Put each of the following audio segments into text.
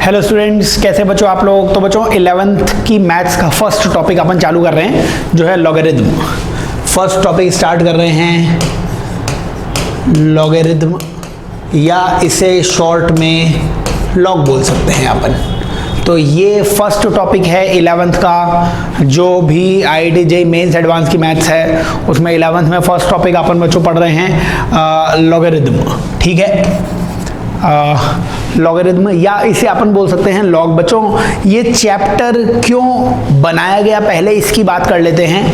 Hello students, कैसे बच्चों आप लोग। तो बच्चों 11th की मैथ्स का फर्स्ट टॉपिक अपन चालू कर रहे हैं जो है लॉगरिथम। फर्स्ट टॉपिक स्टार्ट कर रहे हैं लॉगरिथम, या इसे शॉर्ट में लॉग बोल सकते हैं अपन। तो ये फर्स्ट टॉपिक है 11th का। जो भी IIT JEE मेंस एडवांस की मैथ्स है उसमें 11th में फर्स्ट टॉपिक अपन बच्चों पढ़ रहे हैं लॉगरिथम। ठीक है, लॉगरिथम या इसे अपन बोल सकते हैं लॉग। बच्चों ये चैप्टर क्यों बनाया गया पहले इसकी बात कर लेते हैं।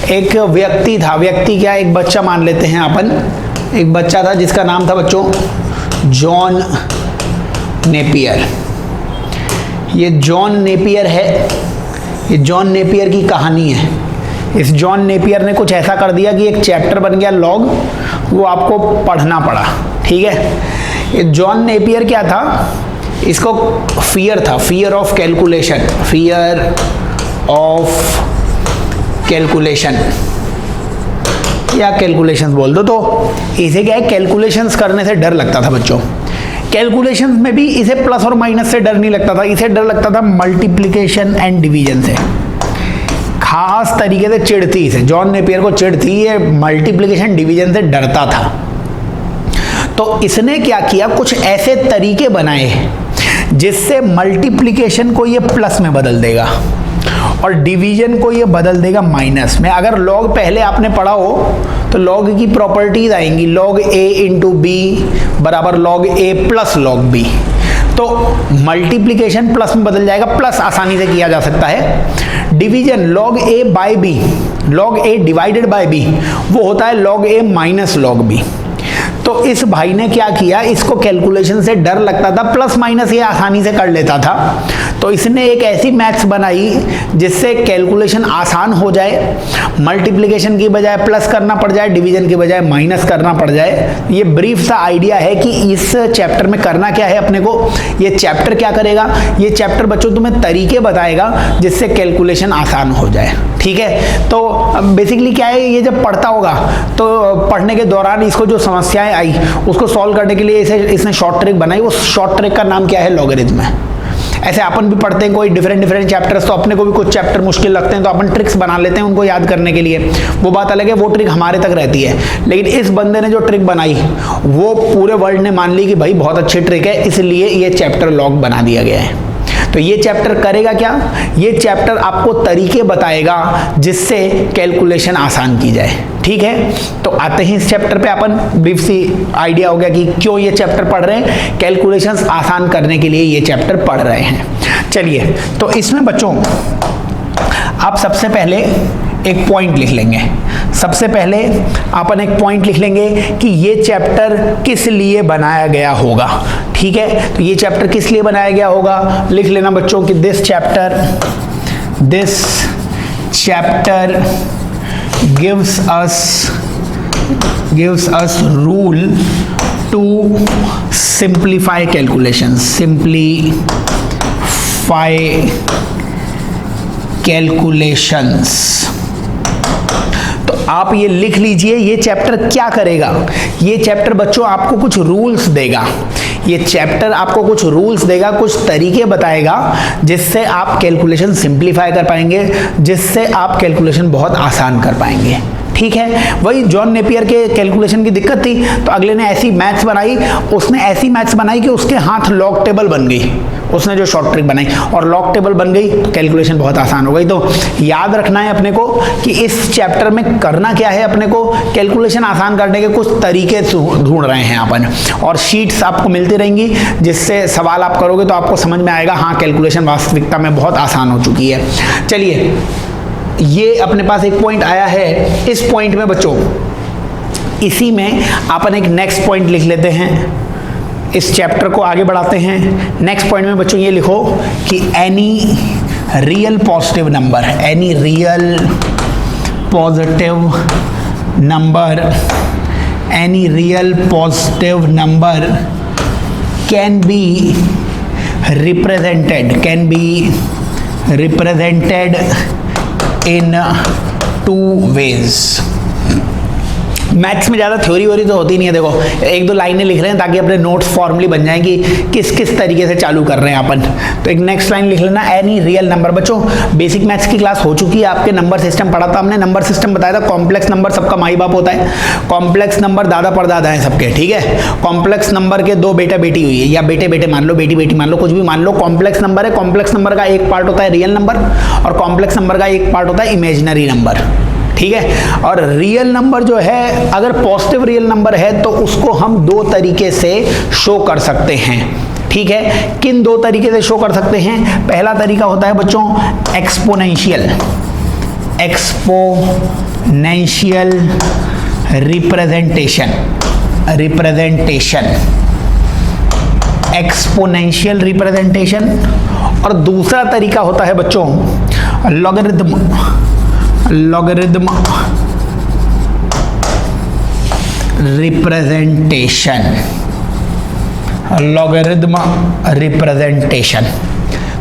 एक व्यक्ति था, व्यक्ति क्या, एक बच्चा मान लेते हैं अपन। एक बच्चा था जिसका नाम था बच्चों जॉन नेपियर। ये जॉन नेपियर है, ये जॉन नेपियर की कहानी है। इस जॉन नेपियर ने कुछ ऐसा कर दिया कि एक चैप्टर बन गया लॉग, वो आपको पढ़ना पड़ा। ठीक है, ये जॉन नेपियर क्या था, इसको फियर था, fear of calculation, fear of calculation या कैलकुलेशंस बोल दो। तो इसे क्या है, कैलकुलेशंस करने से डर लगता था बच्चों। कैलकुलेशंस में भी इसे प्लस और माइनस से डर नहीं लगता था, इसे डर लगता था मल्टीप्लिकेशन एंड डिवीजन से। खास तरीके से चिढ़ थी इसे, जॉन नेपियर को चिढ़ थी, ये मल्टीप्लिकेशन डिवीजन से डरता था। तो इसने क्या किया, कुछ ऐसे तरीके बनाए जिससे मल्टीप्लिकेशन को ये प्लस में बदल देगा और डिवीजन को ये बदल देगा माइनस में। अगर लॉग पहले आपने पढ़ा हो तो लॉग की प्रॉपर्टीज आएंगी, लॉग ए इंटू बी बराबर लॉग ए प्लस लॉग बी। तो मल्टीप्लिकेशन प्लस में बदल जाएगा, प्लस आसानी से किया जा सकता है। Division log A by B, log A divided by B, वो होता है log A minus log B. तो इस भाई ने क्या किया, इसको कैलकुलेशन से डर लगता था, प्लस माइनस ये आसानी से कर लेता था। तो इसने एक ऐसी मैथ्स बनाई जिससे कैलकुलेशन आसान हो जाए, मल्टीप्लिकेशन की बजाय प्लस करना पड़ जाए, डिवीजन की बजाय माइनस करना पड़ जाए। ये ब्रीफ सा आइडिया है कि इस चैप्टर में करना क्या है अपने को। ये चैप्टर क्या करेगा, ये चैप्टर बच्चों तुम्हें तरीके बताएगा जिससे कैलकुलेशन आसान हो जाए। ठीक है, तो बेसिकली क्या है, ये जब पढ़ता होगा तो पढ़ने के दौरान इसको जो समस्याएं आई उसको सॉल्व करने के लिए इसने शॉर्ट ट्रिक बनाई। वो शॉर्ट ट्रिक का नाम क्या है, लॉगरिथम है। ऐसे अपन भी पढ़ते हैं कोई डिफरेंट चैप्टर्स, तो अपने को भी कुछ चैप्टर मुश्किल लगते हैं तो अपन ट्रिक्स बना लेते हैं उनको याद करने के लिए। वो बात अलग है, वो ट्रिक हमारे तक रहती है। लेकिन इस बंदे ने जो ट्रिक बनाई वो पूरे वर्ल्ड ने मान ली कि भाई बहुत अच्छी ट्रिक है, इसलिए ये चैप्टर लॉग बना दिया गया है। तो ये चैप्टर करेगा क्या, ये चैप्टर आपको तरीके बताएगा जिससे कैलकुलेशन आसान की जाए। ठीक है, तो आते हैं इस चैप्टर पे। अपन ब्रीफ सी आइडिया हो गया कि क्यों ये चैप्टर पढ़ रहे हैं, कैलकुलेशंस आसान करने के लिए ये चैप्टर पढ़ रहे हैं। चलिए, तो इसमें बच्चों आप सबसे पहले एक पॉइंट लिख लेंगे। सबसे पहले अपन एक पॉइंट लिख लेंगे कि ये चैप्टर किस लिए बनाया गया होगा। ठीक है, तो ये चैप्टर किस लिए बनाया गया होगा लिख लेना बच्चों कि this chapter gives us rule to simplify calculations, तो आप ये लिख लीजिए, ये चैप्टर क्या करेगा। ये चैप्टर बच्चों आपको कुछ रूल्स देगा, ये चैप्टर आपको कुछ रूल्स देगा, कुछ तरीके बताएगा जिससे आप कैलकुलेशन सिंप्लीफाई कर पाएंगे, जिससे आप कैलकुलेशन बहुत आसान कर पाएंगे। ठीक है, वही जॉन नेपियर के कैलकुलेशन की दिक्कत थी तो अगले ने ऐसी मैथ्स बनाई, उसने ऐसी मैथ्स बनाई कि उसके हाथ लॉग टेबल बन गई। उसने जो शॉर्ट ट्रिक बनाई और लॉग टेबल बन गई तो कैलकुलेशन बहुत आसान हो गई। तो याद रखना है अपने को कि इस चैप्टर में करना क्या है, अपने को कैलकुलेशन आसान करने के कुछ तरीके ढूंढ रहे हैं अपन, और शीट्स आपको मिलती रहेंगी जिससे सवाल आप करोगे तो आपको समझ में आएगा हाँ कैलकुलेशन वास्तविकता में बहुत आसान हो चुकी है। चलिए, ये अपने पास एक पॉइंट आया है। इस पॉइंट में बच्चों इसी में अपन एक नेक्स्ट पॉइंट लिख लेते हैं, इस चैप्टर को आगे बढ़ाते हैं। नेक्स्ट पॉइंट में बच्चों ये लिखो कि any real positive number can be represented in 2 ways। Maths में ज़्यादा थ्योरी वोरी तो होती नहीं है, देखो एक दो लाइनें लिख रहे हैं ताकि अपने नोट्स फॉर्मली बन जाएं कि किस किस तरीके से चालू कर रहे हैं अपन। तो एक नेक्स्ट लाइन लिख लेना, एनी रियल नंबर। बच्चों बेसिक मैथ्स की क्लास हो चुकी है, आपके नंबर सिस्टम पढ़ा था हमने, नंबर सिस्टम बताया था। कॉम्प्लेक्स नंबर सबका माई बाप होता है, कॉम्प्लेक्स नंबर दादा परदादा है सबके, ठीक है। कॉम्प्लेक्स नंबर के दो बेटा बेटी हुई है, या बेटे बेटे मान लो, बेटी बेटी मान लो, कुछ भी मान लो, कॉम्प्लेक्स नंबर है। कॉम्प्लेक्स नंबर का एक पार्ट होता है रियल नंबर और कॉम्प्लेक्स नंबर का एक पार्ट होता है इमेजिनरी नंबर, ठीक है। और रियल नंबर जो है, अगर पॉजिटिव रियल नंबर है तो उसको हम दो तरीके से शो कर सकते हैं, ठीक है। किन दो तरीके से शो कर सकते हैं? पहला तरीका होता है बच्चों exponential, exponential representation, exponential representation. और दूसरा तरीका होता है बच्चों logarithm, logarithm representation, logarithm representation.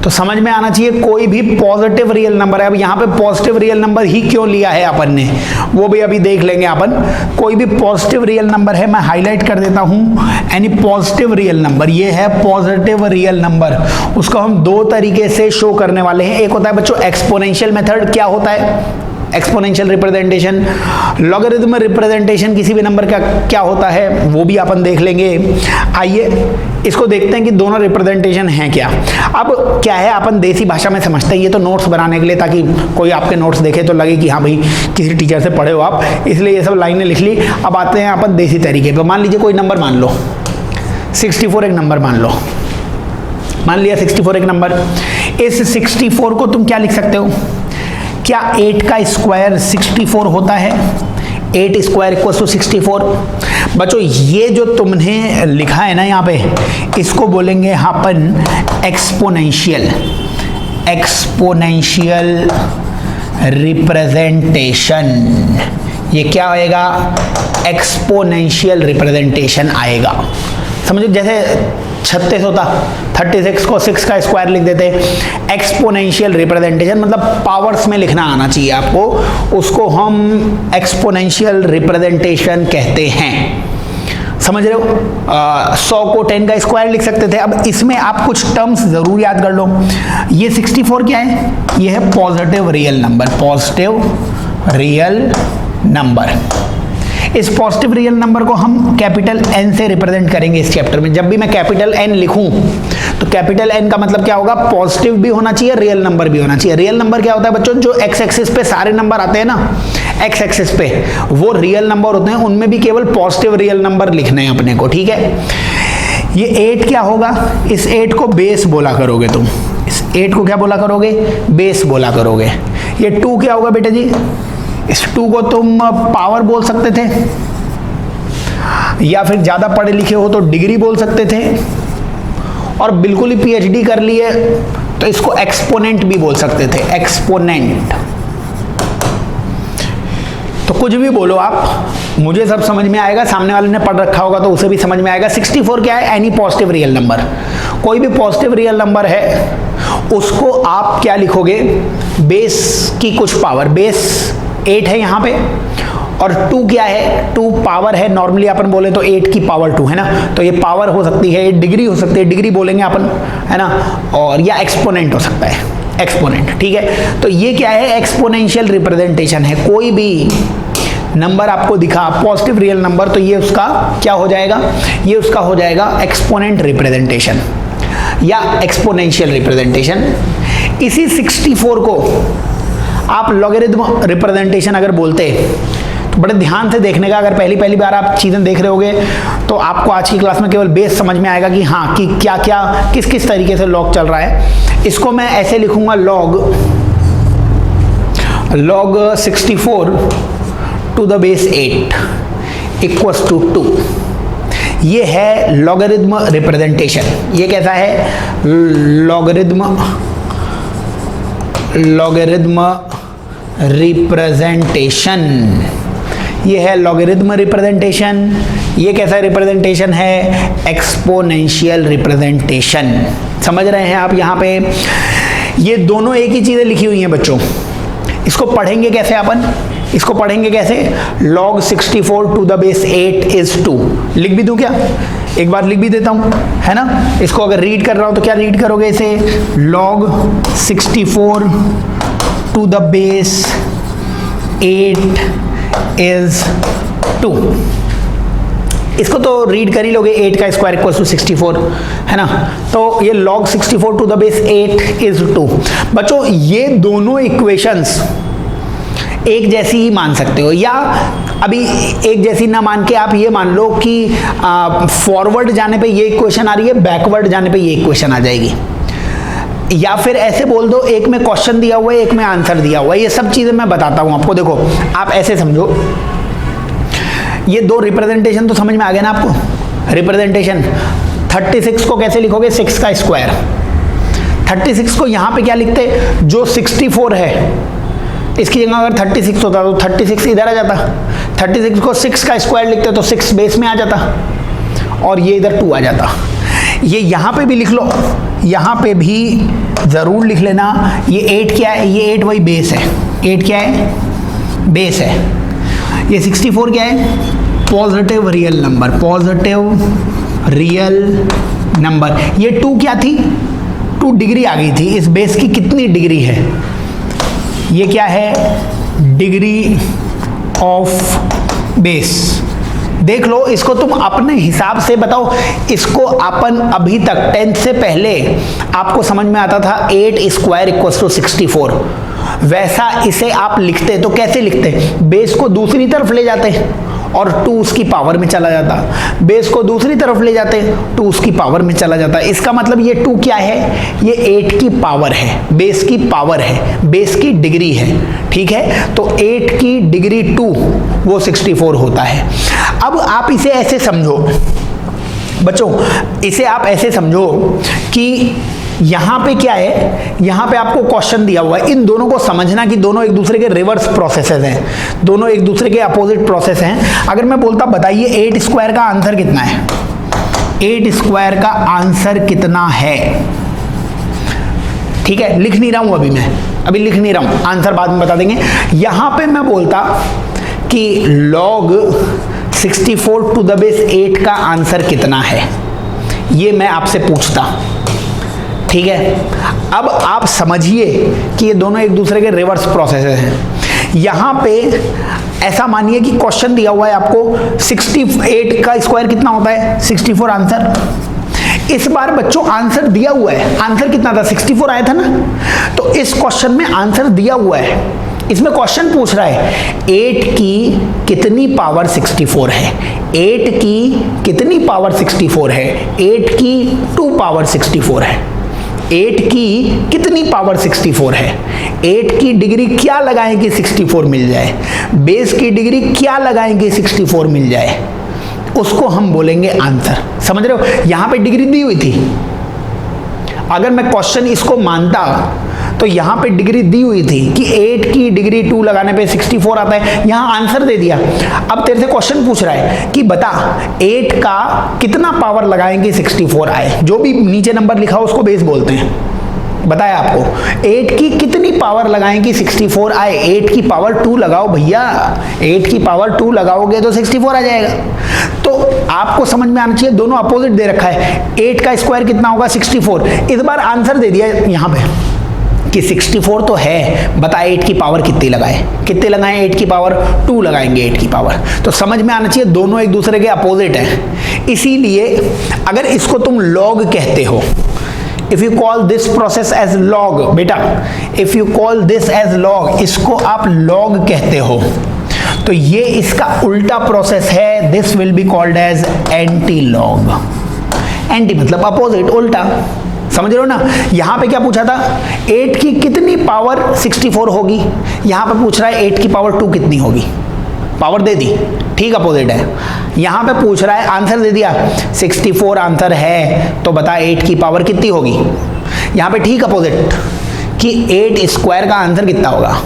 तो समझ में आना चाहिए, कोई भी पॉजिटिव रियल नंबर है। अब यहाँ पे पॉजिटिव रियल नंबर ही क्यों लिया है अपन ने, वो भी अभी देख लेंगे अपन। कोई भी पॉजिटिव रियल नंबर है, मैं हाईलाइट कर देता हूँ, यानी पॉजिटिव रियल नंबर, ये है पॉजिटिव रियल नंबर। उसको हम दो तरीके से शो करने वाले हैं। एक होता है बच्चों एक्सपोनेंशियल मेथड। क्या होता है एक्सपोनेंशियल रिप्रेजेंटेशन? लॉगरिथम रिप्रेजेंटेशन किसी भी नंबर का क्या होता है वो भी अपन देख लेंगे। आइए इसको देखते हैं कि दोनों रिप्रेजेंटेशन हैं क्या। अब क्या है, अपन देसी भाषा में समझते हैं, ये तो नोट्स बनाने के लिए, ताकि कोई आपके नोट्स देखे तो लगे कि हाँ भाई किसी टीचर से पढ़े हो आप, इसलिए ये सब लाइनें लिख ली। अब आते हैं अपन देसी तरीके पे। मान लीजिए कोई नंबर मान लो 64 एक नंबर मान लो, मान लिया 64 एक नंबर। इस 64 को तुम क्या लिख सकते हो? क्या 8 का स्क्वायर 64 होता है? 8 स्क्वायर इक्वल टू 64। बच्चों ये जो तुमने लिखा है ना यहाँ पे, इसको बोलेंगे अपन एक्सपोनेंशियल, एक्सपोनेंशियल रिप्रेजेंटेशन। ये क्या आएगा? एक्सपोनेंशियल रिप्रेजेंटेशन आएगा। समझो जैसे 36 होता, 36 को 6 का स्क्वायर लिख देते। एक्सपोनेंशियल रिप्रेजेंटेशन मतलब पावर्स में लिखना आना चाहिए आपको, उसको हम एक्सपोनेंशियल रिप्रेजेंटेशन कहते हैं। समझ रहे हो? 100 को 10 का स्क्वायर लिख सकते थे। अब इसमें आप कुछ टर्म्स जरूर याद कर लो। ये 64 क्या है? ये है positive real number, positive real number. इस पॉजिटिव रियल नंबर को हम कैपिटल एन से रिप्रेजेंट करेंगे इस चैप्टर में। जब भी मैं कैपिटल एन लिखूं तो कैपिटल एन का मतलब क्या होगा? पॉजिटिव भी होना चाहिए, रियल नंबर भी होना चाहिए। रियल नंबर क्या होता है बच्चों? जो एक्स एक्सिस पे सारे नंबर आते हैं ना, एक्स एक्सिस पे, वो रियल नंबर होते हैं। उनमें भी केवल पॉजिटिव रियल नंबर लिखने हैं अपने को, ठीक है। ये 8 क्या होगा? इस 8 को बेस बोला करोगे तुम, इस 8 को क्या बोला करोगे? बेस बोला करोगे। ये 2 क्या होगा बेटा जी? इस 2 को तुम पावर बोल सकते थे, या फिर ज्यादा पढ़े लिखे हो तो डिग्री बोल सकते थे, और बिल्कुल ही पीएचडी कर लिए तो इसको एक्सपोनेंट भी बोल सकते थे, एक्सपोनेंट। तो कुछ भी बोलो आप, मुझे सब समझ में आएगा, सामने वाले ने पढ़ रखा होगा तो उसे भी समझ में आएगा। 64 क्या है? Any positive real number. कोई भी पॉजिटिव रियल नंबर है उसको आप क्या लिखोगे? बेस की कुछ पावर, बेस 8 है यहाँ पे, और 2 क्या है? 2 पावर है। नॉर्मली अपन बोले तो 8 की पावर 2 है ना, तो ये पावर हो सकती है, डिग्री हो सकती है, डिग्री बोलेंगे अपन, है ना, और या एक्सपोनेंट हो सकता है, एक्सपोनेंट, ठीक है। तो ये क्या है? एक्सपोनेंशियल रिप्रेजेंटेशन है। कोई भी नंबर आपको दिखा पॉजिटिव रियल नंबर, तो ये उसका क्या हो जाएगा? ये उसका हो जाएगा एक्सपोनेंट रिप्रेजेंटेशन या एक्सपोनेंशियल रिप्रेजेंटेशन। इसी 64 को आप लॉगरिथम रिप्रेजेंटेशन अगर बोलते तो बड़े ध्यान से देखने का। अगर पहली बार आप चीज़ें देख रहे होगे तो आपको आज की क्लास में केवल बेस समझ में आएगा कि हाँ, कि क्या क्या किस किस तरीके से लॉग चल रहा है। इसको मैं ऐसे लिखूंगा, log 64 to the base 8 equals to 2। ये है लॉगरिथम रिप्रेजेंटेशन। ये कैसा है? Logarithm representation. ये है लॉगरिथम रिप्रेजेंटेशन। ये कैसा रिप्रेजेंटेशन है? Exponential representation. समझ रहे हैं आप? यहाँ पे ये दोनों एक ही चीजें लिखी हुई हैं बच्चों। इसको पढ़ेंगे कैसे अपन? इसको पढ़ेंगे कैसे, log 64 to the base 8 is 2। लिख भी दूं क्या, एक बार लिख भी देता हूं, है ना। इसको अगर रीड कर रहा हूं तो क्या रीड करोगे इसे, log 64 to the base 8 is 2। इसको तो रीड कर ही लोगे, 8 का स्क्वायर इक्वल टू 64, है ना। तो ये log 64 to the base 8 is 2। बच्चों ये दोनों इक्वेशंस एक जैसी ही मान सकते हो, या अभी एक जैसी ना मान के आप ये मान लो कि फॉरवर्ड जाने पे ये इक्वेशन आ रही है, बैकवर्ड जाने पे ये इक्वेशन आ जाएगी। या फिर ऐसे बोल दो, एक में क्वेश्चन दिया हुआ है, एक में आंसर दिया हुआ है। ये सब चीजें मैं बताता हूं आपको। देखो आप ऐसे समझो, ये दो रिप्रेजेंटेशन तो समझ में आ गया ना आपको। रिप्रेजेंटेशन 36 को कैसे लिखोगे, 6 का स्क्वायर। 36 को यहां पे क्या लिखते, जो 64 है इसकी जगह अगर 36 होता तो 36 इधर आ जाता। 36 को 6 का स्क्वायर लिखते तो 6 बेस में आ जाता, और ये इधर 2 आ जाता। ये यहां पे भी लिख लो, यहां पे भी जरूर लिख लेना। ये 8 क्या है, ये 8 वही बेस है। 8 क्या है, बेस है। ये 64 क्या है, positive real number, positive real number. ये 2 क्या थी, 2 डिग्री आ गई थी। इस बेस की कितनी डिग्री है, ये क्या है, डिग्री ऑफ बेस। देख लो इसको तुम अपने हिसाब से बताओ। इसको अपन अभी तक 10th से पहले आपको समझ में आता था 8 स्क्वायर इक्वल्स टू 64। वैसा इसे आप लिखते तो कैसे लिखते, बेस को दूसरी तरफ ले जाते और 2 उसकी पावर में चला जाता, बेस को दूसरी तरफ ले जाते 2 उसकी पावर में चला जाता। इसका मतलब ये 2 क्या है, ये 8 की पावर है, बेस की पावर है, बेस की डिग्री है, ठीक है। तो 8 की डिग्री 2 वो 64 होता है। अब आप इसे ऐसे समझो बच्चों, इसे आप ऐसे समझो कि यहां पे क्या है, यहां पे आपको क्वेश्चन दिया हुआ है। इन दोनों को समझना कि दोनों एक दूसरे के रिवर्स प्रोसेसेस हैं, दोनों एक दूसरे के अपोजिट प्रोसेस हैं। अगर मैं बोलता बताइए 8 स्क्वायर का आंसर कितना है, 8 स्क्वायर का आंसर कितना है, ठीक है। लिख नहीं रहा हूं अभी लिख नहीं रहा हूं, आंसर बाद में बता देंगे। यहां पे मैं बोलता कि log 64 टू द बेस 8 का आंसर कितना है, ये मैं आपसे पूछता, ठीक है। अब आप समझिए कि ये दोनों एक दूसरे के रिवर्स प्रोसेस हैं। यहां पे ऐसा मानिए कि क्वेश्चन दिया हुआ है आपको 68 का स्क्वायर कितना होता है, 64 आंसर। इस बार बच्चों आंसर दिया हुआ है, आंसर कितना था, 64 आया था ना। तो इस क्वेश्चन में आंसर दिया हुआ है, इसमें क्वेश्चन पूछ रहा है 8 की कितनी पावर 64 है, 8 की कितनी पावर 64 है, 8 की 2 पावर 64 है, 8 की कितनी पावर 64 है, 8 की डिग्री क्या लगाएंगे 64 मिल जाए, बेस की डिग्री क्या लगाएंगे 64 मिल जाए, उसको हम बोलेंगे आंसर। समझ रहे हो, यहां पे डिग्री दी हुई थी। अगर मैं क्वेश्चन इसको मानता तो यहां पे डिग्री दी हुई थी कि 8 की डिग्री 2 लगाने पे 64 आता है, यहां आंसर दे दिया। अब तेरे से क्वेश्चन पूछ रहा है कि बता 8 का कितना पावर लगाएंगे 64 आए। जो भी नीचे नंबर लिखा हो उसको बेस बोलते हैं, बताया आपको। 8 की कितनी पावर लगाएंगे 64 आए, 8 की पावर 2 लगाओ भैया, 8 की पावर 2 लगाओगे तो 64 आ जाएगा। तो आपको समझ में आना चाहिए, दोनों अपोजिट दे रखा है। 8 का स्क्वायर कितना होगा 64। इस बार आंसर दे दिया यहां पे कि 64 तो है, बता 8 की पावर कितनी लगाए, कितने लगाएं, 8 की पावर 2 लगाएंगे 8 की पावर। तो समझ में आना चाहिए दोनों एक दूसरे के अपोजिट हैं। इसीलिए अगर इसको तुम लॉग कहते हो, if you call this process as log, बेटा if you call this as log, इसको आप लॉग कहते हो, तो ये इसका उल्टा प्रोसेस है। This will be called as anti log. Anti मतलब अपोजिट, उल्टा। समझ रहे हो ना। यहां पे क्या पूछा था, 8 की कितनी पावर 64 होगी, यहां पे पूछ रहा है 8 की पावर 2 कितनी होगी, पावर दे दी, ठीक अपोजिट है। यहां पे पूछ रहा है, आंसर दे दिया 64 आंसर है, तो बता 8 की पावर कितनी होगी। यहां पे ठीक अपोजिट कि 8 स्क्वायर का आंसर कितना होगा।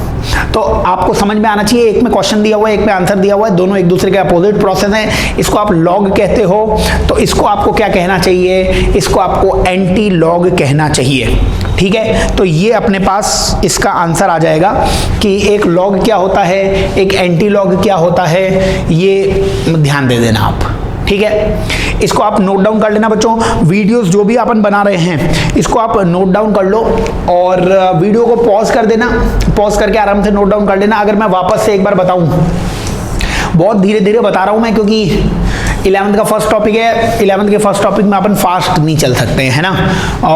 तो आपको समझ में आना चाहिए, एक में क्वेश्चन दिया हुआ है, एक में आंसर दिया हुआ है, दोनों एक दूसरे के अपोजिट प्रोसेस हैं। इसको आप लॉग कहते हो, तो इसको आपको क्या कहना चाहिए, इसको आपको एंटी लॉग कहना चाहिए। ठीक है, तो ये अपने पास इसका आंसर आ जाएगा कि एक लॉग क्या होता है, एक एंटी लॉग क्या होता है, ये ध्यान दे देना आप। ठीक है, इसको आप नोट डाउन कर लेना बच्चों। वीडियोस जो भी अपन बना रहे हैं इसको आप नोट डाउन कर लो और वीडियो को पॉज कर देना, पॉज करके आराम से नोट डाउन कर लेना। अगर मैं वापस से एक बार बताऊं, बहुत धीरे धीरे बता रहा हूं मैं, क्योंकि 11th का फर्स्ट टॉपिक है। 11th के फर्स्ट टॉपिक में अपन फास्ट नहीं चल सकते हैं, है ना।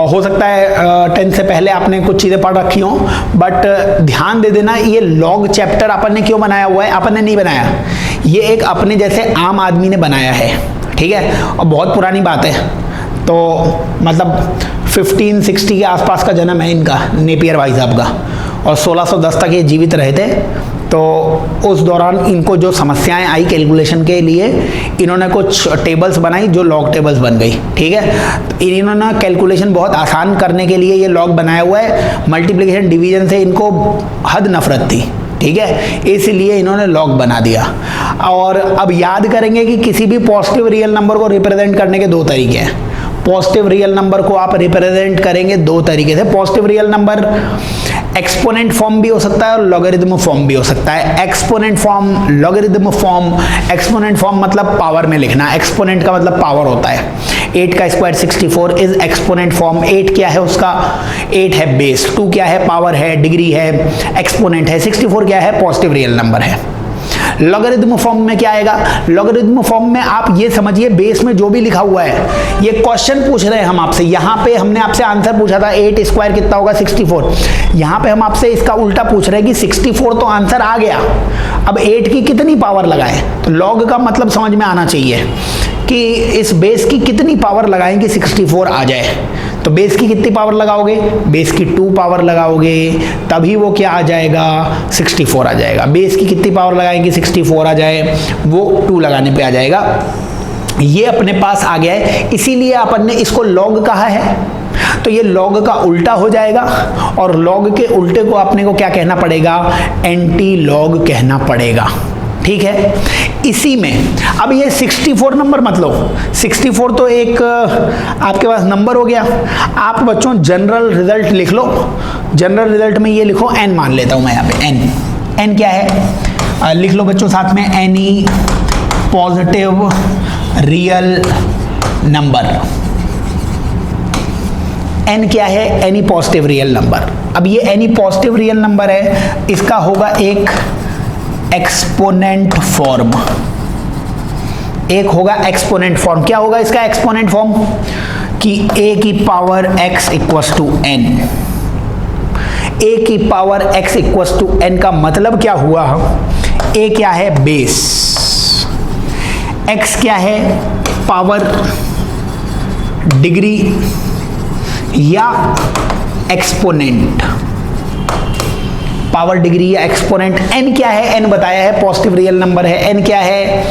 हो सकता है 10th से पहले आपने कुछ चीज़ें पढ़ रखी हों, बट ध्यान दे देना ये लॉग चैप्टर अपन ने क्यों बनाया हुआ है, अपन ने नहीं बनाया, ये एक अपने जैसे आम आदमी ने बनाया है। ठीक है, और बहुत पुरानी बात है, तो मतलब 1560 के आसपास का जन्म है इनका, नेपियर भाई साहब का, और 1610 तक ये जीवित रहे थे। तो उस दौरान इनको जो समस्याएं आई कैलकुलेशन के लिए, इन्होंने कुछ टेबल्स बनाई जो लॉग टेबल्स बन गई। ठीक है, तो इन्होंने कैलकुलेशन बहुत आसान करने के लिए ये लॉग बनाया हुआ है। मल्टीप्लिकेशन डिवीजन से इनको हद नफरत थी। ठीक है, इसलिए इन्होंने लॉग बना दिया। और अब याद करेंगे कि किसी भी पॉजिटिव रियल नंबर को रिप्रेजेंट करने के दो तरीके हैं। पॉजिटिव रियल नंबर को आप रिप्रेजेंट करेंगे दो तरीके से। Positive real number exponent form भी हो सकता है और लॉगरिथम फॉर्म भी हो सकता है। Exponent form, logarithm form. Exponent form मतलब पावर में लिखना, एक्सपोनेंट का मतलब पावर होता है। 8 का स्क्वायर 64 इज एक्सपोनेंट फॉर्म। 8 क्या है उसका, 8 है बेस, 2 क्या है, पावर है, डिग्री है, एक्सपोनेंट है, 64 क्या है, पॉजिटिव रियल नंबर है। लॉगरिथम फॉर्म में क्या आएगा, लॉगरिथम फॉर्म में आप ये समझिए बेस में जो भी लिखा हुआ है, ये क्वेश्चन पूछ रहे हैं हम आपसे। यहाँ पे हमने आपसे आंसर पूछा था 8 स्क्वायर कितना होगा 64, यहाँ पे हम आपसे इसका उल्टा पूछ रहे हैं कि 64 तो आंसर आ गया, अब 8 की कितनी पावर लगाएं। तो लॉग का मतलब समझ में आना चाहिए कि इस बेस की कितनी पावर लगाएं कि 64 आ जाए। तो बेस की कितनी पावर लगाओगे, बेस की 2 पावर लगाओगे, तभी वो क्या आ जाएगा, 64 आ जाएगा। बेस की कितनी पावर लगाएंगे 64 आ जाए, वो 2 लगाने पे आ जाएगा। ये अपने पास आ गया है, इसीलिए अपन ने इसको लॉग कहा है। तो ये लॉग का उल्टा हो जाएगा, और लॉग के उल्टे को अपने को क्या कहना पड़ेगा, एंटी लॉग कहना पड़ेगा। ठीक है, इसी में अब ये 64 नंबर मत लो, 64 तो एक आपके पास नंबर हो गया। आप बच्चों जनरल रिजल्ट लिख लो, जनरल रिजल्ट में ये लिखो n मान लेता हूं मैं यहाँ पे n। n क्या है, लिख लो बच्चों साथ में, any positive real number. n क्या है, एनी पॉजिटिव रियल नंबर। अब ये एनी पॉजिटिव रियल नंबर है, इसका होगा एक एक्सपोनेंट फॉर्म, एक होगा एक्सपोनेंट फॉर्म। क्या होगा इसका एक्सपोनेंट फॉर्म, कि a की power x equals to n। a की power x equals to n का मतलब क्या हुआ, a क्या है बेस, x क्या है पावर, डिग्री या एक्सपोनेंट, पावर, डिग्री या एक्सपोनेंट। n क्या है, n बताया है पॉजिटिव रियल नंबर है। n क्या है,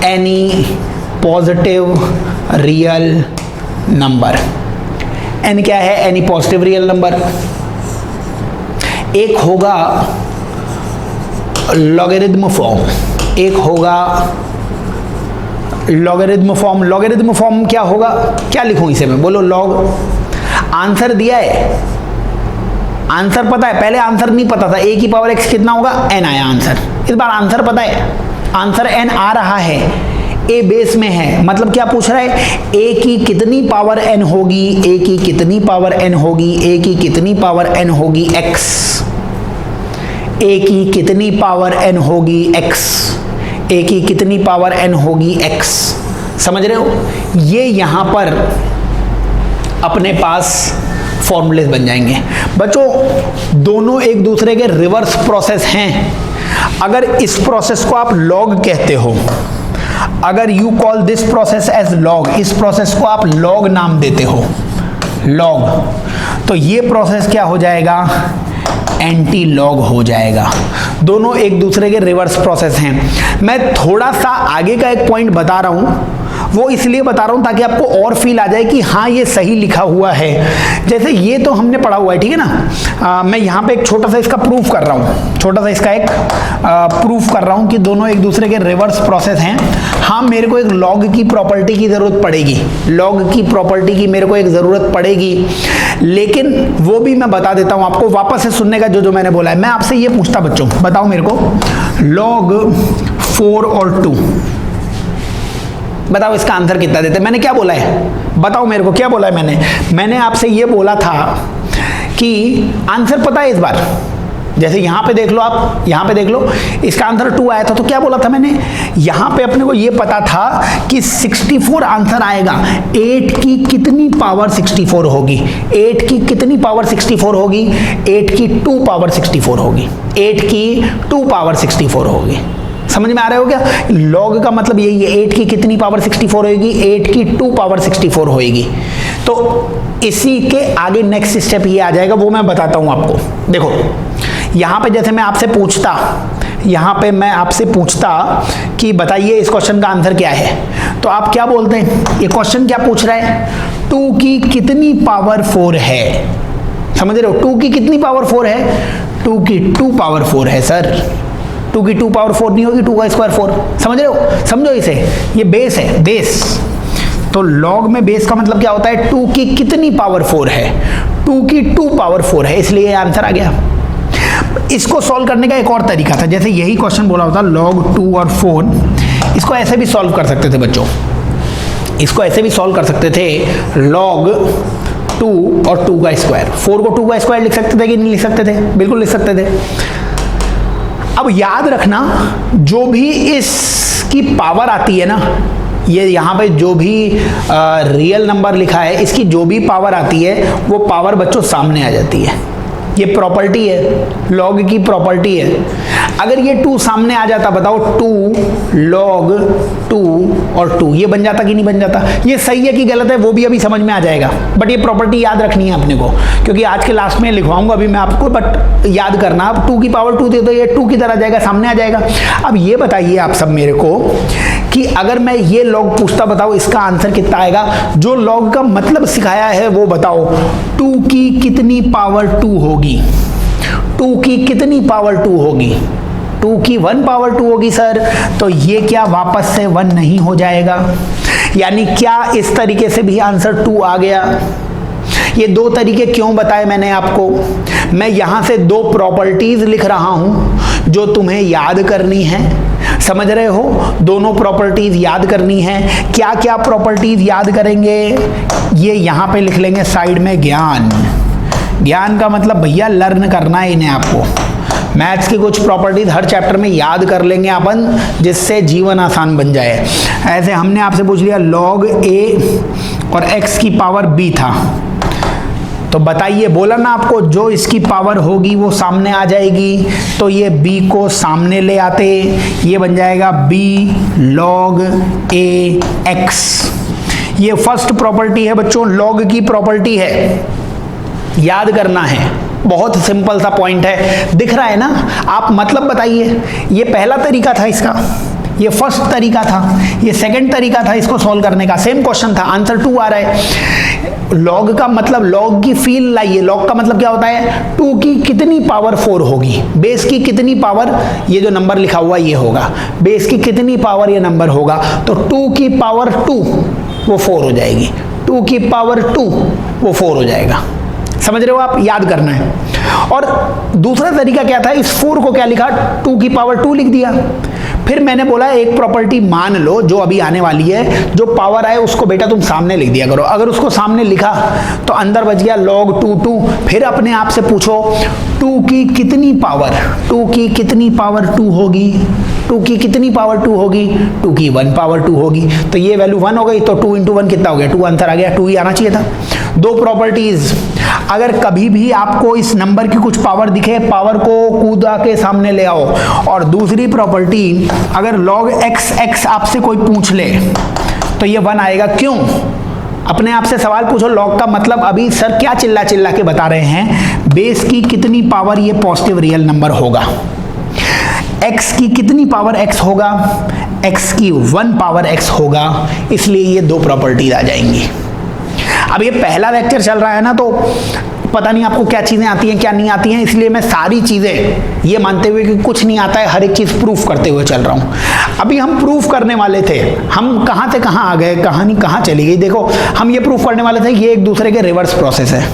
any positive real number. n क्या है, एनी पॉजिटिव रियल नंबर। एक होगा लॉगरिथम फॉर्म, एक होगा लॉगरिथम फॉर्म। लॉगरिथम फॉर्म क्या होगा, क्या लिखूं इसे मैं, बोलो लॉग। आंसर दिया है, आंसर पता है, पहले आंसर नहीं पता था, a की पावर x कितना होगा, n आया आंसर। इस बार आंसर पता है, आंसर n आ रहा है, a बेस में है। मतलब क्या पूछ रहा है, a की कितनी पावर n होगी, a की कितनी पावर n होगी, a की कितनी पावर n होगी x, a की कितनी पावर n होगी x, a की कितनी पावर n होगी x। समझ रहे हो, ये यहां पर अपने पास फॉर्मूले बन जाएंगे। बच्चों दोनों एक दूसरे के रिवर्स प्रोसेस हैं। अगर इस प्रोसेस को आप लॉग कहते हो, अगर you call this process as log, इस प्रोसेस को आप लॉग नाम देते हो, लॉग, तो ये प्रोसेस क्या हो जाएगा, एंटी लॉग हो जाएगा। दोनों एक दूसरे के रिवर्स प्रोसेस हैं। मैं थोड़ा सा आगे का एक पॉइंट बता रहा हूं, वो इसलिए बता रहा हूं ताकि आपको और फील आ जाए कि हाँ ये सही लिखा हुआ है। जैसे ये तो हमने पढ़ा हुआ है, ठीक है ना। मैं यहाँ पे एक छोटा सा इसका प्रूफ कर रहा हूँ, छोटा सा इसका एक प्रूफ कर रहा हूँ कि दोनों एक दूसरे के रिवर्स प्रोसेस हैं। हाँ मेरे को एक लॉग की प्रॉपर्टी की जरूरत पड़ेगी, लॉग की प्रॉपर्टी की मेरे को एक जरूरत पड़ेगी, लेकिन वो भी मैं बता देता हूं आपको, वापस से सुनने का जो मैंने बोला है। मैं आपसे ये पूछता बच्चों, बताओ मेरे को log 4 और 2, बताओ इसका आंसर कितना देते। मैंने क्या बोला है, बताओ मेरे को क्या बोला है मैंने आपसे ये बोला था कि आंसर पता है इस बार, जैसे यहां पे देख लो, आप यहां पे देख लो, इसका आंसर 2 आया था, तो क्या बोला था मैंने, यहां पे अपने को ये पता था कि 64 आंसर आएगा। 8 की कितनी पावर 64 होगी, 8 की कितनी पावर 64 होगी, 8 की 2 पावर 64 होगी, 8 की 2 पावर 64 होगी। समझ में आ रहा हो क्या, लॉग का मतलब यही है, 8 की कितनी पावर 64 होगी, 8 की 2 पावर 64 होगी। तो इसी के आगे नेक्स्ट स्टेप ये आ जाएगा, वो मैं बताता हूं आपको। देखो यहां पे जैसे मैं आपसे पूछता, यहां पे मैं आपसे पूछता कि बताइए इस क्वेश्चन का आंसर क्या है, तो आप क्या बोलते हैं, ये क्वेश्चन क्या पूछ रहा है, 2 की कितनी पावर 4 है, समझ रहे हो, 2 की कितनी पावर 4 है, 2 की 2 पावर 4 है सर, 2 की 2 पावर 4 नहीं होगी, 2 का स्क्वायर 4, समझ रहे हो, समझो इसे, ये बेस है, बेस। तो लॉग में बेस का मतलब क्या होता है, 2 की कितनी पावर 4 है, 2 की 2 पावर 4 है, इसलिए आंसर आ गया। इसको सॉल्व करने का एक और तरीका था, जैसे यही क्वेश्चन बोला होता log 2 और 4, इसको ऐसे भी सॉल्व कर सकते थे बच्चों, इसको ऐसे भी सॉल्व कर सकते थे, log 2 और 2 का स्क्वायर, 4 को 2 का स्क्वायर लिख सकते थे कि नहीं लिख सकते थे, बिल्कुल लिख सकते थे। अब याद रखना, जो भी इसकी पावर आती है ना, ये यहाँ पे जो भी रियल नंबर लिखा है, इसकी जो भी पावर आती है वो पावर बच्चों सामने आ जाती है, ये प्रॉपर्टी है, लॉग की प्रॉपर्टी है। अगर ये 2 सामने आ जाता, बताओ 2 log 2 और 2, ये बन जाता कि नहीं बन जाता, ये सही है कि गलत है वो भी अभी समझ में आ जाएगा, बट ये प्रॉपर्टी याद रखनी है अपने को, क्योंकि आज के लास्ट में लिखवाऊंगा अभी मैं आपको, बट याद करना, अब 2 की पावर 2 दे दो, ये 2 की तरह जाएगा, सामने आ जाएगा। अब ये बताइए आप सब मेरे को कि अगर मैं ये लॉग पूछता, बताओ इसका आंसर कितना आएगा, जो लॉग का मतलब सिखाया है वो बताओ, 2 की कितनी पावर 2 होगी, 2 की कितनी पावर 2 होगी, 2 की 1 पावर 2 होगी सर, तो ये क्या वापस से 1 नहीं हो जाएगा, यानी क्या इस तरीके से भी आंसर 2 आ गया। ये 2 तरीके क्यों बताए मैंने आपको, मैं यहां से 2 प्रॉपर्टीज लिख रहा हूं जो तुम्हें याद करनी है, समझ रहे हो, दोनों प्रॉपर्टीज याद करनी है। क्या क्या प्रॉपर्टीज याद करेंगे, ये यहां पे लिख लेंगे साइड में, ज्ञान, ज्ञान का मतलब भैया लर्न करना है इन्हें आपको, मैथ्स की कुछ प्रॉपर्टीज हर चैप्टर में याद कर लेंगे अपन, जिससे जीवन आसान बन जाए। ऐसे हमने आपसे पूछ लिया log a और x की पावर b था, तो बताइए, बोला ना आपको जो इसकी पावर होगी वो सामने आ जाएगी, तो ये b को सामने ले आते, ये बन जाएगा b log a x। ये फर्स्ट प्रॉपर्टी है बच्चों, log की प्रॉपर्टी है, याद करना है, बहुत सिंपल सा पॉइंट है, दिख रहा है ना, आप मतलब बताइए, ये पहला तरीका था इसका, ये फर्स्ट तरीका था, ये सेकंड तरीका था इसको सॉल्व करने का, सेम क्वेश्चन था, आंसर 2 आ रहा है। लॉग का मतलब, लॉग की फील लाइए, लॉग का मतलब क्या होता है, 2 की कितनी पावर 4 होगी, बेस की कितनी पावर, ये जो नंबर लिखा हुआ ये होगा, बेस की कितनी पावर ये नंबर होगा, तो 2 की पावर 2 वो 4 हो जाएगी, 2 की पावर 2 वो 4 हो जाएगा, समझ रहे हो आप, याद करना है। और दूसरा तरीका क्या था, इस 4 को क्या लिखा, 2 की पावर 2 लिख दिया। फिर मैंने बोला एक प्रॉपर्टी मान लो जो अभी आने वाली है, जो पावर आए उसको बेटा तुम सामने लिख दिया करो, अगर उसको सामने लिखा तो अंदर बच गया log 2। फिर अपने आप से पूछो 2 की कितनी पावर, 2 की कितनी पावर 2 होगी, 2 की कितनी पावर 2 होगी, 2 की 1 पावर 2 होगी, तो ये वैल्यू 1 हो गई, तो 2 × 1 कितना हो गया, 2 आंसर आ गया, 2 ही आना चाहिए था। 2 प्रॉपर्टीज, अगर कभी भी आपको इस नंबर की कुछ पावर दिखे, पावर को कूदा के सामने ले आओ। और दूसरी प्रॉपर्टी, अगर log x आपसे कोई पूछ ले तो ये 1 आएगा, क्यों, अपने आप से सवाल पूछो, log का मतलब अभी सर क्या चिल्ला चिल्ला के बता रहे हैं, बेस की कितनी पावर ये पॉजिटिव रियल नंबर होगा, x की कितनी पावर x होगा, x की 1 पावर x होगा, इसलिए ये 2 प्रॉपर्टीज आ जाएंगी। अब ये पहला लेक्चर चल रहा है ना, तो पता नहीं आपको क्या चीजें आती हैं क्या नहीं आती हैं, इसलिए मैं सारी चीजें ये मानते हुए कि कुछ नहीं आता है हर एक चीज प्रूफ करते हुए चल रहा हूं। अभी हम प्रूफ करने वाले थे, हम कहां से कहां आ गए, कहानी कहां चली गई। देखो हम ये प्रूफ करने वाले थे ये एक दूसरे के रिवर्स प्रोसेस है,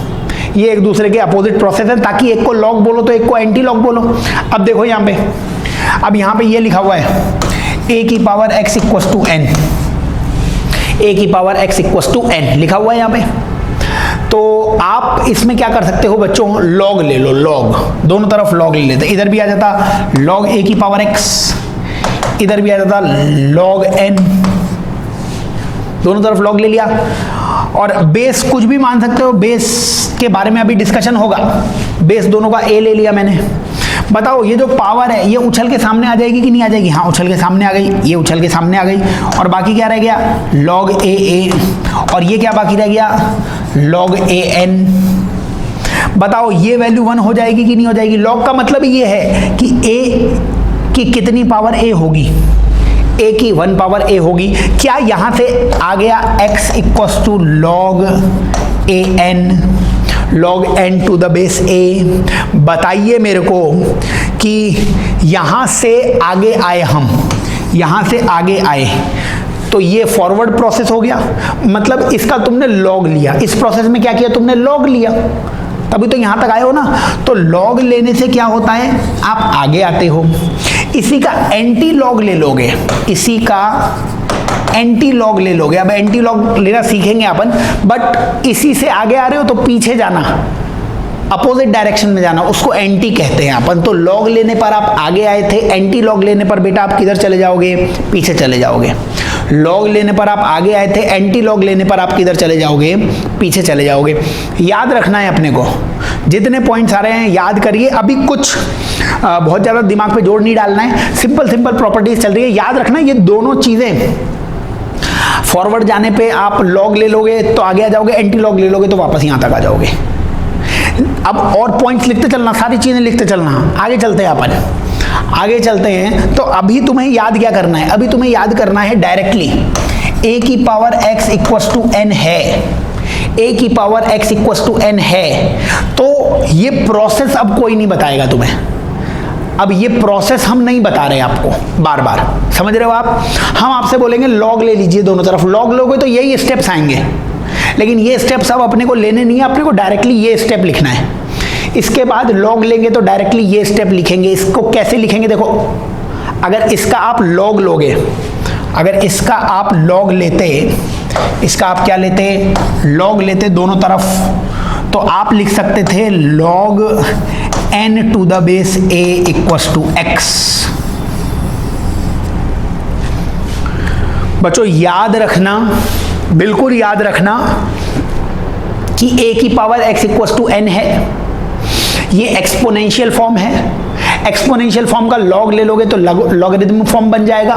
ये एक दूसरे के अपोजिट प्रोसेस है, ताकि एक को लॉग बोलो तो एक को एंटी लॉग बोलो। अब देखो यहां पे, अब यहां पे ये लिखा हुआ है a की power x equal to n, a की power x equal to n लिखा हुआ है यहां पे। तो आप इसमें क्या कर सकते हो बच्चों, लॉग ले लो, लॉग दोनों तरफ लॉग ले लेते, इधर भी आ जाता लॉग a की पावर x, इधर भी आ जाता लॉग n, दोनों तरफ लॉग ले लिया। और बेस कुछ भी मान सकते हो, बेस के बारे में अभी डिस्कशन होगा। बेस दोनों का a ले लिया मैंने। बताओ ये जो पावर है ये उछल के सामने आ जाएगी कि नहीं आ जाएगी? हाँ उछल के सामने आ गई, ये उछल के सामने आ गई। और बाकी क्या रह गया, log a, और ये क्या बाकी रह गया, log an। बताओ ये वैल्यू 1 हो जाएगी कि नहीं हो जाएगी? log का मतलब ये है कि a की कितनी पावर a होगी, a की 1 पावर a होगी। क्या यहां से आ गया x equal to log an, log n to the base a। बताइए मेरे को कि यहां से आगे आए, हम यहां से आगे आए तो ये फॉरवर्ड प्रोसेस हो गया, मतलब इसका तुमने लॉग लिया, इस प्रोसेस में क्या किया तुमने, लॉग लिया, तभी तो यहां तक आए हो ना। तो लॉग लेने से क्या होता है, आप आगे आते हो। इसी का एंटी लॉग ले लोगे, इसी का एंटी लॉग ले लोगे। अब एंटी लॉग लेना सीखेंगे अपन, बट इसी से आगे आ रहे हो तो पीछे जाना, अपोजिट डायरेक्शन में जाना, उसको एंटी कहते हैं अपन। तो लॉग लेने पर आप आगे आए थे, एंटी लॉग लेने पर बेटा आप किधर चले जाओगे, पीछे चले जाओगे। लॉग लेने पर आप आगे आए थे, एंटी लॉग लेने पर आप किधर चले जाओगे, पीछे चले जाओगे। याद रखना है अपने को, जितने पॉइंट्स आ रहे हैं याद करिए। अभी कुछ बहुत ज़्यादा दिमाग पे जोर नहीं डालना है, सिंपल सिंपल प्रॉपर्टीज चल रही है। याद रखना ये दोनों चीज़ें, फॉरवर्ड जाने पे आप लॉग ले लोगे तो आगे आ जाओगे, एंटी लॉग ले लोगे तो वापस यहाँ तक आ जाओगे। अब और पॉइंट्स लिखते चलना, सारी चीज़ें लिखते चलना। आगे चलते हैं अपन, आगे चलते हैं। तो अभी तुम्हें याद क्या करना है, अभी तुम्हें याद करना है डायरेक्टली a की power x equal to n है, a की power x equal to n है। तो ये प्रोसेस अब कोई नहीं बताएगा तुम्हें, अब ये प्रोसेस हम नहीं बता रहे आपको बार बार, समझ रहे हो आप। हम आपसे बोलेंगे लॉग ले लीजिए, दोनों तरफ लॉग लोगे तो यही स्टेप्स आएंगे, लेकिन ये स्टेप्स अब अपने को लेने नहीं है, अपने को डायरेक्टली ये स्टेप लिखना है। इसके बाद लॉग लेंगे तो डायरेक्टली ये स्टेप लिखेंगे। इसको कैसे लिखेंगे, देखो अगर इसका आप लॉग लोगे, अगर इसका आप लॉग लेते, इसका आप क्या लेते, लॉग लेते दोनों तरफ, तो आप लिख सकते थे log n to the base a equal to x। बच्चों याद रखना, बिल्कुल याद रखना कि a की power x equal to n है, ये एक्सपोनेंशियल फॉर्म है। एक्सपोनेंशियल फॉर्म का लॉग ले लोगे तो लॉगरिथम फॉर्म बन जाएगा।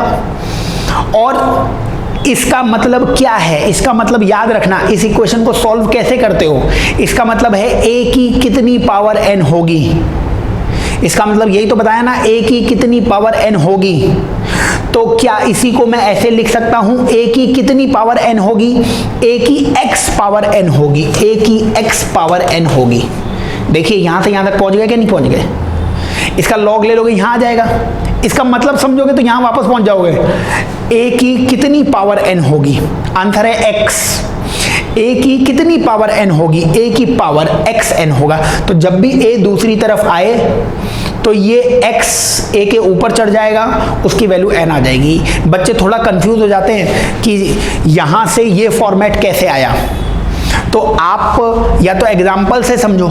और इसका मतलब क्या है, इसका मतलब याद रखना, इस इक्वेशन को सॉल्व कैसे करते हो, इसका मतलब है a की कितनी पावर n होगी। इसका मतलब यही तो बताया ना, a की कितनी पावर n होगी। तो क्या इसी को मैं ऐसे लिख सकता हूं, a की कितनी पावर n होगी, a की x पावर n होगी, a की x पावर n होगी। देखिए यहां से यहां तक पहुंच गए कि नहीं पहुंच गए। इसका लॉग ले लोगे यहां आ जाएगा, इसका मतलब समझोगे तो यहां वापस पहुंच जाओगे। a की कितनी पावर n होगी, आंसर है x। a की कितनी पावर n होगी, a की पावर xn होगा। तो जब भी a दूसरी तरफ आए तो ये x a के ऊपर चढ़ जाएगा, उसकी वैल्यू n आ जाएगी। बच्चे थोड़ा कंफ्यूज हो जाते हैं कि यहां से ये फॉर्मेट कैसे आया। तो आप या तो एग्जाम्पल से समझो,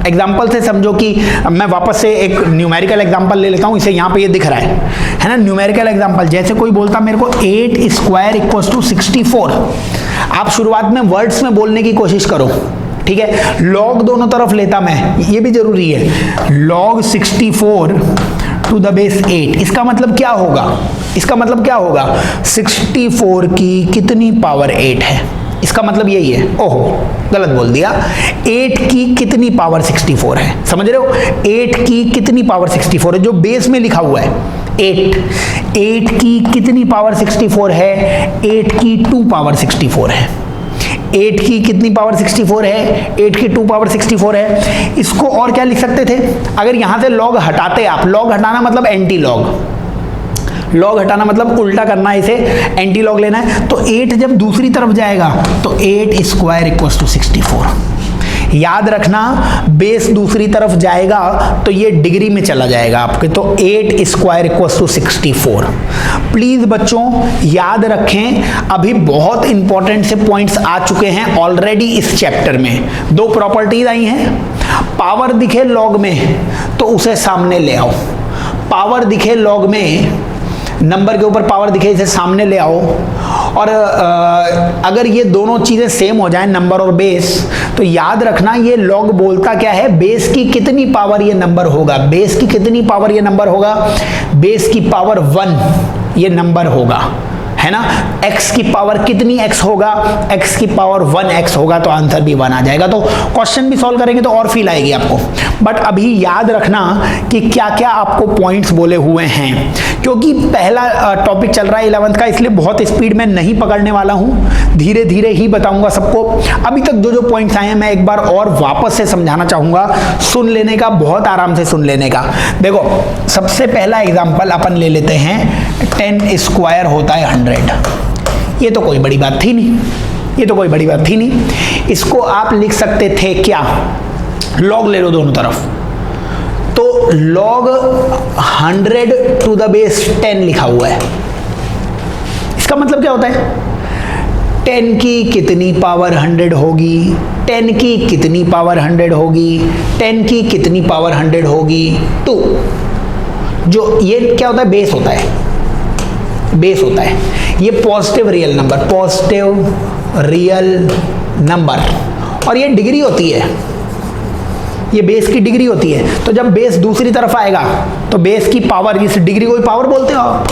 एग्जाम्पल से समझो कि मैं वापस से एक न्यूमेरिकल एग्जाम्पल ले लेता हूं। इसे यहाँ पे ये दिख रहा है ना, न्यूमेरिकल एग्जाम्पल। जैसे कोई बोलता मेरे को 8 स्क्वायर इक्वल्स टू 64, आप शुरुआत में वर्ड्स में बोलने की कोशिश करो, ठीक है। लॉग दोनों तरफ लेता मैं, ये भी जरूरी है। लॉग 64 टू द बेस 8, इसका मतलब क्या होगा, इसका मतलब क्या होगा, 64 की कितनी पावर 8 है, इसका मतलब यही है। ओहो गलत बोल दिया, 8 की कितनी पावर 64 है, समझ रहे हो। 8 की कितनी पावर 64 है, जो बेस में लिखा हुआ है 8 की कितनी पावर 64 है, 8 की 2 पावर 64 है। 8 की कितनी पावर 64 है, 8 की 2 पावर 64 है। इसको और क्या लिख सकते थे, अगर यहां से लॉग हटाते आप, लॉग हटाना मतलब एंटी लॉग, लॉग हटाना मतलब उल्टा करना, इसे एंटी लॉग लेना है। तो 8 जब दूसरी तरफ जाएगा तो 8 स्क्वायर इक्वल्स टू 64। याद रखना बेस दूसरी तरफ जाएगा तो ये डिग्री में चला जाएगा आपके, तो 8 स्क्वायर इक्वल्स टू 64। प्लीज बच्चों याद रखें, अभी बहुत इंपॉर्टेंट से पॉइंट्स आ चुके हैं ऑलरेडी इस चैप्टर में। दो प्रॉपर्टीज आई हैं, पावर दिखे लॉग में तो उसे सामने ले आओ, पावर दिखे लॉग में, नंबर के ऊपर पावर दिखे इसे सामने ले आओ। और अगर ये दोनों चीजें सेम हो जाएं, नंबर और बेस, तो याद रखना ये लॉग बोलता क्या है, बेस की कितनी पावर ये नंबर होगा, बेस की कितनी पावर ये नंबर होगा, बेस की पावर 1 ये नंबर होगा, है ना। x की पावर कितनी x होगा, x की पावर 1x होगा, तो आंसर भी 1 आ जाएगा। तो क्वेश्चन भी सॉल्व करेंगे तो और फील आएगी आपको। बट अभी याद रखना कि क्या क्या आपको पॉइंट्स बोले हुए हैं, क्योंकि पहला टॉपिक चल रहा है 11th का, इसलिए बहुत स्पीड में नहीं पकड़ने वाला हूं, धीरे धीरे ही बताऊंगा सबको। अभी तक जो जो पॉइंट्स आए हैं मैं एक बार और वापस से समझाना चाहूंगा, सुन लेने का, बहुत आराम से सुन लेने का। देखो सबसे पहला एग्जाम्पल अपन ले लेते हैं, 10 स्क्वायर होता है 100। ये तो कोई बड़ी बात थी नहीं, ये तो कोई बड़ी बात थी नहीं। इसको आप लिख सकते थे क्या, लॉग ले लो दोनों तरफ, तो लॉग 100 टू द बेस 10 लिखा हुआ है। इसका मतलब क्या होता है, 10 की कितनी पावर 100 होगी, 10 की कितनी पावर 100 होगी, 10 की कितनी पावर 100 होगी, 2। जो ये क्या होता है, बेस होता है, बेस होता है। ये positive real number, positive real number, और ये डिग्री होती है, ये बेस की डिग्री होती है। तो जब बेस दूसरी तरफ आएगा तो बेस की पावर, इस डिग्री को ही पावर बोलते हो आप,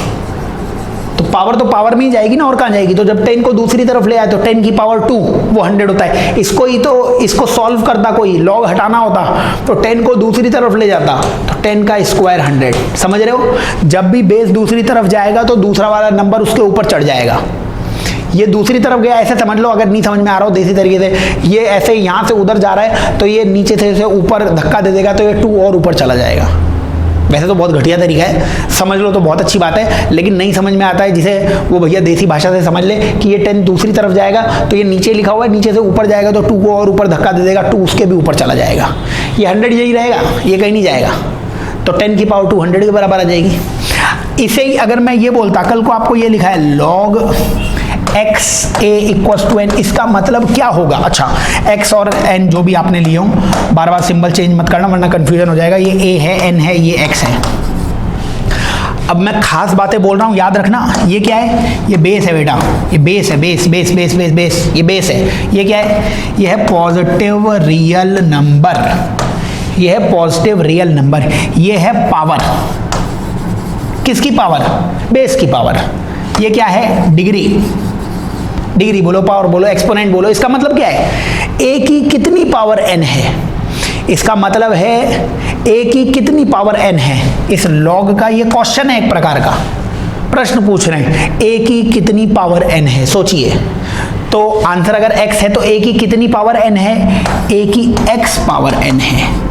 तो पावर में ही जाएगी ना, और कहाँ जाएगी। तो जब 10 को दूसरी तरफ ले आए तो 10 की पावर 2 वो 100 होता है। इसको ही तो, इसको सॉल्व करता कोई, लॉग हटाना होता तो 10 को दूसरी तरफ ले जाता, तो 10 का स्क्वायर 100। समझ रहे हो, जब भी बेस दूसरी तरफ जाएगा तो दूसरा वाला नंबर उसके ऊपर चढ़ जाएगा। ये दूसरी तरफ गया ऐसे समझ लो, अगर नहीं समझ में आ रहा हो देसी तरीके से, ये ऐसे यहाँ से उधर जा रहा है तो ये नीचे से ऊपर धक्का दे देगा, तो ये 2 और ऊपर चला जाएगा। वैसे तो बहुत घटिया तरीका है, समझ लो तो बहुत अच्छी बात है, लेकिन नहीं समझ में आता है जिसे वो भैया देसी भाषा से समझ ले कि ये 10 दूसरी तरफ जाएगा तो ये नीचे लिखा हुआ है, नीचे से ऊपर जाएगा तो 2 को और ऊपर धक्का दे देगा, 2 उसके भी ऊपर चला जाएगा। ये 100 यही रहेगा, ये कहीं नहीं जाएगा, तो 10 की पावर 2 100 के बराबर आ जाएगी। इसे ही अगर मैं ये बोलता, कल को आपको ये लिखा है log x a equals to n, इसका मतलब क्या होगा। अच्छा, x और n जो भी आपने लिए हो, बार बार सिंबल चेंज मत करना वरना कंफ्यूजन हो जाएगा। ये a है, n है, ये x है। अब मैं खास बातें बोल रहा हूँ, याद रखना। ये क्या है, ये बेस है बेटा, ये बेस है, base base base base base, ये बेस है। ये क्या है, ये है पॉजिटिव रियल नंबर, ये है पॉजिटिव रियल नंबर। ये है पावर, किसकी पावर, बेस की पावर। ये क्या है, डिग्री, डिग्री बोलो, पावर बोलो, एक्सपोनेंट बोलो। इसका मतलब क्या है, a की कितनी पावर n है, इसका मतलब है a की कितनी पावर n है। इस लॉग का ये क्वेश्चन है, एक प्रकार का प्रश्न पूछ रहे हैं, a की कितनी पावर n है। सोचिए, तो आंसर अगर x है तो a की कितनी पावर n है, a की x पावर n है।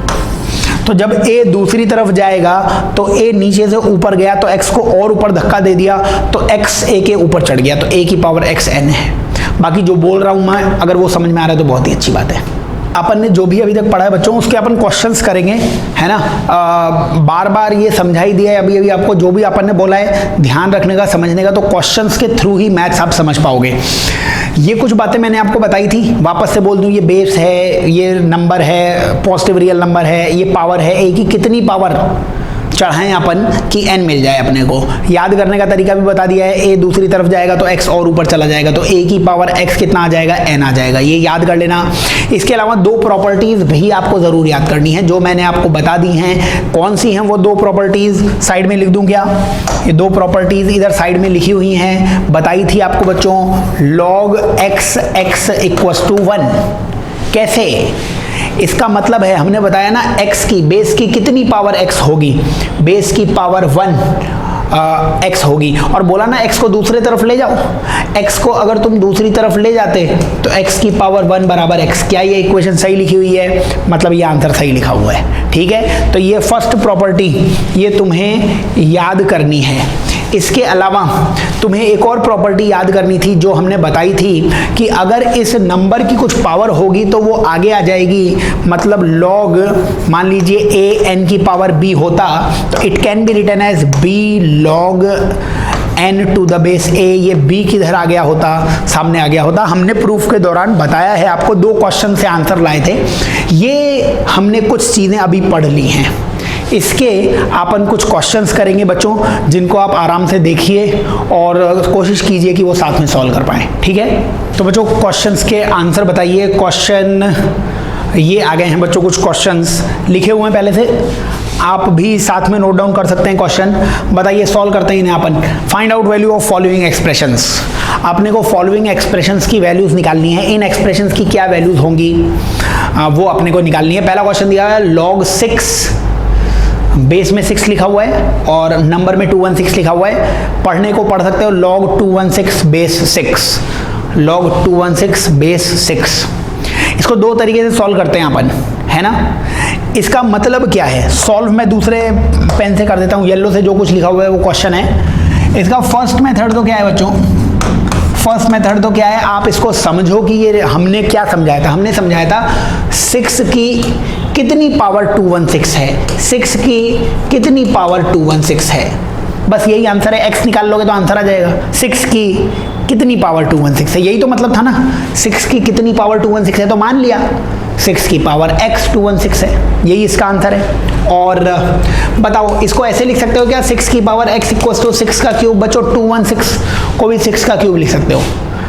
तो जब a दूसरी तरफ जाएगा तो a नीचे से ऊपर गया तो x को और ऊपर धक्का दे दिया तो x a के ऊपर चढ़ गया, तो a की पावर xn है। बाकी जो बोल रहा हूं मैं, अगर वो समझ में आ रहा है तो बहुत ही अच्छी बात है। अपन ने जो भी अभी तक पढ़ा है बच्चों, उसके अपन क्वेश्चंस करेंगे, है ना। बार बार ये समझा ही दिया है अभी अभी आपको, जो भी अपन ने बोला है ध्यान रखने का, समझने का, तो क्वेश्चंस के थ्रू ही मैथ्स आप समझ पाओगे। ये कुछ बातें मैंने आपको बताई थी, वापस से बोल दूं, ये बेस है, ये नंबर है, पॉजिटिव रियल नंबर है, ये पावर है, a की कितनी पावर चढ़ाएं अपन कि n मिल जाए अपने को। याद करने का तरीका भी बता दिया है, a दूसरी तरफ जाएगा तो x और ऊपर चला जाएगा, तो a की पावर x कितना आ जाएगा, n आ जाएगा। ये याद कर लेना। इसके अलावा 2 प्रॉपर्टीज भी आपको जरूर याद करनी है, जो मैंने आपको बता दी हैं। कौन सी हैं वो 2 प्रॉपर्टीज, साइड में लिख दूं क्या, ये 2 प्रॉपर्टीज इधर साइड में लिखी हुई हैं, बताई थी आपको बच्चों। log x इक्वल्स टू 1, कैसे, इसका मतलब है हमने बताया ना, x की, बेस की कितनी पावर x होगी, बेस की पावर 1 x होगी। और बोला ना x को दूसरी तरफ ले जाओ, x को अगर तुम दूसरी तरफ ले जाते तो x की पावर 1 बराबर x। क्या ये इक्वेशन सही लिखी हुई है? मतलब ये आंसर सही लिखा हुआ है। ठीक है, तो ये फर्स्ट प्रॉपर्टी ये तुम्हें याद करनी है। इसके अलावा तुम्हें एक और प्रॉपर्टी याद करनी थी जो हमने बताई थी कि अगर इस नंबर की कुछ पावर होगी तो वो आगे आ जाएगी। मतलब log, मान लीजिए a n की पावर b होता तो it can be written as b log n to the base a। ये b किधर आ गया होता? सामने आ गया होता। हमने प्रूफ के दौरान बताया है आपको, 2 क्वेश्चन से आंसर लाए थे। ये हमने कुछ चीज़ें अभी पढ़ ली हैं। इसके अपन कुछ क्वेश्चंस करेंगे बच्चों, जिनको आप आराम से देखिए और कोशिश कीजिए कि वो साथ में सॉल्व कर पाएँ। ठीक है, तो बच्चों क्वेश्चंस के आंसर बताइए। क्वेश्चन ये आ गए हैं बच्चों, कुछ क्वेश्चंस लिखे हुए हैं पहले से, आप भी साथ में नोट डाउन कर सकते हैं क्वेश्चन। बताइए, सॉल्व करते हैं इन्हें अपन। Find out value of following expressions. आपने को फॉलोइंग एक्सप्रेशंस की वैल्यूज निकालनी है। इन एक्सप्रेशंस की क्या वैल्यूज होंगी वो अपने को निकालनी है। पहला क्वेश्चन दिया है log 6, बेस में 6 लिखा हुआ है और नंबर में 216 लिखा हुआ है। पढ़ने को पढ़ सकते हो log 216 बेस 6, log 216 बेस 6। इसको 2 तरीके से सॉल्व करते हैं अपन, है ना। इसका मतलब क्या है? सॉल्व मैं दूसरे पेन से कर देता हूँ, येलो से जो कुछ लिखा हुआ है वो क्वेश्चन है। इसका फर्स्ट मेथड तो क्या है बच्चों? फर्स्ट मेथड तो क्या है? आप इसको समझो कि ये हमने क्या समझाया था। हमने समझाया था 6 की कितनी पावर 216 है, 6 की कितनी पावर 216 है। बस यही आंसर है। x निकाल लोगे तो आंसर आ जाएगा। 6 की कितनी पावर 216 है, यही तो मतलब था ना। 6 की कितनी पावर 216 है तो मान लिया 6 की पावर x 216 है, यही इसका आंसर है। और बताओ, इसको ऐसे लिख सकते हो क्या? 6 की पावर x इक्वल्स टू 6 का क्यूब। बच्चों 216 को भी 6 का क्यूब लिख सकते हो।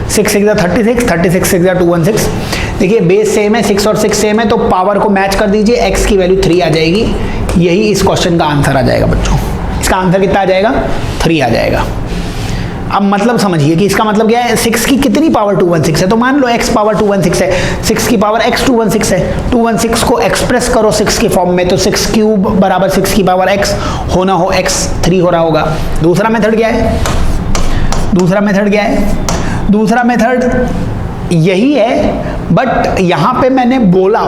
6 6 36, 36 6 216। देखिए बेस सेम है, 6 और 6 सेम है, तो पावर को मैच कर दीजिए, x की वैल्यू 3 आ जाएगी। यही इस क्वेश्चन का आंसर आ जाएगा बच्चों। इसका आंसर कितना आ जाएगा? 3 आ जाएगा। अब मतलब समझिए कि इसका मतलब क्या है? 6 की कितनी पावर 216 है, तो मान लो x पावर 216 है, 6 की पावर x 216 है। 216 को एक्सप्रेस करो 6 के फॉर्म में, तो 6 क्यूब बराबर 6 की पावर x होना हो x 3 हो रहा होगा। दूसरा मेथड क्या है? दूसरा मेथड क्या है? दूसरा मेथड यही है, बट यहां पे मैंने बोला,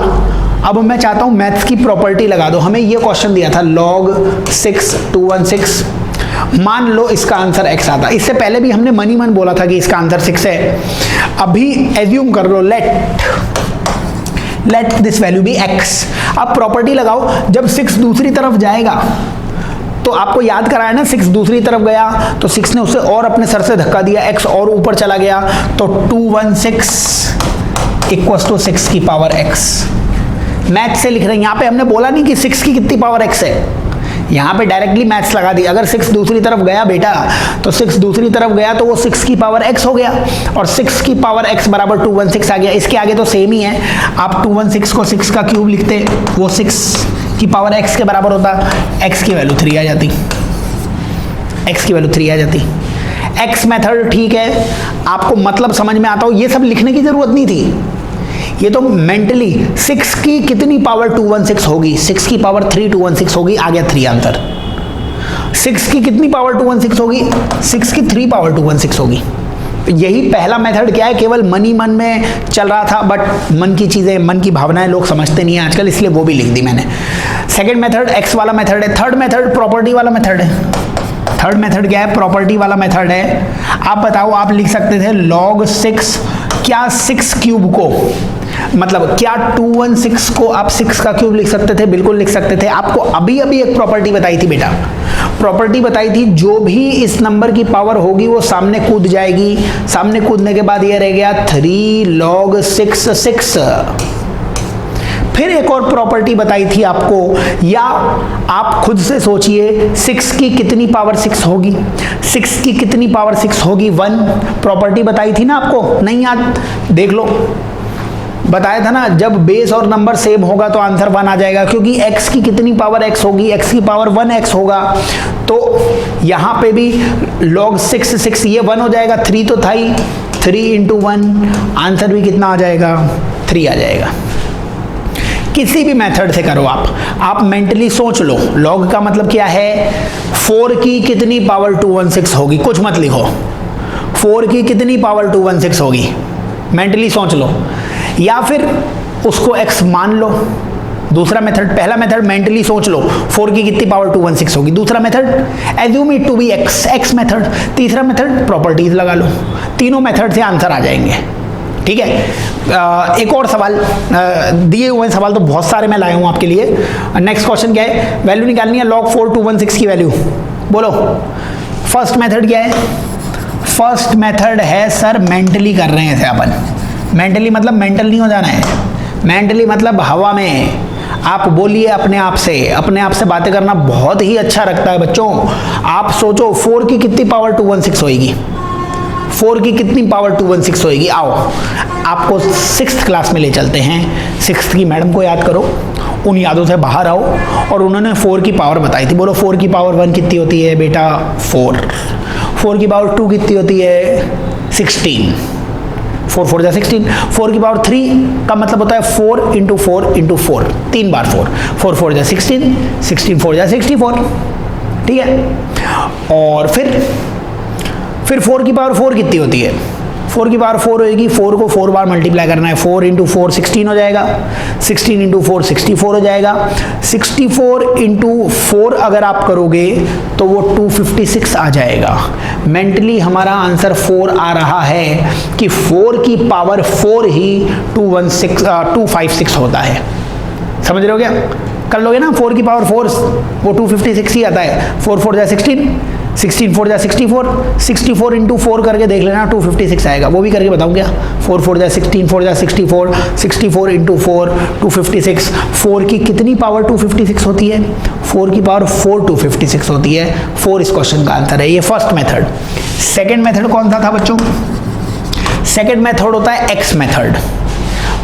अब मैं चाहता हूं मैथ्स की प्रॉपर्टी लगा दो। हमें ये क्वेश्चन दिया था log 6 216, मान लो इसका आंसर x आता। इससे पहले भी हमने मन ही मन बोला था कि इसका आंसर 6 है। अभी एज्यूम कर लो, let this value be x। अब प्रॉपर्टी लगाओ, जब 6 दूसरी तरफ जाएगा तो आपको याद कराया ना, 6 दूसरी तरफ गया तो 6 ने उसे और अपने सर से धक्का दिया, x और ऊपर चला गया, तो 216 इक्वल्स टू 6 की पावर x। मैथ से लिख रहे हैं, यहाँ पे हमने बोला नहीं कि 6 की कितनी पावर x है, यहाँ पे डायरेक्टली मैथ्स लगा दी। अगर 6 दूसरी तरफ गया बेटा, तो 6 दूसरी तरफ गया तो वो 6 की पावर x हो गया, और 6 की पावर x बराबर 216 आ गया। इसके आगे तो सेम ही है, आप 216 को 6 का क्यूब लिखते, वो 6 की पावर x के बराबर होता, x की वैल्यू 3 आ जाती, x की वैल्यू 3 आ जाती। x मेथड ठीक है, आपको मतलब समझ में आता हो, ये सब लिखने की जरूरत नहीं थी। ये तो मेंटली 6 की कितनी पावर 216 होगी, 6 की पावर 3 216 होगी, आ गया 3 आंसर। 6 की कितनी पावर 216 होगी, 6 की 3 पावर 216 होगी। यही पहला मेथड क्या है, केवल मन ही मन में चल रहा था, बट मन की चीजें, मन की भावनाएं लोग समझते नहीं है आजकल, इसलिए वो भी लिख दी मैंने। सेकंड मेथड x वाला मेथड है। थर्ड मेथड प्रॉपर्टी वाला मेथड है। थर्ड मेथड क्या है? प्रॉपर्टी वाला मेथड है। आप बताओ, आप लिख सकते थे log 6, क्या 6 क्यूब को, मतलब क्या 216 को आप 6 का क्यूब लिख सकते थे? बिल्कुल लिख सकते थे। आपको अभी अभी एक प्रॉपर्टी बताई थी बेटा, प्रॉपर्टी बताई थी, जो भी इस नंबर की पावर होगी वो सामने कूद जाएगी। सामने कूदने के बाद ये रह गया 3 log 6। फिर एक और प्रॉपर्टी बताई थी आपको, या आप खुद से सोचिए 6 की कितनी पावर 6 होगी, 6 की कितनी पावर 6 होगी? 1। प्रॉपर्टी बताई थी ना आपको, नहीं याद? देख लो, बताया था ना, जब बेस और नंबर सेम होगा तो आंसर 1 आ जाएगा, क्योंकि x की कितनी पावर x होगी, x की पावर 1x होगा। तो यहाँ पे भी log 6 ये 1 हो जाएगा, 3 तो था ही, 3 × 1, आंसर भी कितना आ जाएगा? 3 आ जाएगा। किसी भी मेथड से करो आप मेंटली सोच लो। लॉग का मतलब क्या है, 4 की कितनी पावर 216 होगी, कुछ मत लिखो, 4 की कितनी पावर 216 होगी, मेंटली सोच लो, या फिर उसको x मान लो। दूसरा मेथड, पहला मेथड मेंटली सोच लो 4 की कितनी पावर 216 होगी, दूसरा method assume it to be x method, तीसरा मेथड प्रॉपर्टीज लगा लो। तीनों मेथड से आंसर आ जाएंगे, ठीक है। एक और सवाल, दिए हुए सवाल तो बहुत सारे मैं लाया हूं आपके लिए। नेक्स्ट क्वेश्चन क्या है, वैल्यू निकालनी है log 4 216 की वैल्यू, बोलो। फर्स्ट मेथड क्या है, फर्स्ट मेथड है सर मेंटली कर रहे हैं इसे अपन। मेंटली मतलब मेंटल नहीं हो जाना है, मेंटली मतलब हवा में आप बोलिए अपने आप से बातें करना बहुत ही अच्छा लगता है बच्चों। आप सोचो 4 की कितनी पावर 216 होगी, 4 की कितनी पावर 216 होगी। आओ आपको 6th क्लास में ले चलते हैं, 6th की मैडम को याद करो, उन यादों से बाहर आओ, और उन्होंने 4 की पावर बताई थी। बोलो 4 की पावर 1 कितनी होती है बेटा, 4 की पावर 2 कितनी होती है, 16, 4 4 जा 16, 4 की पावर 3 का मतलब होता है 4 इंटू 4 इंटू 4, 3 बार 4, 4 4 जा 16, 16 4 जा 64, ठीक है। और फिर 4 की पावर 4 कितनी होती है, 4 की पावर 4 होगी, 4 को 4 बार मल्टीप्लाई करना है, 4 इंटू 4 16 हो जाएगा, 16 इंटू 4 64 हो जाएगा, 64 इंटू 4 अगर आप करोगे तो वो 256 आ जाएगा। मेंटली हमारा आंसर 4 आ रहा है कि 4 की पावर 4 ही 256 होता है। समझ रहे हो क्या, कर लोगे ना, 4 की पावर 4 वो 256 ही आता है। 4 4 जा 16, 16 4 जा 64, 64 इंटू 4 करके देख लेना 256 आएगा, वो भी करके बताऊँ क्या। 4 4 जा 16, 4 जा 64, 64 इंटू 4 256। 4 की कितनी पावर 256 होती है, 4 की पावर 4 256 होती है। 4 इस क्वेश्चन का आंसर है। ये फर्स्ट मेथड। सेकेंड मेथड कौन सा था बच्चों, सेकेंड मेथड होता है एक्स मेथड।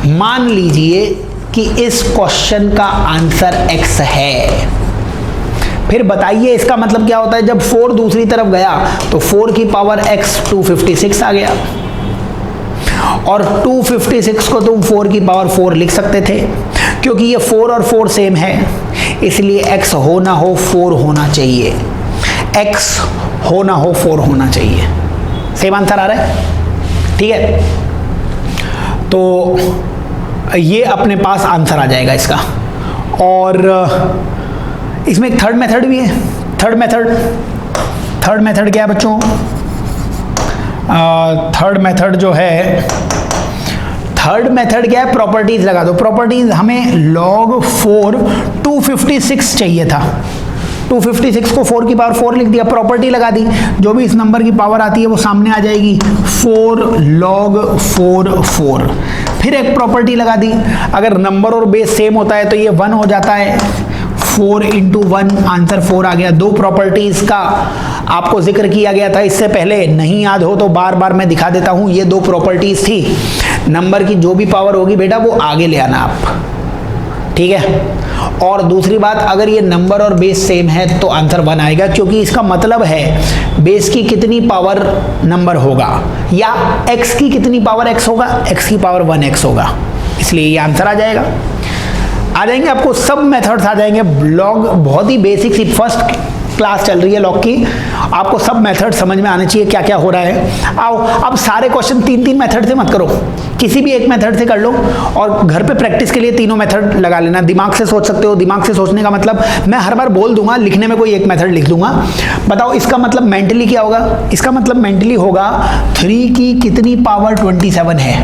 मान लीजिए कि इस क्वेश्चन का आंसर x है, फिर बताइए इसका मतलब क्या होता है। जब 4 दूसरी तरफ गया तो 4 की पावर x 256 आ गया, और 256 को तुम 4 की पावर 4 लिख सकते थे, क्योंकि ये 4 और 4 सेम है, इसलिए x हो ना हो 4 होना चाहिए, x हो ना हो 4 होना चाहिए। सेम आंसर आ रहा है, ठीक है। तो ये अपने पास आंसर आ जाएगा इसका। और इसमें एक थर्ड मेथड भी है। थर्ड मेथड क्या है बच्चों, थर्ड मेथड जो है, थर्ड मेथड क्या है, प्रॉपर्टीज लगा दो। प्रॉपर्टीज हमें log 4 256 चाहिए था, 256 को 4 की पावर 4 लिख दिया, प्रॉपर्टी लगा दी, जो भी इस नंबर की पावर आती है वो सामने आ जाएगी, 4 log 4 4। फिर एक प्रॉपर्टी लगा दी, अगर नंबर और बेस सेम होता है तो ये 1 हो जाता है, 4 इंटू 1 आंसर 4 आ गया। 2 प्रॉपर्टीज का आपको जिक्र किया गया था इससे पहले, नहीं याद हो तो बार बार मैं दिखा देता हूं। ये 2 प्रॉपर्टीज थी, नंबर की जो भी पावर होगी बेटा वो आगे ले आना आप, ठीक है। और दूसरी बात, अगर ये नंबर और बेस सेम है तो आंसर 1 आएगा, क्योंकि इसका मतलब है बेस की कितनी पावर नंबर होगा, या x की कितनी पावर x होगा, x की पावर 1x होगा, इसलिए ये आंसर आ जाएगा। आ जाएंगे आपको सब मेथड्स आ जाएंगे। लॉग बहुत ही बेसिक सी फर्स्ट क्लास चल रही है लॉग की, आपको सब मेथड समझ में आने चाहिए क्या क्या हो रहा है। आओ अब सारे क्वेश्चन 3 मेथड से मत करो, किसी भी एक मेथड से कर लो, और घर पे प्रैक्टिस के लिए तीनों मेथड लगा लेना। दिमाग से सोच सकते हो, दिमाग से सोचने का मतलब मैं हर बार बोल दूंगा, लिखने में कोई एक मेथड लिख दूंगा। बताओ इसका मतलब मेंटली क्या होगा, इसका मतलब मेंटली होगा 3 की कितनी पावर 27 है,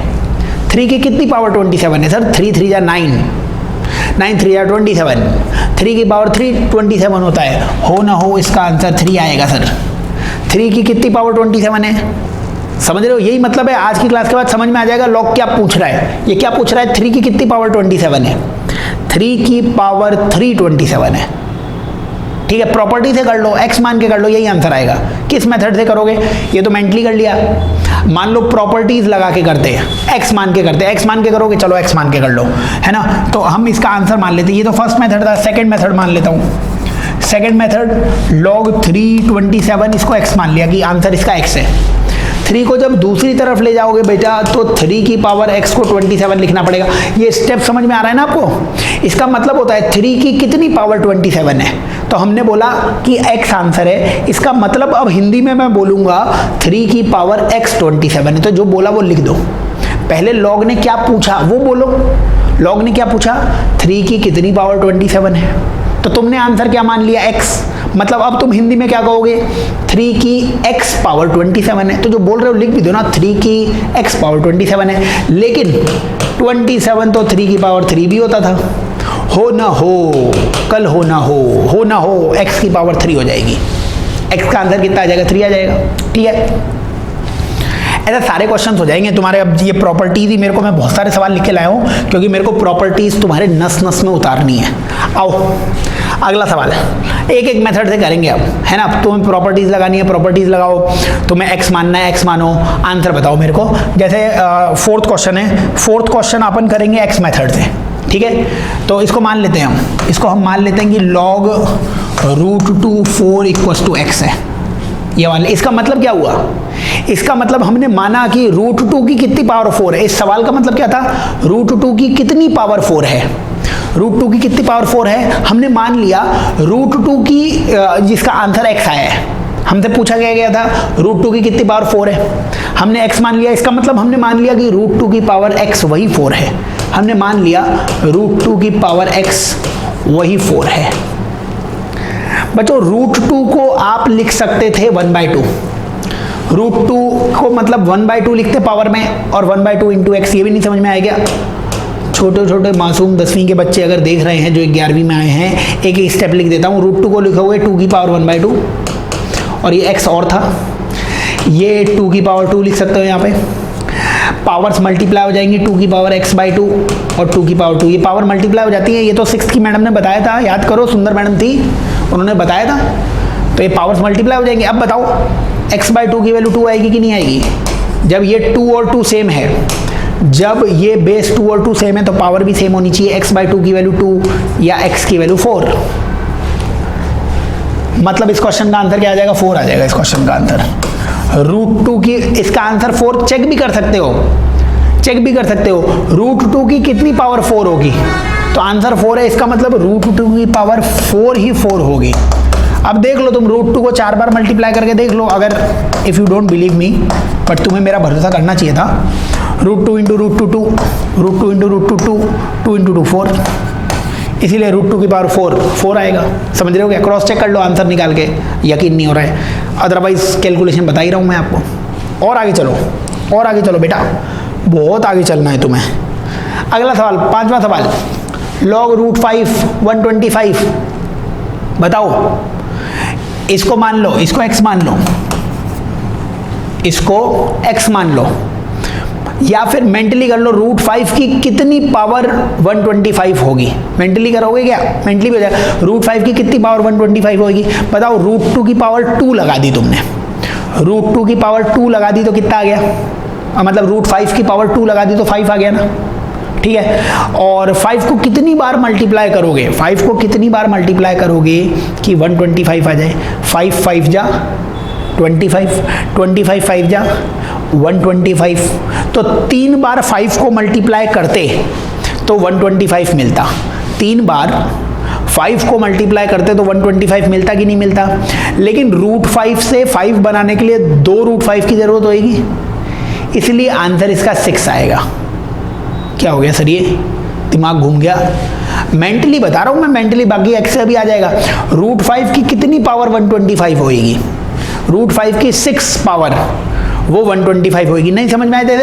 3 की कितनी पावर 27 है सर, 3 3 जा 9, 9 3 जा 27, 3 की पावर 3 27 होता है, हो ना हो इसका आंसर 3 आएगा सर। 3 की कितनी पावर 27 है, समझ रहे हो, यही मतलब है। आज की क्लास के बाद समझ में आ जाएगा लॉग क्या पूछ रहा है। ये क्या पूछ रहा है, 3 की कितनी पावर 27 है, 3 की पावर 3 27 है, ठीक है। प्रॉपर्टी से कर लो, x मान के कर लो, यही आंसर आएगा। किस मेथड से करोगे, ये तो मेंटली कर लिया, मान लो प्रॉपर्टीज लगा के करते हैं, x मान के करते हैं, x मान के करोगे, चलो x मान के कर लो, है ना। तो हम इसका आंसर मान लेते हैं, ये तो फर्स्ट मेथड था। सेकंड मेथड मान लेता हूँ, सेकंड मेथड log 3 27, इसको x मान लिया कि आंसर इसका x है। 3 को जब दूसरी तरफ ले जाओगे बेटा तो 3 की पावर x को 27 लिखना पड़ेगा। ये स्टेप समझ में आ रहा है ना आपको? इसका मतलब होता है 3 की कितनी पावर 27 है, तो हमने बोला कि x आंसर है। इसका मतलब अब हिंदी में मैं बोलूंगा 3 की पावर x 27 है, तो जो बोला वो लिख दो। पहले लॉग ने क्या पूछा वो बोलो। लॉग ने क्या पूछा? 3 की कितनी पावर 27 है, तो तुमने आंसर क्या मान लिया? x। मतलब अब तुम हिंदी में क्या कहोगे? 3 की x पावर 27 है, तो जो बोल रहे हो लिख भी दो ना, 3 की x पावर 27 है। लेकिन 27 तो 3 की पावर 3 भी होता था। हो ना हो, कल हो ना हो x की पावर 3 हो जाएगी। x का आंसर कितना आ जाएगा? 3 आ जाएगा। ठीक है, ऐसा सारे क्वेश्चंस हो जाएंगे तुम्हारे। अब ये प्रॉपर्टीज ही मेरे को, मैं बहुत सारे सवाल लिख के लाया हूँ क्योंकि मेरे को प्रॉपर्टीज तुम्हारे नस नस में उतारनी है। आओ अगला सवाल है, एक एक मेथड से करेंगे अब, है ना? तुम्हें प्रॉपर्टीज लगानी है, प्रॉपर्टीज लगाओ। तुम्हें एक्स मानना है, एक्स मानो, आंसर बताओ मेरे को। जैसे फोर्थ क्वेश्चन है, फोर्थ क्वेश्चन अपन करेंगे एक्स मेथड से। ठीक है, तो इसको मान लेते हैं हम, इसको हम मान लेते हैं कि log √2 4 इक्वल्स टू एक्स है। ये वाले, इसका मतलब क्या हुआ? इसका मतलब हमने माना कि √2 की कितनी पावर 4 है। इस सवाल का मतलब क्या था? √2 की कितनी पावर 4 है, √2 की कितनी पावर 4 है हमने मान लिया। √2 की जिसका आंसर x आया है, हमसे पूछा गया था √2 की कितनी पावर 4 है, हमने x मान लिया। इसका मतलब हमने मान लिया कि √2 की पावर x वही 4 है। हमने मान लिया √2 की पावर x वही 4 है। बच्चों √2 को आप लिख सकते थे 1/2। √2 को मतलब 1/2 लिखते पावर में, और 1/2 इंटू एक्स। ये भी नहीं समझ में आएगा? छोटे छोटे मासूम 10वीं के बच्चे अगर देख रहे हैं जो 11वीं में आए हैं, एक एक स्टेप लिख देता हूँ। √2 को लिखोगे 2 की पावर 1/2, और ये x और था, ये 2 की पावर 2 लिख सकते हो। यहाँ पे पावर्स मल्टीप्लाई हो जाएंगी, 2 की पावर x/2 और 2 की पावर 2, ये पावर मल्टीप्लाई हो जाती है। ये तो 6th की मैडम ने बताया था, याद करो, सुंदर मैडम थी, उन्होंने बताया था। तो ये पावर्स मल्टीप्लाई हो जाएंगे। अब बताओ x/2 की वैल्यू 2 आएगी कि नहीं आएगी? जब ये 2 और 2 सेम है, जब ये बेस 2 और 2 सेम है, तो पावर भी सेम होनी चाहिए। x/2 की वैल्यू 2 या x की वैल्यू 4। मतलब इस क्वेश्चन का आंसर क्या आ जाएगा? 4 आ जाएगा इस क्वेश्चन का आंसर। √2 की, इसका आंसर 4 चेक भी कर सकते हो, चेक भी कर सकते हो। √2 की कितनी पावर 4 होगी? तो आंसर 4 है, इसका मतलब √2 की पावर 4 ही 4 होगी। अब देख लो तुम, √2 को 4 बार मल्टीप्लाई करके देख लो, अगर if you don't believe me, but तुम्हें मेरा भरोसा करना चाहिए था। √2 इंटू √2 2, √2 इंटू √2 2, 2 इंटू 2 4, इसीलिए √2 की पावर 4 आएगा। समझ रहे हो क्या? क्रॉस चेक कर लो आंसर निकाल के, यकीन नहीं हो रहा है, अदरवाइज कैलकुलेशन बता ही रहा हूँ मैं आपको। और आगे चलो, और आगे चलो बेटा, बहुत आगे चलना है तुम्हें। अगला सवाल, 5वां सवाल, log √5 125। बताओ, इसको मान लो, इसको x मान लो, इसको x मान लो, या फिर मेंटली कर लो √5 की कितनी पावर 125 होगी। मेंटली करोगे क्या? मेंटली भी हो जाएगा। √5 की कितनी पावर 125 होगी? बताओ। √2 की पावर 2 लगा दी तुमने, √2 की पावर 2 लगा दी तो कितना आ गया? मतलब √5 की पावर 2 लगा दी तो 5 आ गया ना। ठीक है, और 5 को कितनी बार मल्टीप्लाई करोगे? 5 को कितनी बार मल्टीप्लाई करोगे कि 125 आ जाए? 5 5 जा 25, 25 5 जा 125, तो 3 बार 5 को मल्टीप्लाई करते तो 125 मिलता। 3 बार 5 को मल्टीप्लाई करते तो 125 मिलता कि नहीं मिलता? लेकिन √5 से 5 बनाने के लिए 2 √5 की जरूरत होगी, इसलिए आंसर इसका 6 आएगा। क्या हो गया सर? ये दिमाग घूम गया। मेंटली बता रहा हूं मैं, मेंटली, बाकी एक्स से भी आ जाएगा। √5 की कितनी पावर 125 होगी? √5 की 6 पावर वो 125 होगी। नहीं समझ में आए तो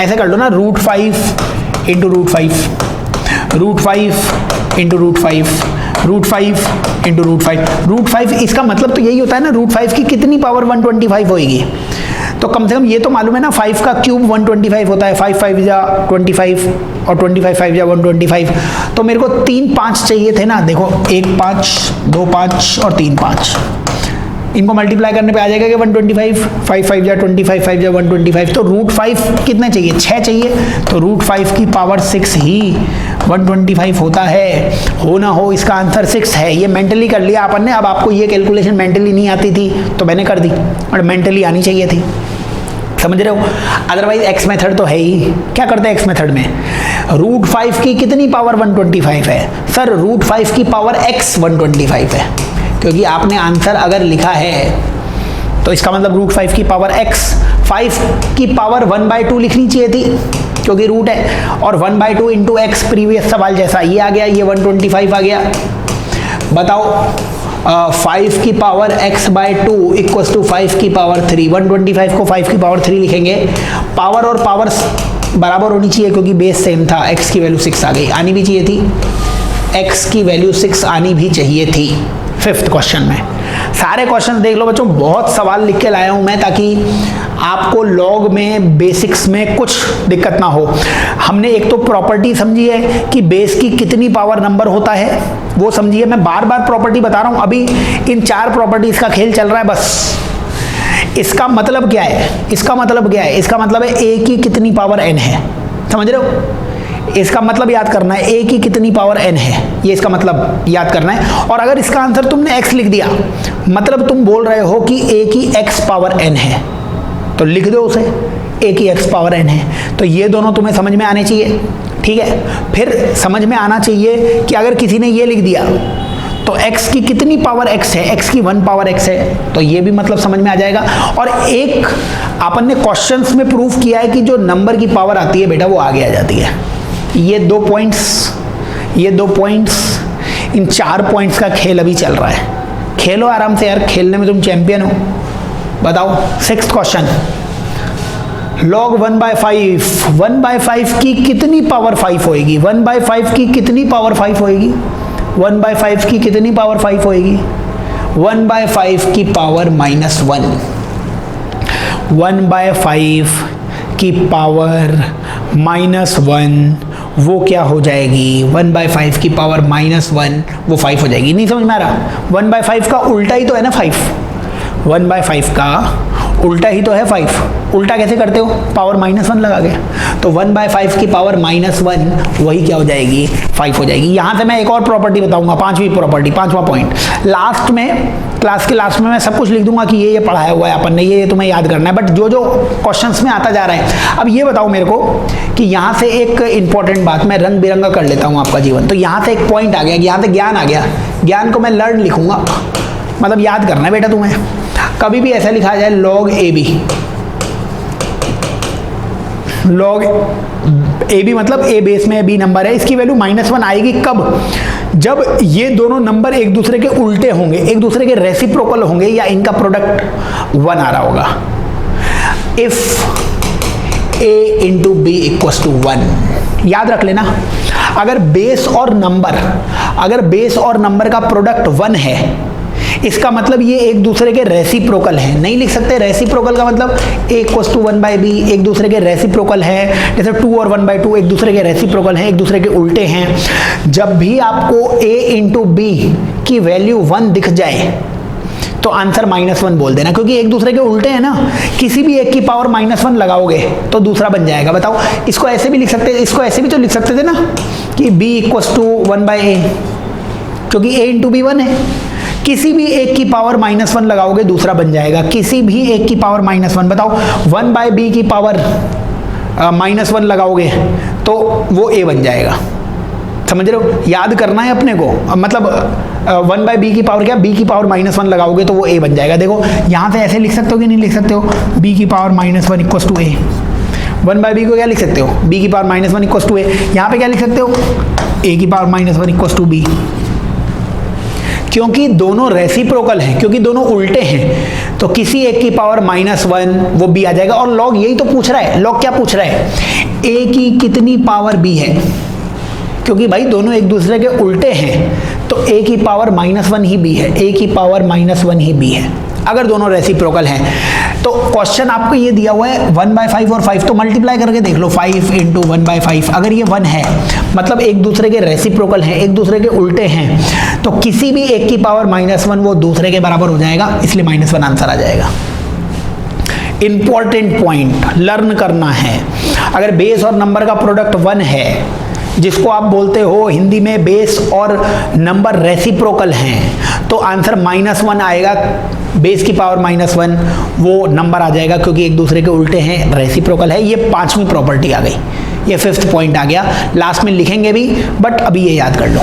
ऐसे कर लो ना, √5 इंटू √5, √5 इंटू √5, √5 इंटू √5। इसका मतलब तो यही होता है ना, √5 की कितनी पावर 125 होगी। तो कम से कम ये तो मालूम है ना, 5 का क्यूब 125 होता है। 5 5 जा 25 और 25 5 जा 125। तो मेरे को 3 5 चाहिए थे ना। देखो 1 5 2 5 और 3 5, इनको मल्टीप्लाई करने पे आ जाएगा कि 125। 5 5 जा 25 5 जा 125। तो √5 कितने चाहिए? 6 चाहिए। तो √5 की पावर 6 ही 125 होता है। हो ना हो, इसका आंसर 6 है। ये मेंटली कर लिया अपन ने। अब आपको ये कैलकुलेशन मेंटली नहीं आती थी तो मैंने कर दी, और मेंटली आनी चाहिए थी। समझ रहे हो? अदरवाइज एक्स मेथड तो है ही। क्या करते हैं एक्स मेथड में? रूट 5 की कितनी पावर 125 है? सर रूट 5 की पावर x 125 है, क्योंकि आपने आंसर अगर लिखा है तो इसका मतलब रूट 5 की पावर x, 5 की पावर 1/2 लिखनी चाहिए थी क्योंकि रूट है, और 1/2 इंटू एक्स प्रीवियस सवाल जैसा ये आ गया, ये 125 आ गया। बताओ 5 की पावर x/2 इक्वल्स टू 5 की पावर 3। 125 को 5 की पावर 3 लिखेंगे। पावर और पावर बराबर होनी चाहिए क्योंकि बेस सेम था। x की वैल्यू 6 आ गई, आनी भी चाहिए थी, x की वैल्यू 6 आनी भी चाहिए थी 5th क्वेश्चन में। सारे क्वेश्चन देख लो बच्चों, बहुत सवाल लिख के लाया हूं मैं ताकि आपको लॉग में बेसिक्स में कुछ दिक्कत ना हो। हमने एक तो प्रॉपर्टी समझी है कि बेस की कितनी पावर नंबर होता है, वो समझिए। मैं बार बार प्रॉपर्टी बता रहा हूं, अभी इन 4 प्रॉपर्टीज का खेल चल रहा है बस। इसका मतलब क्या है? इसका मतलब क्या है? इसका मतलब है a की कितनी पावर n है, समझ रहे हो? इसका मतलब याद करना है a की कितनी पावर n है, ये इसका मतलब याद करना है। और अगर इसका आंसर तुमने x लिख दिया, मतलब तुम बोल रहे हो कि a की x पावर n है, तो लिख दो उसे a की x पावर n है। तो ये दोनों तुम्हें समझ में आने चाहिए, ठीक है? फिर समझ में आना चाहिए कि अगर किसी ने ये लिख दिया तो x की कितनी पावर x है, x की 1 पावर x है, तो ये भी मतलब समझ में आ जाएगा। और एक अपन ने क्वेश्चंस में प्रूफ किया है कि जो नंबर की पावर आती है बेटा वो आगे आ जाती है। ये 2 पॉइंट्स, इन 4 पॉइंट्स का खेल अभी चल रहा है। खेलो आराम से यार, खेलने में तुम चैंपियन हो। बताओ 6th क्वेश्चन, log 1/5, 1/5 की कितनी पावर 5 होएगी? 1/5 की कितनी पावर 5 होएगी? 1/5 की कितनी पावर 5 होएगी? 1/5 की पावर -1। 1/5 की पावर -1 वो क्या हो जाएगी? 1/5 की पावर -1 वो 5 हो जाएगी। नहीं समझ में आ रहा? 1/5 का उल्टा ही तो है ना 5। 1/5 का उल्टा ही तो है 5। उल्टा कैसे करते हो? पावर -1 लगा के। तो 1/5 की पावर -1 वही क्या हो जाएगी? 5 हो जाएगी। यहाँ से मैं एक और प्रॉपर्टी बताऊंगा, 5वीं प्रॉपर्टी, 5वां पॉइंट। लास्ट में, क्लास के लास्ट में मैं सब कुछ लिख दूंगा कि ये पढ़ाया हुआ है अपन ने, ये तुम्हें याद करना है। बट जो जो क्वेश्चंस में आता जा रहा है, अब ये बताओ मेरे को कि यहाँ से एक इंपॉर्टेंट बात, मैं रंग बिरंगा कर लेता हूँ आपका जीवन। तो यहाँ से एक पॉइंट आ गया, यहाँ से ज्ञान आ गया। ज्ञान को मैं लर्न लिखूंगा, मतलब याद करना है बेटा तुम्हें। कभी भी ऐसा लिखा जाए log AB, log AB मतलब a बेस में b नंबर है, इसकी वैल्यू -1 आएगी कब? जब ये दोनों नंबर एक दूसरे के उल्टे होंगे, एक दूसरे के रेसिप्रोकल होंगे, या इनका प्रोडक्ट 1 आ रहा होगा। If a into B equals to 1, याद रख लेना। अगर बेस और नंबर का प्रोडक्ट 1 है, इसका मतलब ये एक दूसरे के रेसिप्रोकल हैं। नहीं लिख सकते रेसिप्रोकल का मतलब a इक्वल्स टू 1/b, एक दूसरे के रेसिप्रोकल है। जैसे 2 और 1/2 एक दूसरे के रेसिप्रोकल हैं, एक दूसरे के उल्टे हैं। जब भी आपको a इंटू बी की वैल्यू 1 दिख जाए तो आंसर -1 बोल देना, क्योंकि एक दूसरे के उल्टे हैं ना। किसी भी एक की पावर -1 लगाओगे तो दूसरा बन जाएगा। बताओ, इसको ऐसे भी लिख सकते, इसको ऐसे भी तो लिख सकते थे ना कि b इक्वल्स टू 1/a, क्योंकि a इंटू बी 1 है। किसी भी एक की पावर -1 लगाओगे दूसरा बन जाएगा, किसी भी एक की पावर -1। बताओ 1/b की पावर -1 लगाओगे तो वो a बन जाएगा। समझ रहे हो? याद करना है अपने को, मतलब 1/b की पावर क्या, b की पावर -1 लगाओगे तो वो a बन जाएगा। देखो यहाँ से ऐसे लिख सकते हो कि नहीं लिख सकते हो? b की power -1 equals to a। 1/b को क्या लिख सकते हो? b की पावर -1 इक्वल्स टू a। यहाँ पे क्या लिख सकते हो? a की पावर -1 इक्वल्स टू b। क्योंकि दोनों रेसिप्रोकल हैं, क्योंकि दोनों उल्टे हैं, तो किसी एक की पावर -1 वो b आ जाएगा। और लॉग यही तो पूछ रहा है। लॉग क्या पूछ रहा है? a की कितनी पावर b है, क्योंकि भाई दोनों एक दूसरे के उल्टे हैं, तो a की पावर -1 ही b है, a की पावर -1 ही b है, अगर दोनों रेसिप्रोकल हैं। तो क्वेश्चन आपको ये दिया हुआ है 1/5 और 5, तो मल्टीप्लाई करके देख लो। 5 इंटू 1/5, अगर ये 1 है मतलब एक दूसरे के रेसिप्रोकल हैं, एक दूसरे के उल्टे हैं, तो किसी भी एक की पावर -1 वो दूसरे के बराबर हो जाएगा, इसलिए -1 आंसर आ जाएगा। इंपॉर्टेंट पॉइंट लर्न करना है। अगर बेस और नंबर का प्रोडक्ट 1 है, जिसको आप बोलते हो हिंदी में बेस और नंबर रेसिप्रोकल हैं, तो आंसर -1 आएगा। बेस की पावर -1 वो नंबर आ जाएगा क्योंकि एक दूसरे के उल्टे हैं, रेसिप्रोकल है। ये 5वीं प्रॉपर्टी आ गई, ये 5th पॉइंट आ गया। लास्ट में लिखेंगे भी बट अभी ये याद कर लो,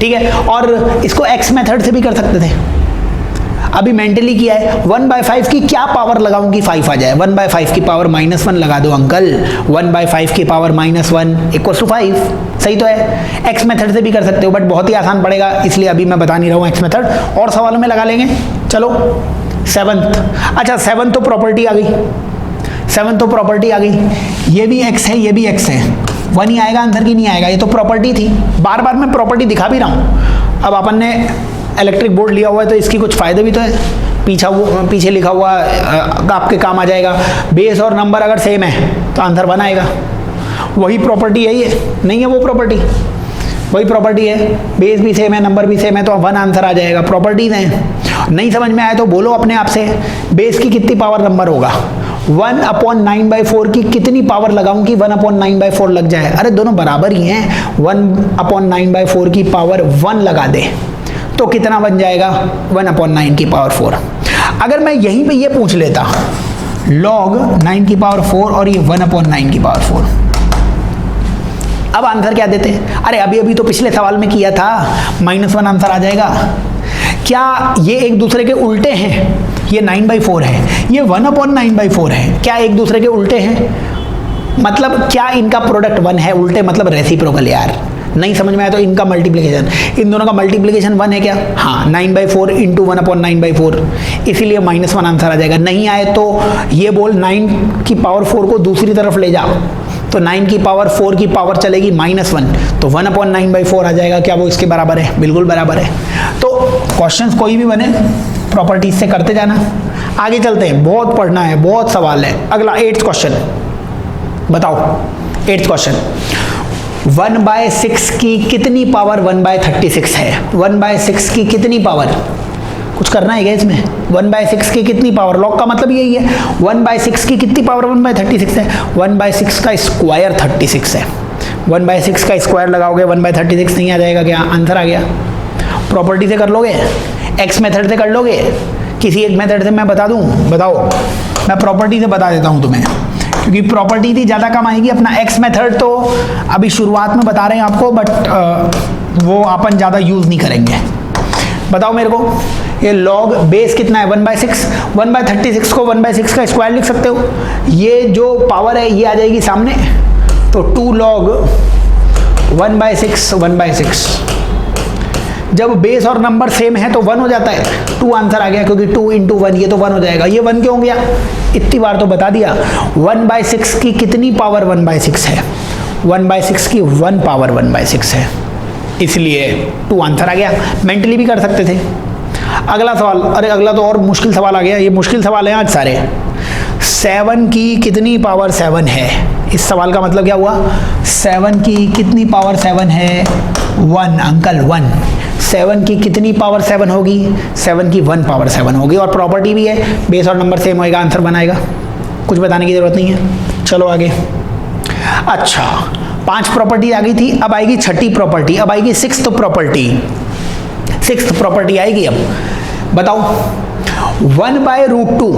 ठीक है। और इसको एक्स मेथड से भी कर सकते थे, अभी मेंटली किया है। 1/5 की क्या पावर लगाऊं कि 5 आ जाए? 1/5 की पावर -1 लगा दो अंकल। 1/5 की पावर -1 = 5, सही तो है। एक्स मेथड से भी कर सकते हो बट बहुत ही आसान पड़ेगा, इसलिए अभी मैं बता नहीं रहा हूँ एक्स मेथड, और सवालों में लगा लेंगे। चलो 7th, अच्छा 7th तो प्रॉपर्टी आ गई, 7th तो प्रॉपर्टी आ गई। ये भी एक्स है, ये भी एक्स है, 1 ही आएगा आंसर की नहीं आएगा, ये तो प्रॉपर्टी थी। बार बार मैं प्रॉपर्टी दिखा भी रहा हूँ। अब अपन ने इलेक्ट्रिक बोर्ड लिया हुआ है तो इसकी कुछ फ़ायदे भी तो है। पीछे लिखा हुआ आपके काम आ जाएगा। बेस और नंबर अगर सेम है तो आंसर 1 आएगा। वही प्रॉपर्टी है, ये नहीं है वो प्रॉपर्टी, वही प्रॉपर्टी है। बेस भी सेम है, नंबर भी सेम है तो 1 आंसर आ जाएगा। प्रॉपर्टीज हैं। नहीं समझ में आए तो बोलो अपने आप से, बेस की कितनी पावर नंबर होगा? 1/9/4 की कितनी पावर लगाऊं कि 1/9/4 लग जाए? अरे दोनों बराबर ही हैं। 1/9/4 की पावर 1 लगा दे तो कितना बन जाएगा? 1/9 की पावर 4। अगर मैं यहीं पे ये पूछ लेता log 9 की पावर 4 और ये 1/9 की पावर 4, अब आंसर क्या देते? अरे अभी तो पिछले सवाल में किया था, -1 आंसर आ जाएगा। क्या ये एक दूसरे के उल्टे हैं? ये 9/4 है, ये 1/9/4 है, क्या एक दूसरे के उल्टे हैं? मतलब क्या इनका प्रोडक्ट 1 है? उल्टे मतलब रेसिप्रोकल यार। नहीं समझ में आया तो इनका मल्टीप्लिकेशन, इन दोनों का मल्टीप्लिकेशन 1 है क्या? हाँ, 9/4 × 1/9/4, इसीलिए -1 आंसर आ जाएगा। नहीं आए तो ये बोल 9 की पावर 4 को दूसरी तरफ ले जाओ तो 9 की पावर 4 की पावर चलेगी -1 तो 1/9/4 आ जाएगा। क्या वो इसके बराबर है? बिल्कुल बराबर है। तो क्वेश्चंस कोई भी बने प्रॉपर्टीज से करते जाना। आगे चलते हैं, बहुत पढ़ना है, बहुत सवाल है। अगला 8th क्वेश्चन बताओ। 8th क्वेश्चन, 1/6 की कितनी पावर 1/36 है? 1/6 की कितनी पावर? कुछ करना है क्या इसमें? 1/6 की कितनी पावर? लॉग का मतलब यही है, 1/6 की कितनी पावर 1/36 है? 1/6 का स्क्वायर 36 है। 1/6 का स्क्वायर लगाओगे 1/36 नहीं आ जाएगा क्या? आंसर आ गया। प्रॉपर्टी से कर लोगे, एक्स मेथड से कर लोगे, किसी एक मेथड से मैं बता दूं? बताओ। मैं प्रॉपर्टी से बता देता हूं तुम्हें, क्योंकि प्रॉपर्टी थी ज़्यादा कम आएगी। अपना एक्स मेथड तो अभी शुरुआत में बता रहे हैं आपको, बट वो अपन ज़्यादा यूज़ नहीं करेंगे। बताओ मेरे को, ये लॉग बेस कितना है? 1/6। 1/36 को 1/6 का स्क्वायर लिख सकते हो। ये जो पावर है ये आ जाएगी सामने, तो 2 log 1/6 1/6। जब बेस और नंबर सेम है तो 1 हो जाता है, 2 आंसर आ गया, क्योंकि 2 × 1 ये तो 1 हो जाएगा। ये 1 क्यों हो गया? इतनी बार तो बता दिया। 1/6 की कितनी पावर 1/6 है? 1/6 की 1 पावर 1/6 है, इसलिए 2 आंसर आ गया। मेंटली भी कर सकते थे। अगला सवाल, अरे अगला तो और मुश्किल सवाल आ गया। ये मुश्किल सवाल है आज सारे। 7 की कितनी पावर 7 है? इस सवाल का मतलब क्या हुआ? 7 की कितनी पावर 7 है? 1 अंकल 1। 7 की कितनी पावर 7 होगी? 7 की 1 पावर 7 होगी। और प्रॉपर्टी भी है, बेस और नंबर सेम होएगा, आंसर बनाएगा। कुछ बताने की जरूरत नहीं है। चलो आगे। अच्छा, 5 प्रॉपर्टी आ गई थी, अब आएगी 6ठी प्रॉपर्टी, अब आएगी 6th प्रॉपर्टी। 6th प्रॉपर्टी आएगी। अब बताओ, 1/√2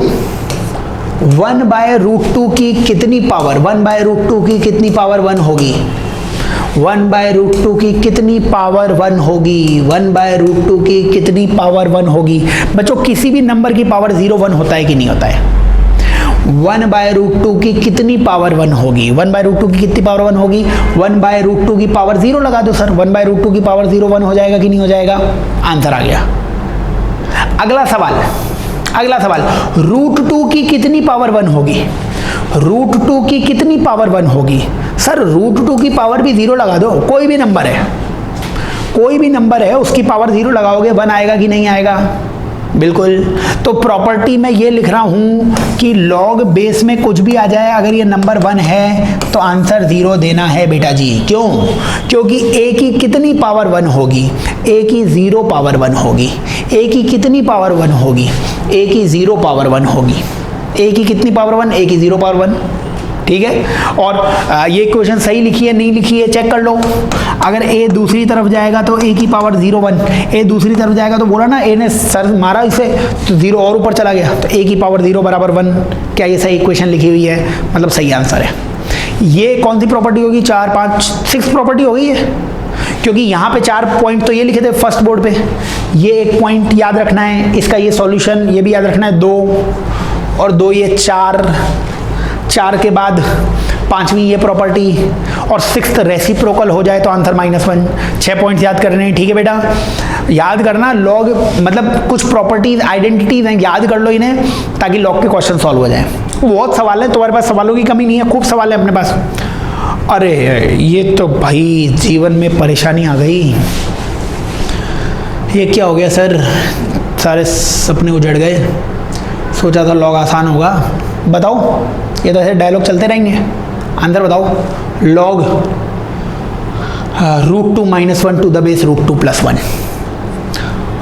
1/√2 की कितनी पावर? 1/√2 की कितनी पावर 1 होगी? 1/√2 की कितनी पावर 1 होगी? 1/√2 की कितनी पावर 1 होगी? बच्चों, किसी भी नंबर की पावर 0 1 होता है कि नहीं होता है? 1/√2 की कितनी पावर 1 होगी? 1/√2 की कितनी पावर 1 होगी? 1/√2 की पावर 0 लगा दो सर। 1/√2 की पावर 0 1 हो जाएगा कि नहीं हो जाएगा? आंसर आ गया। अगला सवाल, √2 की कितनी पावर 1 होगी? √2 की कितनी पावर 1 होगी? सर √2 की पावर भी 0 लगा दो। कोई भी नंबर है, कोई भी नंबर है, उसकी पावर 0 लगाओगे 1 आएगा कि नहीं आएगा? बिल्कुल। तो प्रॉपर्टी में ये लिख रहा हूं कि लॉग बेस में कुछ भी आ जाए, अगर ये नंबर 1 है तो आंसर 0 देना है बेटा जी। क्यों? क्योंकि a की कितनी पावर 1 होगी? a की 0 पावर 1 होगी। a की कितनी पावर 1 होगी? a की 0 पावर 1 होगी। a की कितनी पावर 1? a की 0 पावर 1। ठीक है। और ये इक्वेशन सही लिखी है नहीं लिखी है चेक कर लो। अगर a दूसरी तरफ जाएगा तो a की पावर 0 1, a दूसरी तरफ जाएगा तो बोला ना a ने सर मारा इसे तो 0 और ऊपर चला गया तो a की पावर 0 बराबर 1। क्या ये सही इक्वेशन लिखी हुई है? मतलब सही आंसर है। ये कौन सी प्रॉपर्टी होगी? 4 5 6 प्रॉपर्टी होगी ये, क्योंकि यहाँ पे 4 पॉइंट तो ये लिखे थे फर्स्ट बोर्ड पे, ये एक पॉइंट याद रखना है, इसका ये सॉल्यूशन ये भी याद रखना है 2 और 2 ये 4 के बाद 5वीं ये प्रॉपर्टी और 6th रेसिप्रोकल हो जाए तो आंसर -1। 6 पॉइंट्स याद करने हैं, ठीक है बेटा। याद करना लॉग मतलब कुछ प्रॉपर्टीज आइडेंटिटीज हैं, याद कर लो इन्हें ताकि लॉग के क्वेश्चन सॉल्व हो जाए। बहुत सवाल है, तुम्हारे पास सवालों की कमी नहीं है, खूब सवाल है अपने पास। अरे ये तो भाई जीवन में परेशानी आ गई। ये क्या हो गया सर? सारे सपने उजड़ गए। सोचा था लॉग आसान होगा। बताओ, ये तो ऐसे डायलॉग चलते रहेंगे। आंसर बताओ। Log √2 - 1 to the base √2 + 1,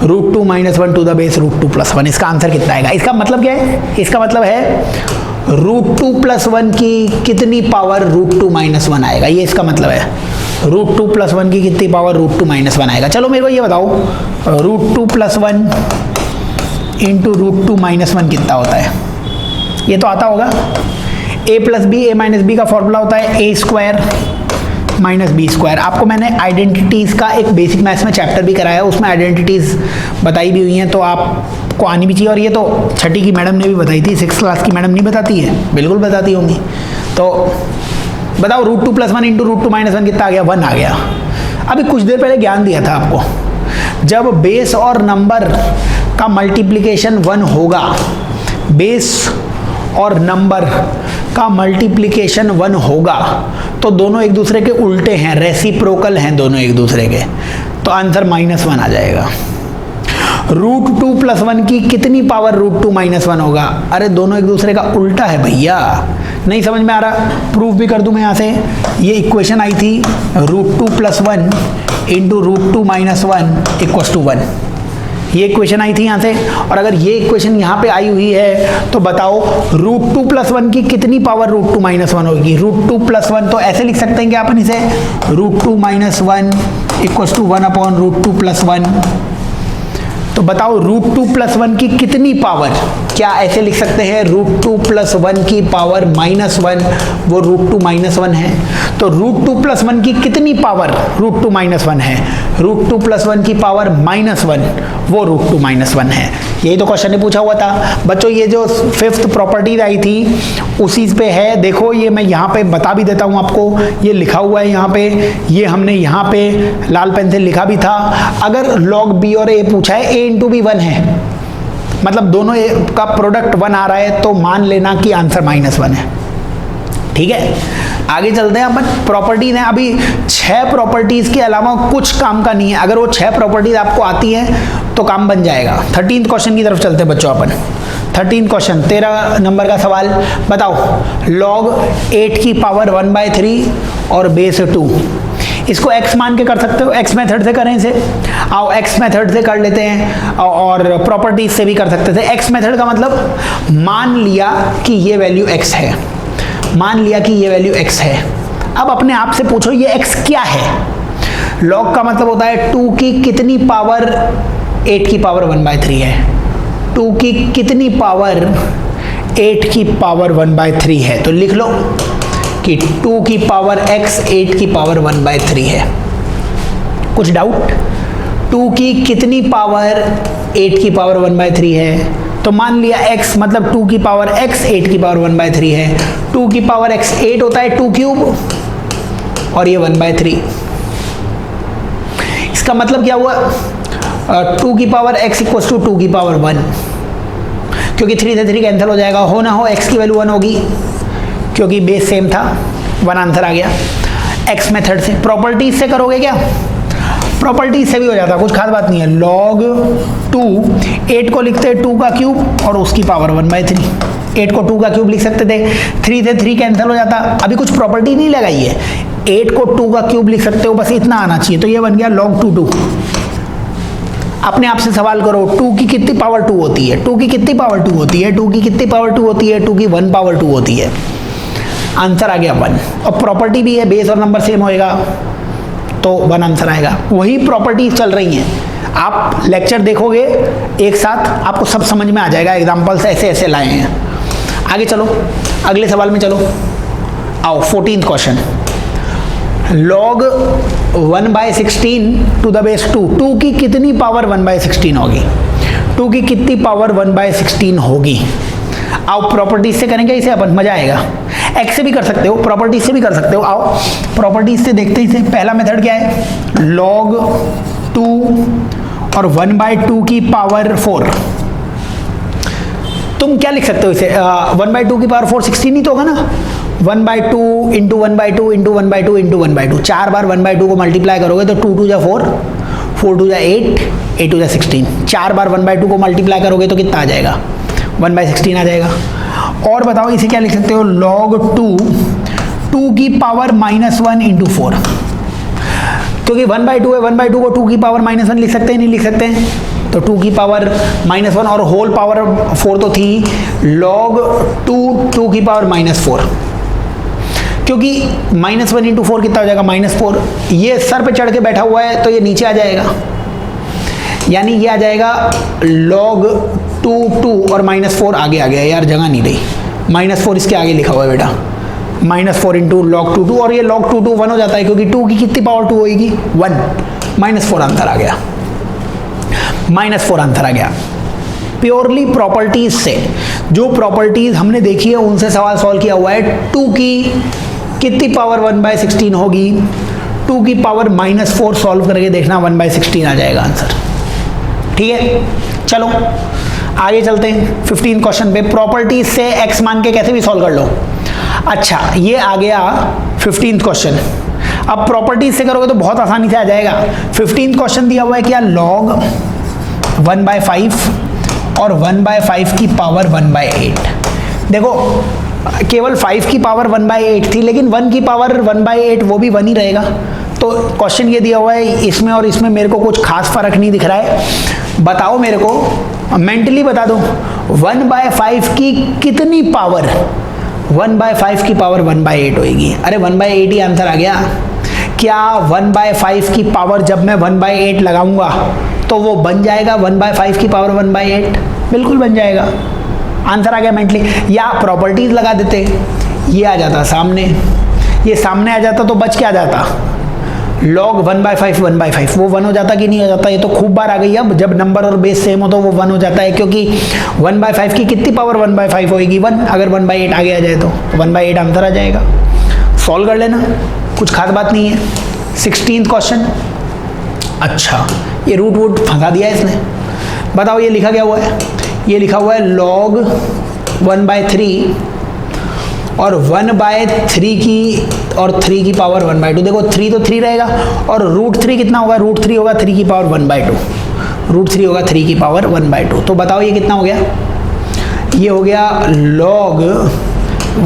√2 - 1 to the base √2 + 1। इसका आंसर कितना आएगा? इसका मतलब क्या है? इसका मतलब है √2 + 1 की कितनी पावर √2 - 1 आएगा, ये इसका मतलब है। √2 + 1 की कितनी पावर √2 - 1 आएगा। चलो मेरे को ये बताओ, √2 + 1 इंटू √2 - 1 कितना होता है? ये तो आता होगा। a + b a - b का फॉर्मूला होता है a² - b²। आपको मैंने आइडेंटिटीज़ का एक बेसिक मैथ्स में चैप्टर भी कराया है, उसमें आइडेंटिटीज़ बताई भी हुई हैं, तो आपको आनी भी चाहिए। और ये तो 6ठी की मैडम ने भी बताई थी, 6th क्लास की मैडम नहीं बताती है? बिल्कुल बताती होंगी। तो बताओ √2 + 1 इंटू √2 - 1 कितना आ गया? 1 आ गया। अभी कुछ देर पहले ज्ञान दिया था आपको, जब बेस और नंबर का मल्टीप्लिकेशन 1 होगा, बेस और नंबर का मल्टीप्लिकेशन 1 होगा तो दोनों एक दूसरे के उल्टे हैं, रेसिप्रोकल हैं दोनों एक दूसरे के, तो आंसर -1 आ जाएगा। √2 + 1 की कितनी पावर √2 - 1 होगा? अरे दोनों एक दूसरे का उल्टा है भैया। नहीं समझ में आ रहा? प्रूफ भी कर दूं मैं यहाँ से। ये इक्वेशन आई थी √2 + 1 इंटू √2 - 1 = 1। ये इक्वेशन आई थी यहाँ से। और अगर ये इक्वेशन यहाँ पे आई हुई है तो बताओ √2 + 1 की कितनी पावर √2 - 1 होगी? √2 + 1 तो ऐसे लिख सकते हैं कि अपन इसे √2 - 1 = 1/√2 + 1। तो बताओ √2 + 1 की कितनी पावर? क्या ऐसे लिख सकते हैं √2 + 1 की पावर -1, वो √2 - 1 है। तो √2 + 1 की कितनी पावर √2 - 1 है? √2 + 1 की पावर -1, वो √2 - 1 है। यही तो क्वेश्चन ने पूछा हुआ था बच्चों। ये जो 5th प्रॉपर्टी आई थी उसी पे है। देखो ये मैं यहाँ पे बता भी देता हूँ आपको, ये लिखा हुआ है यहाँ पे, ये हमने यहाँ पे लाल पेन से लिखा भी था। अगर log b और a पूछा है, a × b 1 है, मतलब दोनों का प्रोडक्ट 1 आ रहा है, तो मान लेना कि आंसर -1 है। ठीक है, आगे चलते हैं अपन। प्रॉपर्टीज हैं अभी 6 प्रॉपर्टीज के अलावा कुछ काम का नहीं है। अगर वो 6 प्रॉपर्टीज आपको आती हैं तो काम बन जाएगा। 13th क्वेश्चन की तरफ चलते हैं बच्चों अपन। 13th क्वेश्चन 13 नंबर का सवाल। बताओ log 8 की पावर 1/3 और बेस 2, इसको x मान के कर सकते हो। x मेथड से करें इसे, आओ x मेथड से कर लेते हैं, और प्रॉपर्टीज से भी कर सकते थे। x मेथड का मतलब मान लिया कि ये वैल्यू x है, मान लिया कि ये वैल्यू x है। अब अपने आप से पूछो ये x क्या है? log का मतलब होता है 2 की कितनी पावर 8 की पावर 1/3 है। 2 की कितनी पावर 8 की पावर 1/3 है। तो लिख लो कि 2 की पावर x 8 की पावर 1/3 है। कुछ डाउट? 2 की कितनी पावर 8 की पावर 1/3 है? तो मान लिया x मतलब 2 की पावर x 8 की पावर 1/3 है। 2 की पावर x 8 होता है 2³ और ये 1/3। इसका मतलब क्या हुआ? 2 की पावर x = 2 की पावर 1, क्योंकि 3 से 3 कैंसिल हो जाएगा। हो ना हो x की वैल्यू 1 होगी, क्योंकि बेस सेम था। 1 आंसर आ गया। x मेथड से। प्रॉपर्टीज से करोगे क्या? प्रॉपर्टीज से भी हो जाता, कुछ खास बात नहीं है। log 2 8 को लिखते हैं 2 का क्यूब और उसकी पावर 1/3। 8 को 2 का क्यूब लिख सकते थे, 3 से 3 कैंसिल हो जाता। अभी कुछ प्रॉपर्टी नहीं लगाई है, 8 को 2 का क्यूब लिख सकते हो, बस इतना आना चाहिए। तो ये बन गया log 2 अपने आप से सवाल करो 2 की कितनी पावर 2 होती है? 2 की कितनी पावर 2 होती है? 2 की कितनी पावर 2 होती है? 2 की 1 पावर 2 होती है। आंसर आ गया 1। और प्रॉपर्टी भी है, बेस और नंबर सेम होएगा तो 1 आंसर आएगा। वही प्रॉपर्टीज चल रही हैं, आप लेक्चर देखोगे एक साथ आपको सब समझ में आ जाएगा, एग्जांपल्स ऐसे ऐसे लाए हैं। आगे चलो, अगले सवाल में चलो, आओ 14th question. log 1/16 to the base 2, 2 की कितनी पावर 1/16 होगी? 2 की कितनी पावर 1/16 होगी? आओ प्रॉपर्टीज से करेंगे इसे अपन, मजा आएगा। एक्स से भी कर सकते हो, प्रॉपर्टीज से भी कर सकते हो। आओ प्रॉपर्टीज से देखते हैं इसे। पहला मेथड क्या है? log 2 और 1/2 की पावर 4। तुम क्या लिख सकते हो इसे? 1/2 की पावर 4 16 ही तो होगा ना। 1/2 इंटू 1/2 इंटू 1/2 इंटू 1/2, 4 बार 1/2 को मल्टीप्लाई करोगे तो 2 2 जा 4, 4 2 जा 8, 8 2 जा 16। 4 बार 1/2 को मल्टीप्लाई करोगे तो कितना आ जाएगा? 1/16 आ जाएगा। और बताओ इसे क्या लिख सकते हो? log 2 की पावर -1 इंटू 4, क्योंकि 1/2 है, 1/2 को 2 की पावर -1 लिख सकते हैं, नहीं लिख सकते हैं? तो 2 की पावर -1 और होल पावर 4 तो थी, log 2 की पावर -4, क्योंकि -1 इंटू 4 कितना हो जाएगा? -4। ये सर पे चढ़ के बैठा हुआ है तो ये नीचे आ जाएगा, यानी ये आ जाएगा log 2 और -4 आगे आ गया यार, जगह नहीं रही। -4 इसके आगे लिखा हुआ है बेटा, -4 इंटू log 2 और ये log 2 1 हो जाता है, क्योंकि 2 की कितनी पावर 2 होगी? 1। -4 आंसर आ गया, -4 आंसर आ गया। प्योरली प्रॉपर्टीज से, जो प्रॉपर्टीज हमने देखी है उनसे सवाल सॉल्व किया हुआ है। 2 की कितनी पावर 1/16 होगी? 2 की पावर -4 सॉल्व करके देखना, 1/16 आ जाएगा आंसर। ठीक है, चलो आगे चलते हैं 15 क्वेश्चन पे। प्रॉपर्टीज से x मान के कैसे भी सॉल्व कर लो। अच्छा, ये आ गया 15th क्वेश्चन। अब प्रॉपर्टीज से करोगे तो बहुत आसानी से आ जाएगा। 15th क्वेश्चन दिया हुआ है क्या? log 1/5 और 1/5 की पावर 1/8। देखो केवल 5 की पावर 1/8 थी, लेकिन 1 की पावर 1/8 वो भी 1 ही रहेगा। तो क्वेश्चन ये दिया हुआ है, इसमें और इसमें मेरे को कुछ खास फर्क नहीं दिख रहा है। बताओ मेरे को, मेंटली बता दो, 1/5 की कितनी पावर 1/5 की पावर 1/8 होगी? अरे 1/8 ही आंसर आ गया। क्या 1/5 की पावर जब मैं 1/8 लगाऊंगा तो वो बन जाएगा 1/5 की पावर 1/8? बिल्कुल बन जाएगा, आंसर आ गया मेंटली। या प्रॉपर्टीज लगा देते, ये आ जाता सामने, ये सामने आ जाता तो बच क्या जाता? log 1/5 1/5, वो 1 हो जाता कि नहीं हो जाता? ये तो खूब बार आ गई। अब जब नंबर और बेस सेम हो तो वो 1 हो जाता है, क्योंकि 1/5 की कितनी पावर 1/5 होगी? 1। अगर 1/8 आगे आ जाए तो 1/8 आंसर आ जाएगा। सॉल्व कर लेना, कुछ खास बात नहीं है। 16th question. अच्छा, ये रूट फंसा दिया इसने। बताओ ये लिखा क्या हुआ है? ये लिखा हुआ है log 1/3 और 1/3 की और 3 की पावर 1/2। देखो 3 तो 3 रहेगा, और √3 कितना होगा? √3 होगा 3 की पावर 1/2। √3 होगा 3 की पावर 1/2। तो बताओ ये कितना हो गया? ये हो गया log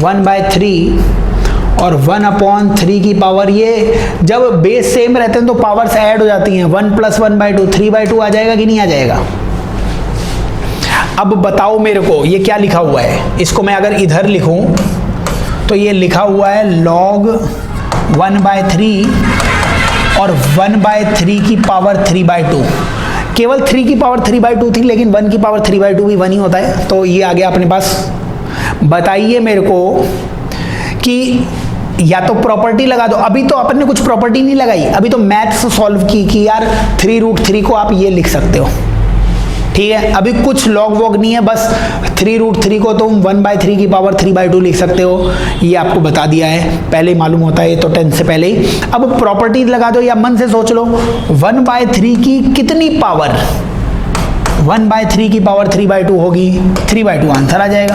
1/3 और 1/3 की पावर, ये जब बेस सेम रहते हैं तो पावर्स ऐड हो जाती हैं। 1 + 1/2 3/2 आ जाएगा कि नहीं आ जाएगा? अब बताओ मेरे को ये क्या लिखा हुआ है? इसको मैं अगर इधर लिखूं तो ये लिखा हुआ है log 1/3 और 1/3 की पावर 3/2। केवल 3 की पावर 3/2 थी, लेकिन 1 की पावर 3/2 भी 1 ही होता है। तो ये आ गया अपने पास। बताइए मेरे को कि या तो प्रॉपर्टी लगा दो। अभी तो अपन ने कुछ प्रॉपर्टी नहीं लगाई, अभी तो मैथ्स सॉल्व की कि यार 3√3 को आप ये लिख सकते हो। ठीक है, अभी कुछ लॉग वॉग नहीं है, बस 3√3 को तुम 1/3 की पावर 3/2 लिख सकते हो। ये आपको बता दिया है, पहले ही मालूम होता है ये तो 10 से पहले ही। अब प्रॉपर्टीज लगा दो या मन से सोच लो, 1/3 की कितनी पावर 1/3 की पावर 3/2 होगी? 3/2 आंसर आ जाएगा।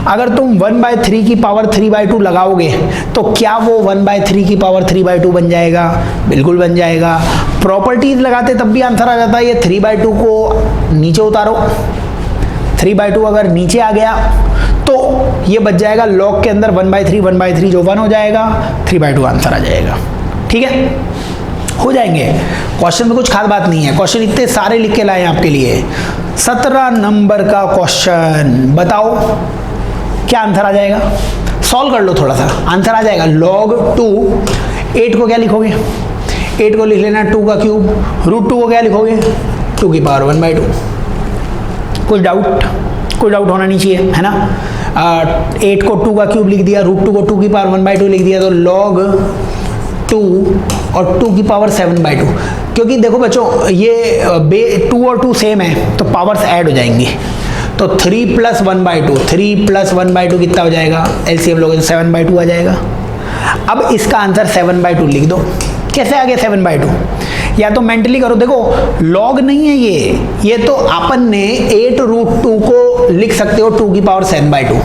अगर तुम 1/3 की पावर 3/2 लगाओगे तो क्या वो 1/3 की पावर 3/2 बन जाएगा? बिल्कुल बन जाएगा। प्रॉपर्टीज लगाते तब भी आंसर आ जाता है। ये 3/2 को नीचे उतारो, 3/2 अगर नीचे आ गया तो ये बच जाएगा लॉग के अंदर 1/3 जो 1 हो जाएगा, 3/2 आंसर आ जाएगा। ठीक है, हो जाएंगे। क्वेश्चन में कुछ खास बात नहीं है, क्वेश्चन इतने सारे लिख के लाए हैं आपके लिए। 17 नंबर का क्वेश्चन, बताओ क्या आंसर आ जाएगा? सॉल्व कर लो थोड़ा सा, आंसर आ जाएगा। log 2, 8 को क्या लिखोगे, 8 को लिख लेना 2 का क्यूब, रूट 2 को क्या लिखोगे, 2 की पावर 1/2। कोई डाउट होना नहीं चाहिए, है ना। 8 को 2 का क्यूब लिख दिया, रूट 2 को 2 की पावर 1/2 लिख दिया, तो log 2 और 2 की पावर 7/2। क्योंकि देखो बच्चों ये 2 और 2 सेम है तो पावर्स ऐड हो जाएंगी, तो 3 + 1/2, 3 + 1/2 कितना हो जाएगा, एलसीएम लोगे तो 7/2 आ जाएगा। अब इसका आंसर 7/2 लिख दो। कैसे आ गया 7/2, या तो मेंटली करो, देखो लॉग नहीं है ये तो अपन ने 8√2 को लिख सकते हो 2 की पावर 7/2,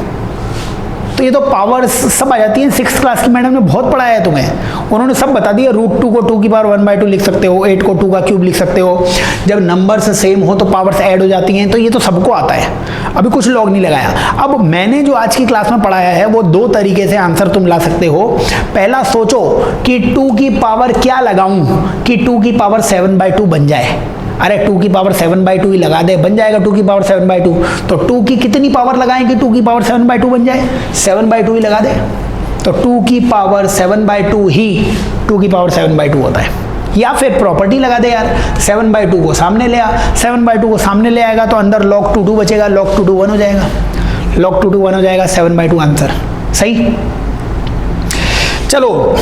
तो ये तो पावर सब आ जाती है। 6th क्लास की मैडम ने बहुत पढ़ाया है तुम्हें, उन्होंने सब बता दिया। √2 को 2 की पावर 1/2 लिख सकते हो, 8 को 2 का क्यूब लिख सकते हो, जब नंबर्स सेम हो तो पावर्स ऐड हो जाती हैं, तो ये तो सबको आता है, अभी कुछ लॉग नहीं लगाया। अब मैंने जो आज की क्लास में पढ़ाया है वो 2 तरीके से आंसर तुम ला सकते हो। पहला सोचो कि 2 की पावर क्या लगाऊं कि 2 की पावर 7/2 बन जाए। अरे 2 की पावर 7/2 ही लगा दे, बन जाएगा 2 की पावर 7/2। तो 2 की कितनी पावर लगाएं कि 2 की पावर 7/2 बन जाए, 7/2 ही लगा दे, तो 2 की पावर 7/2 ही 2 की पावर 7/2 होता है। या फिर प्रॉपर्टी लगा दे यार, 7/2 को सामने ले आ, 7/2 को सामने ले आएगा तो अंदर log 2 बचेगा, log 2 1 हो जाएगा, log 2 1 हो जाएगा, 7/2 आंसर सही। चलो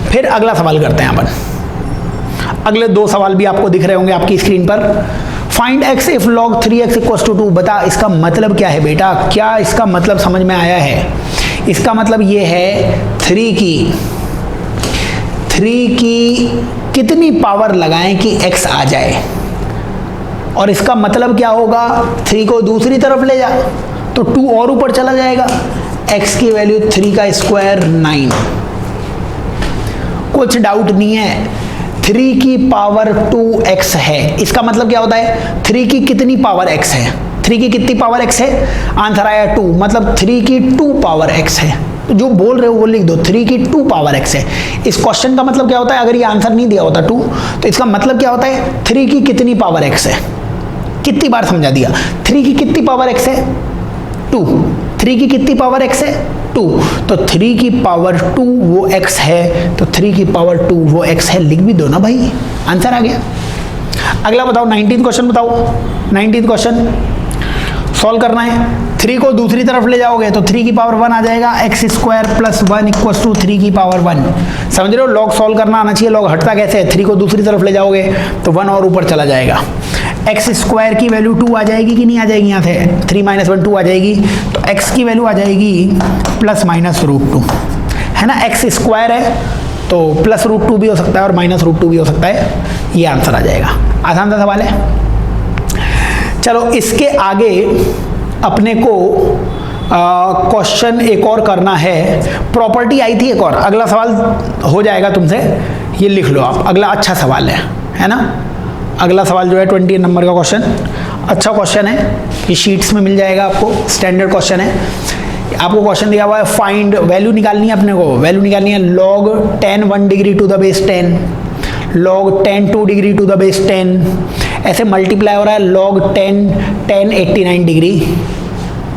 फिर अगला सवाल करते हैं अपन। अगले 2 सवाल भी आपको दिख रहे होंगे आपकी स्क्रीन पर। Find x if log 3x = 2। बता इसका मतलब क्या है बेटा, क्या इसका मतलब समझ में आया है? इसका मतलब ये है 3 की कितनी पावर लगाएं कि x आ जाए, और इसका मतलब क्या होगा, 3 को दूसरी तरफ ले जा तो 2 और ऊपर चला जाएगा, x की वैल्यू 3 का स्क्वायर 9। कुछ डाउट नहीं है, 3 की पावर 2x है, इसका मतलब क्या होता है, 3 की कितनी पावर x है, 3 की कितनी पावर x है, आंसर आया 2, मतलब 3 की 2 पावर x है। तो जो बोल रहे हो वो लिख दो, 3 की 2 पावर x है। इस क्वेश्चन का मतलब क्या होता है, अगर ये आंसर नहीं दिया होता 2, तो इसका मतलब क्या होता है, 3 की कितनी पावर x है। कितनी बार समझा दिया, 3 की कितनी पावर x है, 2, 3 की कितनी पावर x है, 2, तो 3 की पावर 2 वो x है, तो 3 की पावर 2 वो x है, लिख भी दो ना भाई, आंसर आ गया। अगला बताओ, 19th क्वेश्चन बताओ। 19th क्वेश्चन सॉल्व करना है। 3 को दूसरी तरफ ले जाओगे तो 3 की पावर 1 आ जाएगा, x² + 1 = 3 की पावर 1। समझ रहे हो, लॉग सॉल्व करना आना चाहिए। लॉग हटता कैसे है, 3 को दूसरी तरफ ले जाओगे तो 1 और ऊपर चला जाएगा, x² की वैल्यू 2 आ जाएगी कि नहीं आ जाएगी, यहाँ से 3 - 1 2 आ जाएगी, तो x की वैल्यू आ जाएगी ±√2, है ना। x² है तो +√2 भी हो सकता है और -√2 भी हो सकता है, ये आंसर आ जाएगा। आसान सा सवाल है। चलो इसके आगे अपने को क्वेश्चन एक और करना है, प्रॉपर्टी आई थी एक और। अगला सवाल हो जाएगा तुमसे, ये लिख लो आप, अगला अच्छा सवाल है ना। अगला सवाल जो है 20 नंबर का क्वेश्चन, अच्छा क्वेश्चन है, ये शीट्स में मिल जाएगा आपको, स्टैंडर्ड क्वेश्चन है। आपको क्वेश्चन दिया हुआ है, फाइंड, वैल्यू निकालनी है अपने को, वैल्यू निकालनी है log 10 1 degree to the base 10, log 10 2 degree to the base 10, ऐसे मल्टीप्लाई हो रहा है, log 10 10 89 डिग्री,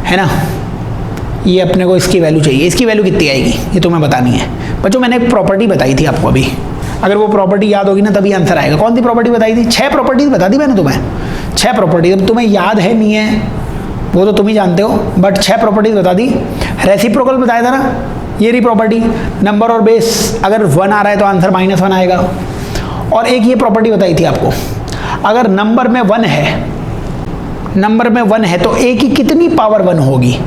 है ना। ये अपने को इसकी वैल्यू चाहिए, इसकी वैल्यू कितनी आएगी ये तुम्हें बतानी है। बच्चों मैंने एक प्रॉपर्टी बताई थी आपको अभी, अगर वो प्रॉपर्टी याद होगी ना तभी आंसर आएगा। कौन सी प्रॉपर्टी बताई थी, 6 प्रॉपर्टीज बता दी मैंने तुम्हें, 6 प्रॉपर्टी। अब तुम्हें याद है नहीं है वो तो तुम ही जानते हो, बट 6 प्रॉपर्टीज बता दी। रेसिप्रोकल बताया था ना, ये रही प्रॉपर्टी, नंबर और बेस अगर 1 आ रहा है तो आंसर -1 आएगा। और एक ये प्रॉपर्टी बताई थी आपको, अगर नंबर में 1 है, नंबर में 1 है तो a की कितनी पावर 1 होगी,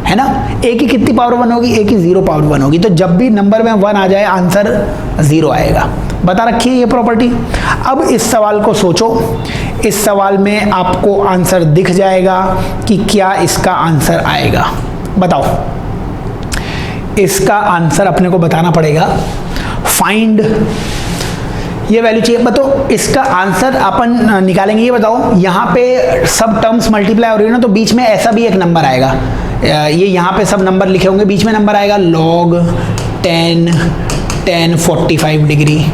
है ना। a की कितनी पावर 1 होगी, a की 0 पावर 1 होगी, तो जब भी नंबर में 1 आ जाए आंसर 0 आएगा। बता रखी है ये प्रॉपर्टी। अब इस सवाल को सोचो, इस सवाल में आपको आंसर दिख जाएगा कि क्या इसका आंसर आएगा। बताओ, इसका आंसर अपने को बताना पड़ेगा। फाइंड, ये वैल्यू चाहिए, बताओ इसका आंसर अपन निकालेंगे। ये बताओ, यहाँ पे सब टर्म्स मल्टीप्लाई हो रही है ना, तो बीच में ऐसा भी एक नंबर आएगा, ये यहाँ पे सब नंबर लिखे होंगे, बीच में नंबर आएगा log 10 10 45 डिग्री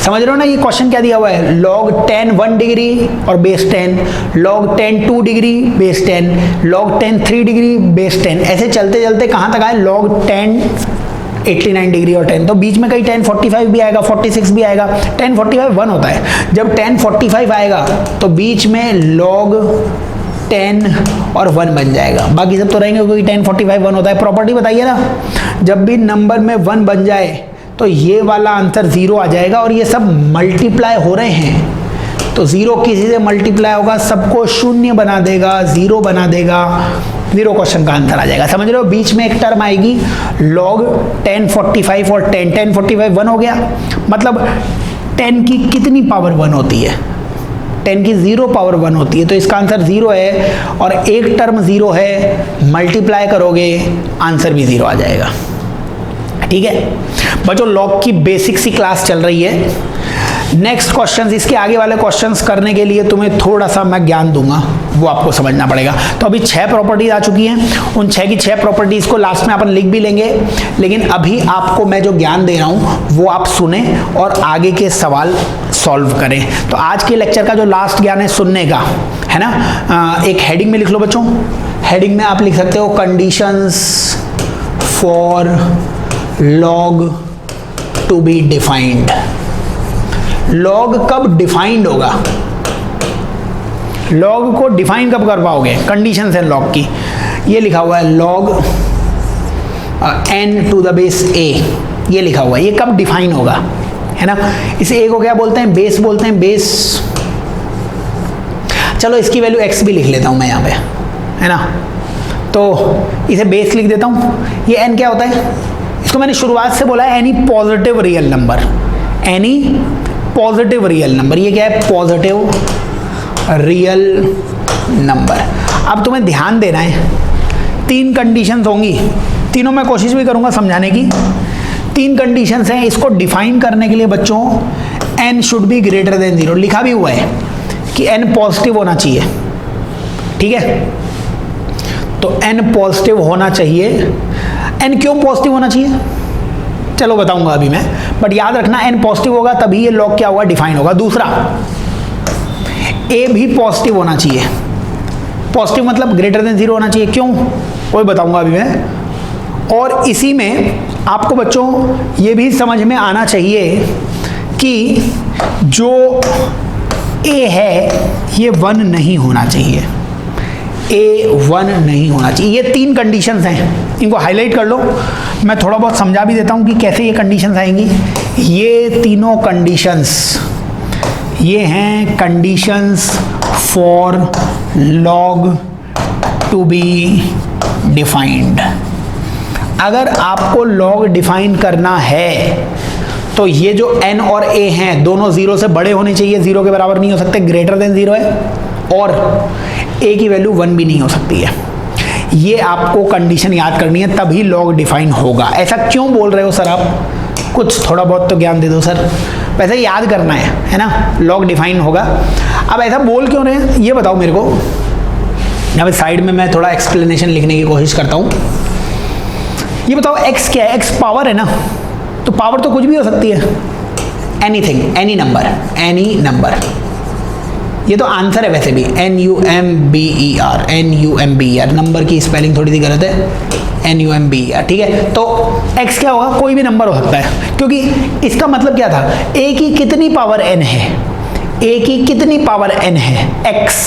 समझ रहे हो ना ये क्वेश्चन क्या दिया हुआ है, log 10 1 डिग्री और base 10, log 10 2 degree base 10, log 10 3 degree base 10, ऐसे चलते चलते कहाँ तक आए, log 10 89 डिग्री और 10, तो बीच में कहीं 10 45 भी आएगा, 46 भी आएगा। 10 45 1 होता है, जब 10 45 आएगा तो बीच में log 10 और 1 बन जाएगा, बाकी सब तो रहेंगे क्योंकि 10 45 1 होता है। प्रॉपर्टी बताइए ना, जब भी नंबर में 1 बन जाए तो ये वाला आंसर 0 आ जाएगा, और ये सब मल्टीप्लाई हो रहे हैं तो 0 किसी से मल्टीप्लाई होगा, सबको शून्य बना देगा, 0 बना देगा, 0 क्वेश्चन का आंसर आ जाएगा। समझ रहे हो, बीच में एक टर्म आएगी log 10 45 और 10 10 45 1 हो गया, मतलब 10 की कितनी पावर 1 होती है, 10 की 0 पावर 1 होती है, तो इसका आंसर 0 है, और एक टर्म 0 है, मल्टीप्लाई करोगे आंसर भी 0 आ जाएगा। ठीक है बच्चों, लॉग की बेसिक सी क्लास चल रही है। नेक्स्ट क्वेश्चंस, इसके आगे वाले क्वेश्चंस करने के लिए तुम्हें थोड़ा सा मैं ज्ञान दूंगा, वो आपको समझना पड़ेगा। तो अभी 6 प्रॉपर्टीज आ चुकी हैं, उन 6 की 6 प्रॉपर्टीज को लास्ट में अपन लिख भी लेंगे, लेकिन अभी आपको मैं जो ज्ञान दे रहा हूं वो आप सुने और आगे के सवाल सॉल्व करें। तो आज के लेक्चर का जो लास्ट ज्ञान है सुनने का, है ना, एक हेडिंग में लिख लो बच्चों। हेडिंग में आप लिख सकते हो conditions for log to be defined. Log कब डिफाइंड होगा, लॉग को डिफाइन कब कर पाओगे, कंडीशंस है लॉग की। ये लिखा हुआ है log n to the base a, ये लिखा हुआ है, ये कब डिफाइन होगा, है ना। इसे a को क्या बोलते हैं, बेस बोलते हैं, बेस। चलो इसकी वैल्यू x भी लिख लेता हूं मैं यहाँ पे, है ना, तो इसे बेस लिख देता हूं। ये n क्या होता है, इसको मैंने शुरुआत से बोला है any positive real number, any positive real number, ये क्या है, पॉजिटिव रियल नंबर। अब तुम्हें ध्यान देना है, 3 कंडीशंस होंगी, तीनों मैं कोशिश भी करूंगा समझाने की। 3 कंडीशंस हैं, इसको डिफाइन करने के लिए बच्चों n should be greater than 0, लिखा भी हुआ है कि n पॉजिटिव होना चाहिए। ठीक है, तो n पॉजिटिव होना चाहिए। n क्यों पॉजिटिव होना चाहिए चलो बताऊंगा अभी मैं, बट याद रखना n पॉजिटिव होगा तभी ये लॉग क्या होगा, डिफाइन होगा। दूसरा, a भी पॉजिटिव होना चाहिए, पॉजिटिव मतलब ग्रेटर देन 0 होना चाहिए। क्यों, वो बताऊंगा अभी मैं। और इसी में आपको बच्चों ये भी समझ में आना चाहिए कि जो a है ये 1 नहीं होना चाहिए, a 1 नहीं होना चाहिए। ये 3 कंडीशंस हैं, इनको हाईलाइट कर लो, मैं थोड़ा बहुत समझा भी देता हूं कि कैसे ये कंडीशंस आएंगी। ये तीनों कंडीशंस ये हैं conditions for log to be defined. अगर आपको लॉग डिफाइन करना है तो ये जो n और a हैं दोनों 0 से बड़े होने चाहिए, 0 के बराबर नहीं हो सकते, ग्रेटर देन 0 है, और a की वैल्यू 1 भी नहीं हो सकती है। ये आपको कंडीशन याद करनी है, तभी लॉग डिफाइन होगा। ऐसा क्यों बोल रहे हो सर आप, कुछ थोड़ा बहुत तो ज्ञान दे दो सर, वैसे याद करना है ना, लॉग डिफाइन होगा। अब ऐसा बोल क्यों रहे हैं ये बताओ मेरे को। यहाँ पे साइड में मैं थोड़ा एक्सप्लेनेशन लिखने की कोशिश करता हूँ। ये बताओ x क्या है, x पावर है ना, तो पावर तो कुछ भी हो सकती है, anything, any number, any number. ये तो आंसर है वैसे भी, NUMBER, NUMBER, नंबर की स्पेलिंग थोड़ी सी गलत है, NUMBER। ठीक है, तो x क्या होगा, कोई भी नंबर हो सकता है, क्योंकि इसका मतलब क्या था, a की कितनी पावर n है, a की कितनी पावर n है, x,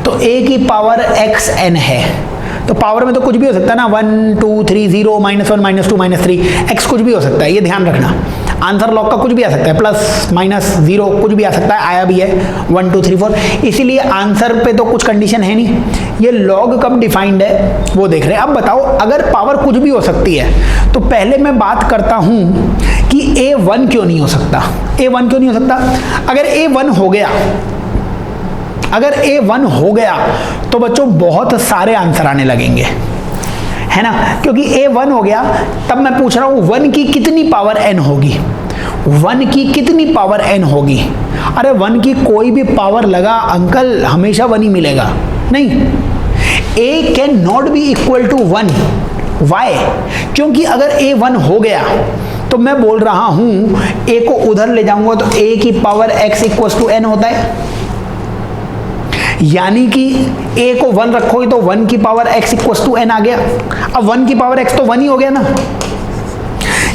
तो a की पावर xn है, तो पावर में तो कुछ भी हो सकता है ना, 1 2 3 0 -1 -2 -3, x कुछ भी हो सकता है, ये ध्यान रखना। आंसर लॉग का कुछ भी आ सकता है, प्लस माइनस 0 कुछ भी आ सकता है, आया भी है 1 2 3 4, इसीलिए आंसर पे तो कुछ कंडीशन है नहीं। ये लॉग कब डिफाइंड है वो देख रहे हैं। अब बताओ, अगर पावर कुछ भी हो सकती है तो पहले मैं बात करता हूं कि a 1 क्यों नहीं हो सकता, a 1 क्यों नहीं हो सकता। अगर a 1 हो गया, अगर a 1 हो गया तो बच्चों बहुत सारे आंसर आने लगेंगे, है ना, क्योंकि a 1 हो गया, तब मैं पूछ रहा हूं 1 की कितनी पावर n होगी, 1 की कितनी पावर n होगी। अरे 1 की कोई भी पावर लगा अंकल, हमेशा 1 ही मिलेगा, नहीं, a can not be equal to 1। Why, क्योंकि अगर a 1 हो गया तो मैं बोल रहा हूं a को उधर ले जाऊंगा तो a की power x equal to n होता है, यानी कि a को 1 रखोगे तो 1 की power x equal to n आ गया। अब 1 की पावर x तो 1 ही हो गया ना,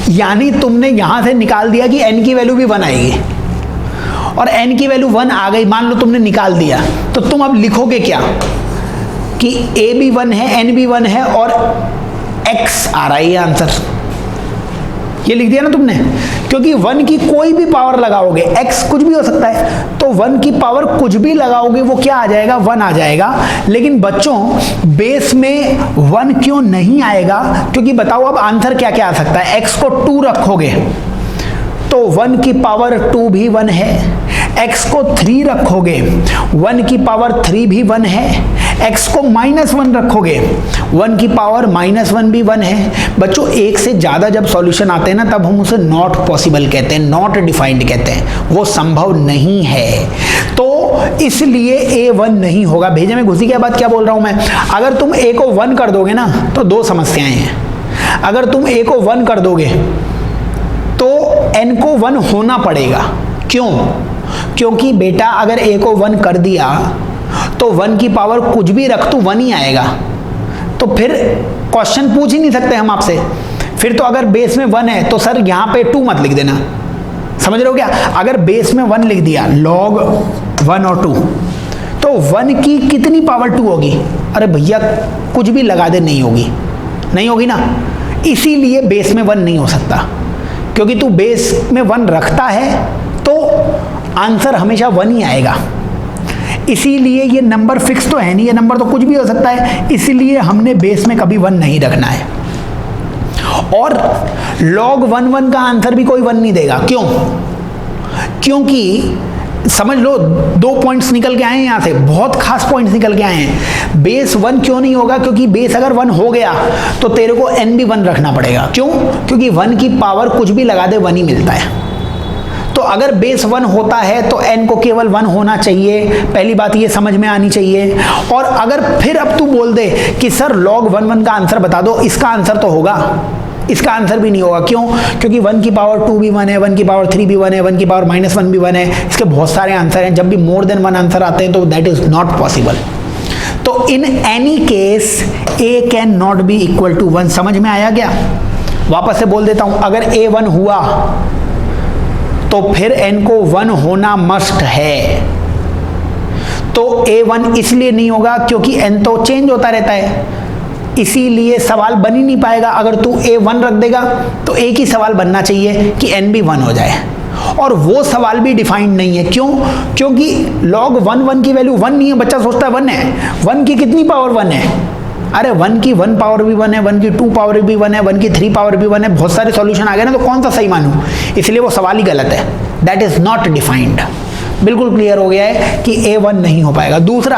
यानी तुमने यहां से निकाल दिया कि n की वैल्यू भी 1 आएगी, और n की वैल्यू 1 आ गई, मान लो तुमने निकाल दिया, तो तुम अब लिखोगे क्या कि a भी 1 है, n भी 1 है और x आ रहा है, ये आंसर ये लिख दिया ना तुमने, क्योंकि 1 की कोई भी पावर लगाओगे, x कुछ भी हो सकता है, तो 1 की पावर कुछ भी लगाओगे वो क्या आ जाएगा, 1 आ जाएगा। लेकिन बच्चों बेस में 1 क्यों नहीं आएगा, क्योंकि बताओ अब आंसर क्या क्या आ सकता है। x को 2 रखोगे तो 1 की पावर 2 भी 1 है, x को 3 रखोगे 1 की पावर 3 भी 1 है, x को -1 रखोगे 1 की पावर -1 भी 1 है। बच्चों एक से ज़्यादा जब सॉल्यूशन आते हैं ना तब हम उसे नॉट पॉसिबल कहते हैं, नॉट डिफाइंड कहते हैं, वो संभव नहीं है, तो इसलिए a 1 नहीं होगा। भेजे में घुसी के बाद क्या बोल रहा हूं मैं, अगर तुम a को 1 कर दोगे ना तो दो समस्याएं हैं। अगर तुम a को 1 कर दोगे तो n को 1 होना पड़ेगा, क्यों, क्योंकि बेटा अगर a को 1 कर दिया तो 1 की पावर कुछ भी रख तू 1 ही आएगा, तो फिर क्वेश्चन पूछ ही नहीं सकते हम आपसे। फिर तो अगर बेस में 1 है तो सर यहाँ पे 2 मत लिख देना, समझ रहे हो क्या। अगर बेस में 1 लिख दिया log 1 और 2 तो 1 की कितनी पावर 2 होगी, अरे भैया कुछ भी लगा दे नहीं होगी, नहीं होगी ना, इसीलिए बेस में 1 नहीं हो सकता, क्योंकि तू बेस में 1 रखता है तो आंसर हमेशा 1 ही आएगा। इसीलिए ये नंबर फिक्स तो है नहीं, ये नंबर तो कुछ भी हो सकता है, इसीलिए हमने बेस में कभी 1 नहीं रखना है। और log 1 का आंसर भी कोई 1 नहीं देगा, क्यों, क्योंकि समझ लो 2 पॉइंट्स निकल के आए हैं, यहां से बहुत खास पॉइंट्स निकल के आए हैं। बेस 1 क्यों नहीं होगा, क्योंकि बेस अगर 1 हो गया तो तेरे को n भी 1 रखना पड़ेगा, क्यों, क्योंकि 1 की पावर कुछ भी लगा दे 1 ही मिलता है। तो अगर बेस 1 होता है तो n को केवल 1 होना चाहिए, पहली बात ये समझ में आनी चाहिए। और अगर फिर अब तू बोल दे कि सर log 1 का आंसर बता दो, इसका आंसर तो होगा, इसका आंसर भी नहीं होगा, क्यों, क्योंकि 1 की पावर 2 भी 1 है, 1 की पावर 3 भी 1 है, 1 की पावर -1 भी 1 है, इसके बहुत सारे आंसर हैं। जब भी मोर देन 1 आंसर आते हैं तो दैट इज नॉट पॉसिबल। तो in any case a can not be equal to 1। समझ में आया क्या, वापस से बोल देता हूं, अगर a 1 हुआ तो फिर n को 1 होना मस्ट है। तो a1 इसलिए नहीं होगा क्योंकि n तो चेंज होता रहता है, इसीलिए सवाल बन ही नहीं पाएगा। अगर तू a1 रख देगा तो एक ही सवाल बनना चाहिए कि n भी 1 हो जाए, और वो सवाल भी डिफाइंड नहीं है, क्यों, क्योंकि log 1 की वैल्यू 1 नहीं है। बच्चा सोचता है 1 है, 1 की कितनी पावर 1 है, अरे 1 की 1 पावर भी 1 है, 1 की 2 पावर भी 1 है, 1 की 3 पावर भी 1 है, बहुत सारे सॉल्यूशन आ गए ना, तो कौन सा सही मानूं, इसलिए वो सवाल ही गलत है, दैट इज नॉट डिफाइंड। बिल्कुल क्लियर हो गया है कि a1 नहीं हो पाएगा। दूसरा,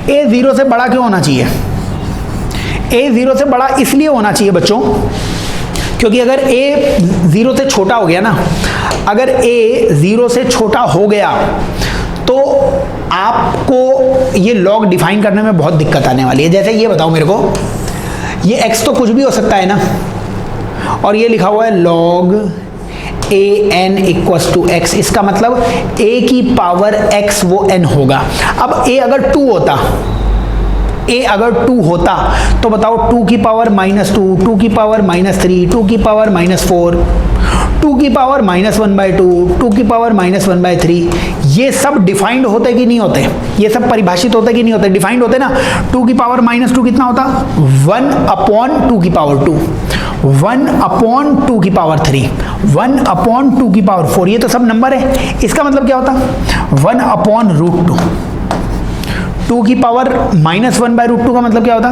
a 0 से बड़ा क्यों होना चाहिए, a 0 से बड़ा इसलिए होना चाहिए बच्चों क्योंकि अगर a 0 से छोटा हो गया ना, अगर a 0 से छोटा हो गया तो आपको ये log डिफाइन करने में बहुत दिक्कत आने वाली है। जैसे ये बताओ मेरे को, ये x तो कुछ भी हो सकता है ना, और ये लिखा हुआ है log an equals to x, इसका मतलब a की पावर x वो n होगा। अब a अगर 2 होता, a अगर 2 होता तो बताओ 2 की पावर -2, 2 की पावर -3, 2 की पावर -4, 2 की पावर -1/2, 2 की पावर -1/3, ये सब डिफाइंड होते कि नहीं होते, ये सब परिभाषित होते कि नहीं होते, डिफाइंड होते ना। 2 की पावर -2 कितना होता, 1/2 की पावर 2, 1/2 की पावर 3, 1/2 की पावर 4, ये तो सब नंबर है। इसका मतलब क्या होता, 1/√2, 2 की पावर -1/√2 का मतलब क्या होता,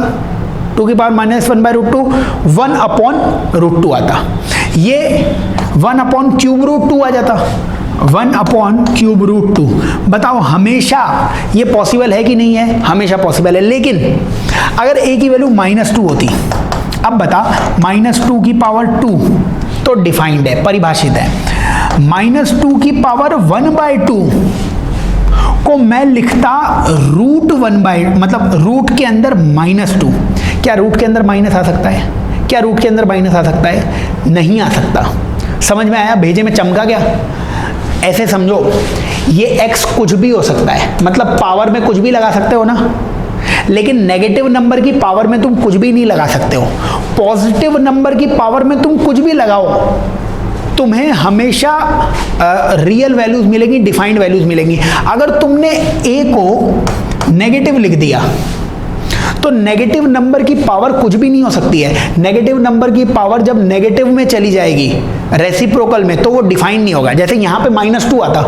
2 की पावर -1/√2, 1/√2 आता, ये 1/√2 आ जाता, 1/√2। बताओ हमेशा ये पॉसिबल है कि नहीं है, हमेशा पॉसिबल है। लेकिन अगर a की वैल्यू -2 होती, अब बता -2 की पावर 2 तो डिफाइंड है, परिभाषित है, -2 की पावर 1/2 को मैं लिखता √1/, मतलब रूट के अंदर -2। क्या रूट के अंदर माइनस आ सकता है, क्या रूट के अंदर माइनस आ सकता है, नहीं आ सकता। समझ में आया? भेजे में चमका क्या? ऐसे समझो, ये x कुछ भी हो सकता है, मतलब पावर में कुछ भी लगा सकते हो ना, लेकिन नेगेटिव नंबर की पावर में तुम कुछ भी नहीं लगा सकते हो। पॉजिटिव नंबर की पावर में तुम कुछ भी लगाओ, तुम्हें हमेशा रियल वैल्यूज मिलेंगी, डिफाइंड वैल्यूज मिलेंगी। अगर तुमने a को नेगेटिव लिख दिया तो नेगेटिव नंबर की पावर कुछ भी नहीं हो सकती है। नेगेटिव नंबर की पावर जब नेगेटिव में चली जाएगी, रेसिप्रोकल में, तो वो डिफाइन नहीं होगा। जैसे यहां पे -2 आता,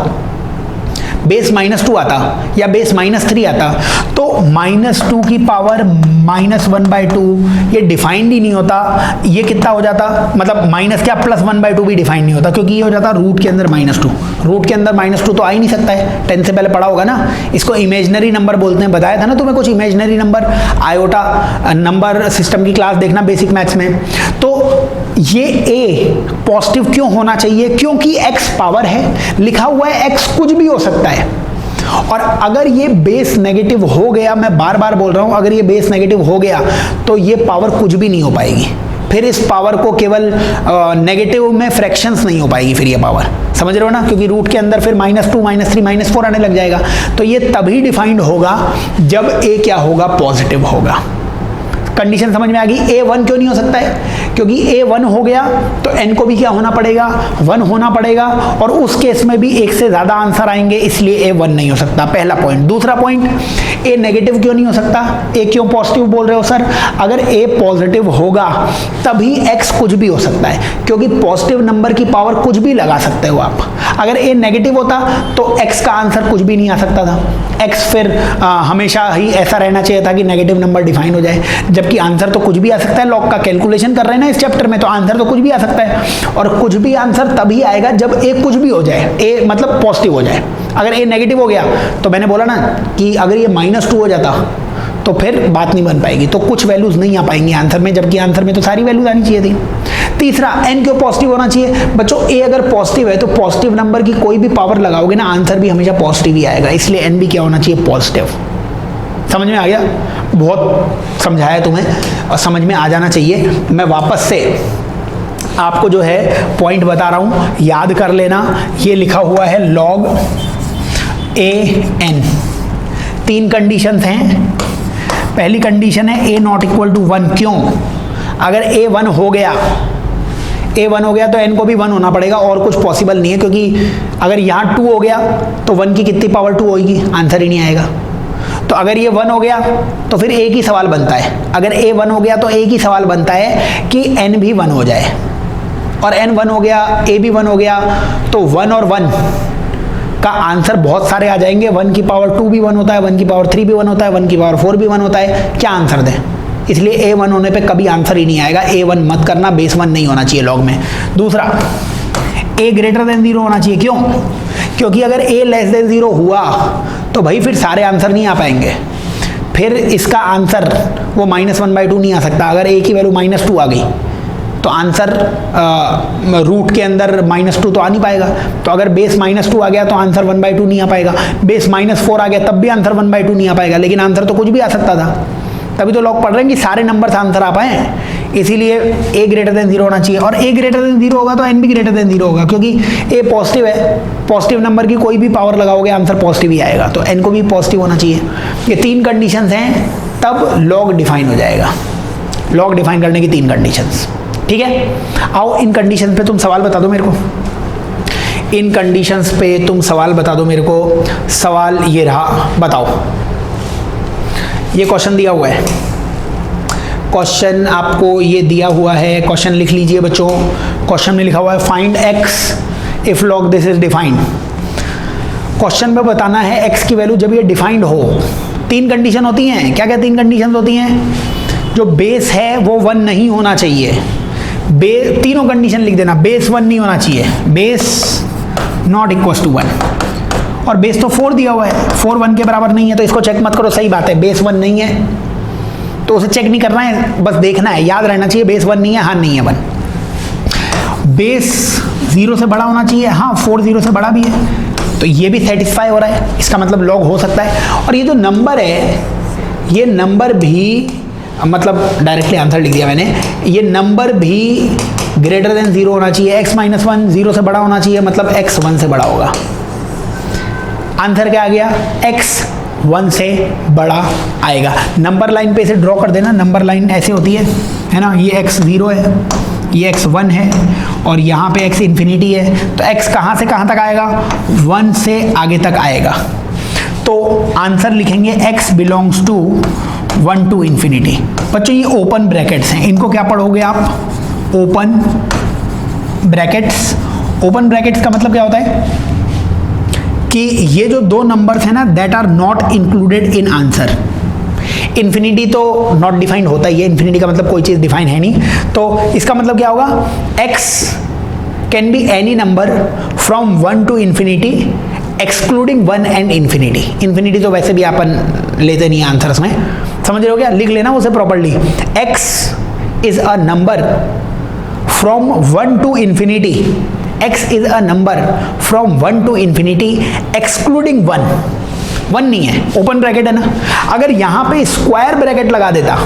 बेस -2 आता या बेस -3 आता, तो -2 की पावर -1/2 ये डिफाइंड ही नहीं होता। ये कितना हो जाता, मतलब माइनस क्या, +1/2 भी डिफाइंड नहीं होता, क्योंकि ये हो जाता रूट के अंदर -2। रूट के अंदर -2 तो आ ही नहीं सकता है, 10 से पहले पढ़ा होगा ना। इसको इमेजनरी नंबर बोलते हैं, बताया था ना तुम्हें कुछ imaginary number, iota number system की क्लास देखना बेसिक मैथ्स में। तो ये a पॉजिटिव क्यों होना चाहिए? क्योंकि x पावर है, लिखा हुआ है x कुछ भी हो सकता है। और अगर ये बेस नेगेटिव हो गया, मैं बार बार बोल रहा हूं, अगर ये बेस नेगेटिव हो गया तो ये पावर कुछ भी नहीं हो पाएगी। फिर इस पावर को केवल नेगेटिव में फ्रैक्शंस नहीं हो पाएगी फिर ये पावर, समझ रहे हो ना? क्योंकि रूट के अंदर फिर -2, -3, -4 आने लग जाएगा। तो ये तभी डिफाइंड होगा जब a क्या होगा, पॉजिटिव होगा। कंडीशन समझ में आ गई? a 1 क्यों नहीं हो सकता है? क्योंकि a 1 हो गया तो n को भी क्या होना पड़ेगा, 1 होना पड़ेगा, और उस केस में भी एक से ज्यादा आंसर आएंगे, इसलिए a 1 नहीं हो सकता। पहला पॉइंट। दूसरा पॉइंट, a नेगेटिव क्यों नहीं हो सकता? a क्यों पॉजिटिव बोल रहे हो सर? अगर a पॉजिटिव होगा तभी x कुछ भी हो सकता है, क्योंकि पॉजिटिव नंबर की पावर कुछ भी लगा सकते हो आप। अगर a नेगेटिव होता तो x का आंसर कुछ भी नहीं आ सकता था। x फिर हमेशा ही ऐसा रहना चाहिए था कि नेगेटिव नंबर डिफाइन हो जाए, जबकि आंसर तो कुछ भी आ सकता है। लॉग का कैलकुलेशन कर रहे हैं ना इस चैप्टर में, तो आंसर तो कुछ भी आ सकता है, और कुछ भी आंसर तभी आएगा जब a कुछ भी हो जाए, a मतलब पॉजिटिव हो जाए। अगर a नेगेटिव हो गया तो मैंने बोला ना कि अगर ये -2 हो जाता तो फिर बात नहीं बन पाएगी, तो कुछ वैल्यूज नहीं आ पाएंगी आंसर में, जबकि आंसर में तो सारी वैल्यूज आनी चाहिए थी। तीसरा, n क्यों पॉजिटिव होना चाहिए? बच्चों a अगर पॉजिटिव है तो पॉजिटिव नंबर की कोई भी पावर लगाओगे ना, आंसर भी हमेशा पॉजिटिव ही आएगा, इसलिए n भी क्या होना चाहिए, पॉजिटिव। समझ में आ गया? बहुत समझाया तुम्हें और समझ में आ जाना चाहिए। मैं वापस से आपको जो है पॉइंट बता रहा हूं, याद कर लेना। ये लिखा हुआ है log a n, 3 कंडीशंस हैं। पहली कंडीशन है a नॉट इक्वल टू 1। क्यों? अगर a 1 हो गया, a 1 हो गया तो n को भी 1 होना पड़ेगा, और कुछ पॉसिबल नहीं है, क्योंकि अगर यहाँ 2 हो गया तो 1 की कितनी पावर 2 होगी, आंसर ही नहीं आएगा। तो अगर ये 1 हो गया तो फिर एक ही सवाल बनता है, अगर a 1 हो गया तो एक ही सवाल बनता है कि n भी 1 हो जाए, और n 1 हो गया, a भी 1 हो गया, तो 1 और 1 का आंसर बहुत सारे आ जाएंगे। 1 की पावर 2 भी 1 होता है, 1 की पावर 3 भी 1 होता है, 1 की पावर 4 भी 1 होता है। क्या आंसर दें? इसलिए a 1 होने पे कभी आंसर ही नहीं आएगा। a 1 मत करना, बेस 1 नहीं होना चाहिए लॉग में। दूसरा, a ग्रेटर देन 0 होना चाहिए। क्यों? क्योंकि अगर a लेस देन 0 हुआ तो भाई फिर सारे आंसर नहीं आ पाएंगे, फिर इसका आंसर वो -1/2 नहीं आ सकता। अगर a की वैल्यू -2 आ गई तो आंसर रूट के अंदर -2 तो आ नहीं पाएगा। तो अगर बेस -2 आ गया तो आंसर 1/2 नहीं आ पाएगा। बेस -4 आ गया तब भी आंसर 1/2 नहीं आ पाएगा, लेकिन आंसर तो कुछ भी आ सकता था। तभी तो लोग पढ़ रहे हैं कि सारे नंबर से आंसर आ पाए, इसीलिए a ग्रेटर देन 0 होना चाहिए। और a ग्रेटर देन 0 होगा तो n भी ग्रेटर देन 0 होगा, क्योंकि a पॉजिटिव है, पॉजिटिव नंबर की कोई भी पावर लगाओगे आंसर पॉजिटिव ही आएगा, तो n को भी पॉजिटिव होना चाहिए। ये 3 कंडीशंस हैं, तब लॉग डिफाइन हो जाएगा। लॉग डिफाइन करने की 3 कंडीशंस, ठीक है। आओ इन कंडीशंस पे तुम सवाल बता दो मेरे को, इन कंडीशंस पे तुम सवाल बता दो मेरे को। सवाल ये रहा, बताओ। ये क्वेश्चन दिया हुआ है, क्वेश्चन आपको ये दिया हुआ है, क्वेश्चन लिख लीजिए बच्चों। क्वेश्चन में लिखा हुआ है find x if log this is defined. Question में बताना है x की वैल्यू जब ये डिफाइंड हो। 3 कंडीशन होती हैं। क्या क्या 3 कंडीशन होती हैं? जो बेस है वो 1 नहीं होना चाहिए, तीनों कंडीशन लिख देना। बेस 1 नहीं होना चाहिए, बेस नॉट इक्वल टू 1, और बेस तो 4 दिया हुआ है, 4 1 के बराबर नहीं है, तो इसको चेक मत करो। सही बात है, बेस 1 नहीं है तो उसे चेक नहीं करना है, बस देखना है, याद रहना चाहिए बेस 1 नहीं है, हाँ नहीं है 1। बेस 0 से बड़ा होना चाहिए, हाँ 4 0 से बड़ा भी है, तो ये भी सेटिस्फाई हो रहा है, इसका मतलब लॉग हो सकता है। और ये जो नंबर है, ये नंबर भी, मतलब डायरेक्टली आंसर लिख दिया मैंने, ये नंबर भी ग्रेटर देन 0 होना चाहिए, x माइनस 1 0 से बड़ा होना चाहिए, मतलब x 1 से बड़ा होगा। आंसर क्या आ गया, x 1 से बड़ा आएगा। नंबर लाइन पे इसे ड्रॉ कर देना, नंबर लाइन ऐसे होती है ना, ये x 0 है, ये x 1 है और यहाँ पे x इन्फिनिटी है, तो x कहाँ से कहाँ तक आएगा, 1 से आगे तक आएगा। तो आंसर लिखेंगे x belongs to 1 to infinity. बच्चों ये ओपन ब्रैकेट्स हैं, इनको क्या पढ़ोगे आप, ओपन ब्रैकेट्स। ओपन ब्रैकेट्स का मतलब क्या होता है कि ये जो दो नंबर्स हैं ना, that are not included in answer. Infinity तो नॉट डिफाइंड होता ही है, इन्फिनिटी का मतलब कोई चीज़ डिफाइन है नहीं, तो इसका मतलब क्या होगा, x can be any number from 1 to infinity excluding 1 and infinity. Infinity तो वैसे भी अपन लेते नहीं आंसर्स में, समझ रहे हो क्या, लिख लेना उसे properly. x is a number from 1 to infinity, x is a number from 1 to infinity excluding 1 नहीं है, ओपन ब्रैकेट है ना। अगर यहाँ पे स्क्वायर ब्रैकेट लगा देता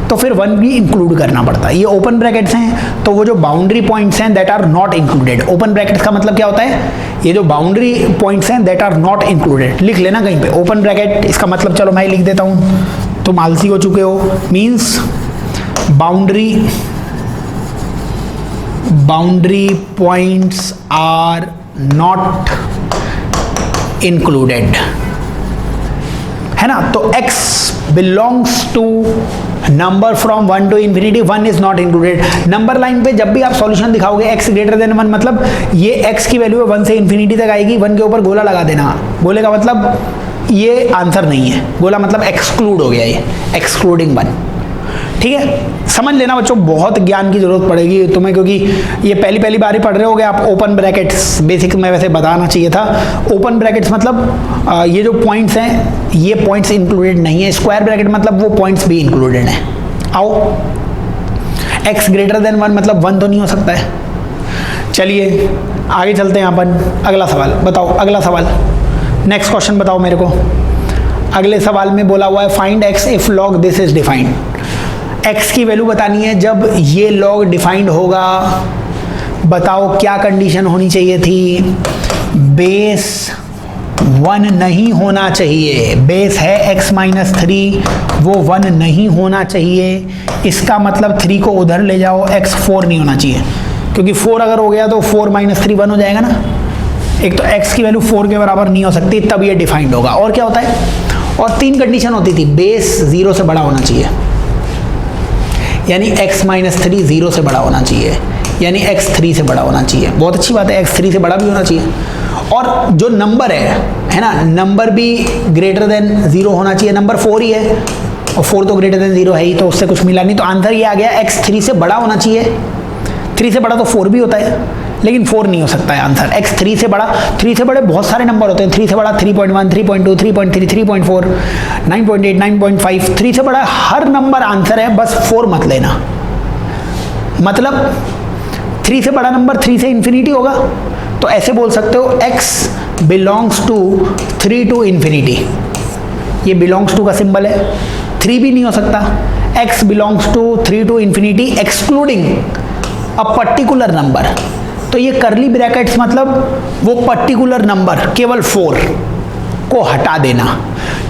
तो फिर 1 भी इंक्लूड करना पड़ता। ये ओपन ब्रैकेट्स हैं, तो वो जो बाउंड्री पॉइंट्स हैं that are not included. Open brackets का मतलब क्या होता है, ये जो बाउंड्री पॉइंट्स हैं दैट आर नॉट इंक्लूडेड। लिख लेना कहीं पे ओपन ब्रैकेट, इसका मतलब चलो मैं लिख देता हूँ, तुम आलसी हो चुके हो, means boundary points are not included, है ना। तो x belongs to number from 1 to infinity, 1 is not included. Number line पे जब भी आप सॉल्यूशन दिखाओगे x ग्रेटर देन 1, मतलब ये x की वैल्यू 1 से इन्फिनिटी तक आएगी, 1 के ऊपर गोला लगा देना। गोले का मतलब ये आंसर नहीं है, गोला मतलब एक्सक्लूड हो गया, ये एक्सक्लूडिंग 1, ठीक है। समझ लेना बच्चों, बहुत ज्ञान की जरूरत पड़ेगी तुम्हें, क्योंकि ये पहली बार ही पढ़ रहे होगे आप। ओपन ब्रैकेट्स बेसिक में वैसे बताना चाहिए था। ओपन ब्रैकेट्स मतलब ये जो पॉइंट्स हैं ये पॉइंट्स इंक्लूडेड नहीं है, स्क्वायर ब्रैकेट मतलब वो पॉइंट्स भी इंक्लूडेड हैं। आओ, x ग्रेटर देन 1 मतलब 1 तो नहीं हो सकता है। चलिए आगे चलते हैं अपन, अगला सवाल बताओ, अगला सवाल, नेक्स्ट क्वेश्चन बताओ मेरे को। अगले सवाल में बोला हुआ है find x if log this is defined. x की वैल्यू बतानी है जब ये log डिफाइंड होगा। बताओ क्या कंडीशन होनी चाहिए थी, बेस 1 नहीं होना चाहिए, बेस है x माइनस 3, वो 1 नहीं होना चाहिए। इसका मतलब 3 को उधर ले जाओ, x 4 नहीं होना चाहिए, क्योंकि 4 अगर हो गया तो 4 माइनस 3 1 हो जाएगा ना। एक तो x की वैल्यू 4 के बराबर नहीं हो सकती, तब ये डिफाइंड होगा। और क्या होता है, और 3 कंडीशन होती थी, बेस 0 से बड़ा होना चाहिए, यानी x माइनस 3 0 से बड़ा होना चाहिए, यानी x 3 से बड़ा होना चाहिए। बहुत अच्छी बात है, x 3 से बड़ा भी होना चाहिए। और जो नंबर है ना, नंबर भी ग्रेटर देन 0 होना चाहिए। नंबर 4 ही है और 4 तो ग्रेटर देन 0 है ही, तो उससे कुछ मिला नहीं। तो आंसर ये आ गया, x 3 से बड़ा होना चाहिए। 3 से बड़ा तो 4 भी होता है, लेकिन 4 नहीं हो सकता है आंसर। x 3 से बड़ा, 3 से बड़े बहुत सारे नंबर होते हैं। 3 से बड़ा 3.1, 3.2, 3.3, 3.4, 9.8, 9.5, 3 से बड़ा हर नंबर आंसर है, बस 4 मत लेना। मतलब 3 से बड़ा नंबर 3 से इन्फिनिटी होगा, तो ऐसे बोल सकते हो x belongs to 3 to infinity. ये बिलोंग्स टू का सिंबल है, 3 भी नहीं हो सकता। x belongs to 3 to infinity excluding a particular number. तो ये करली ब्रैकेट्स मतलब वो पर्टिकुलर नंबर, केवल 4 को हटा देना।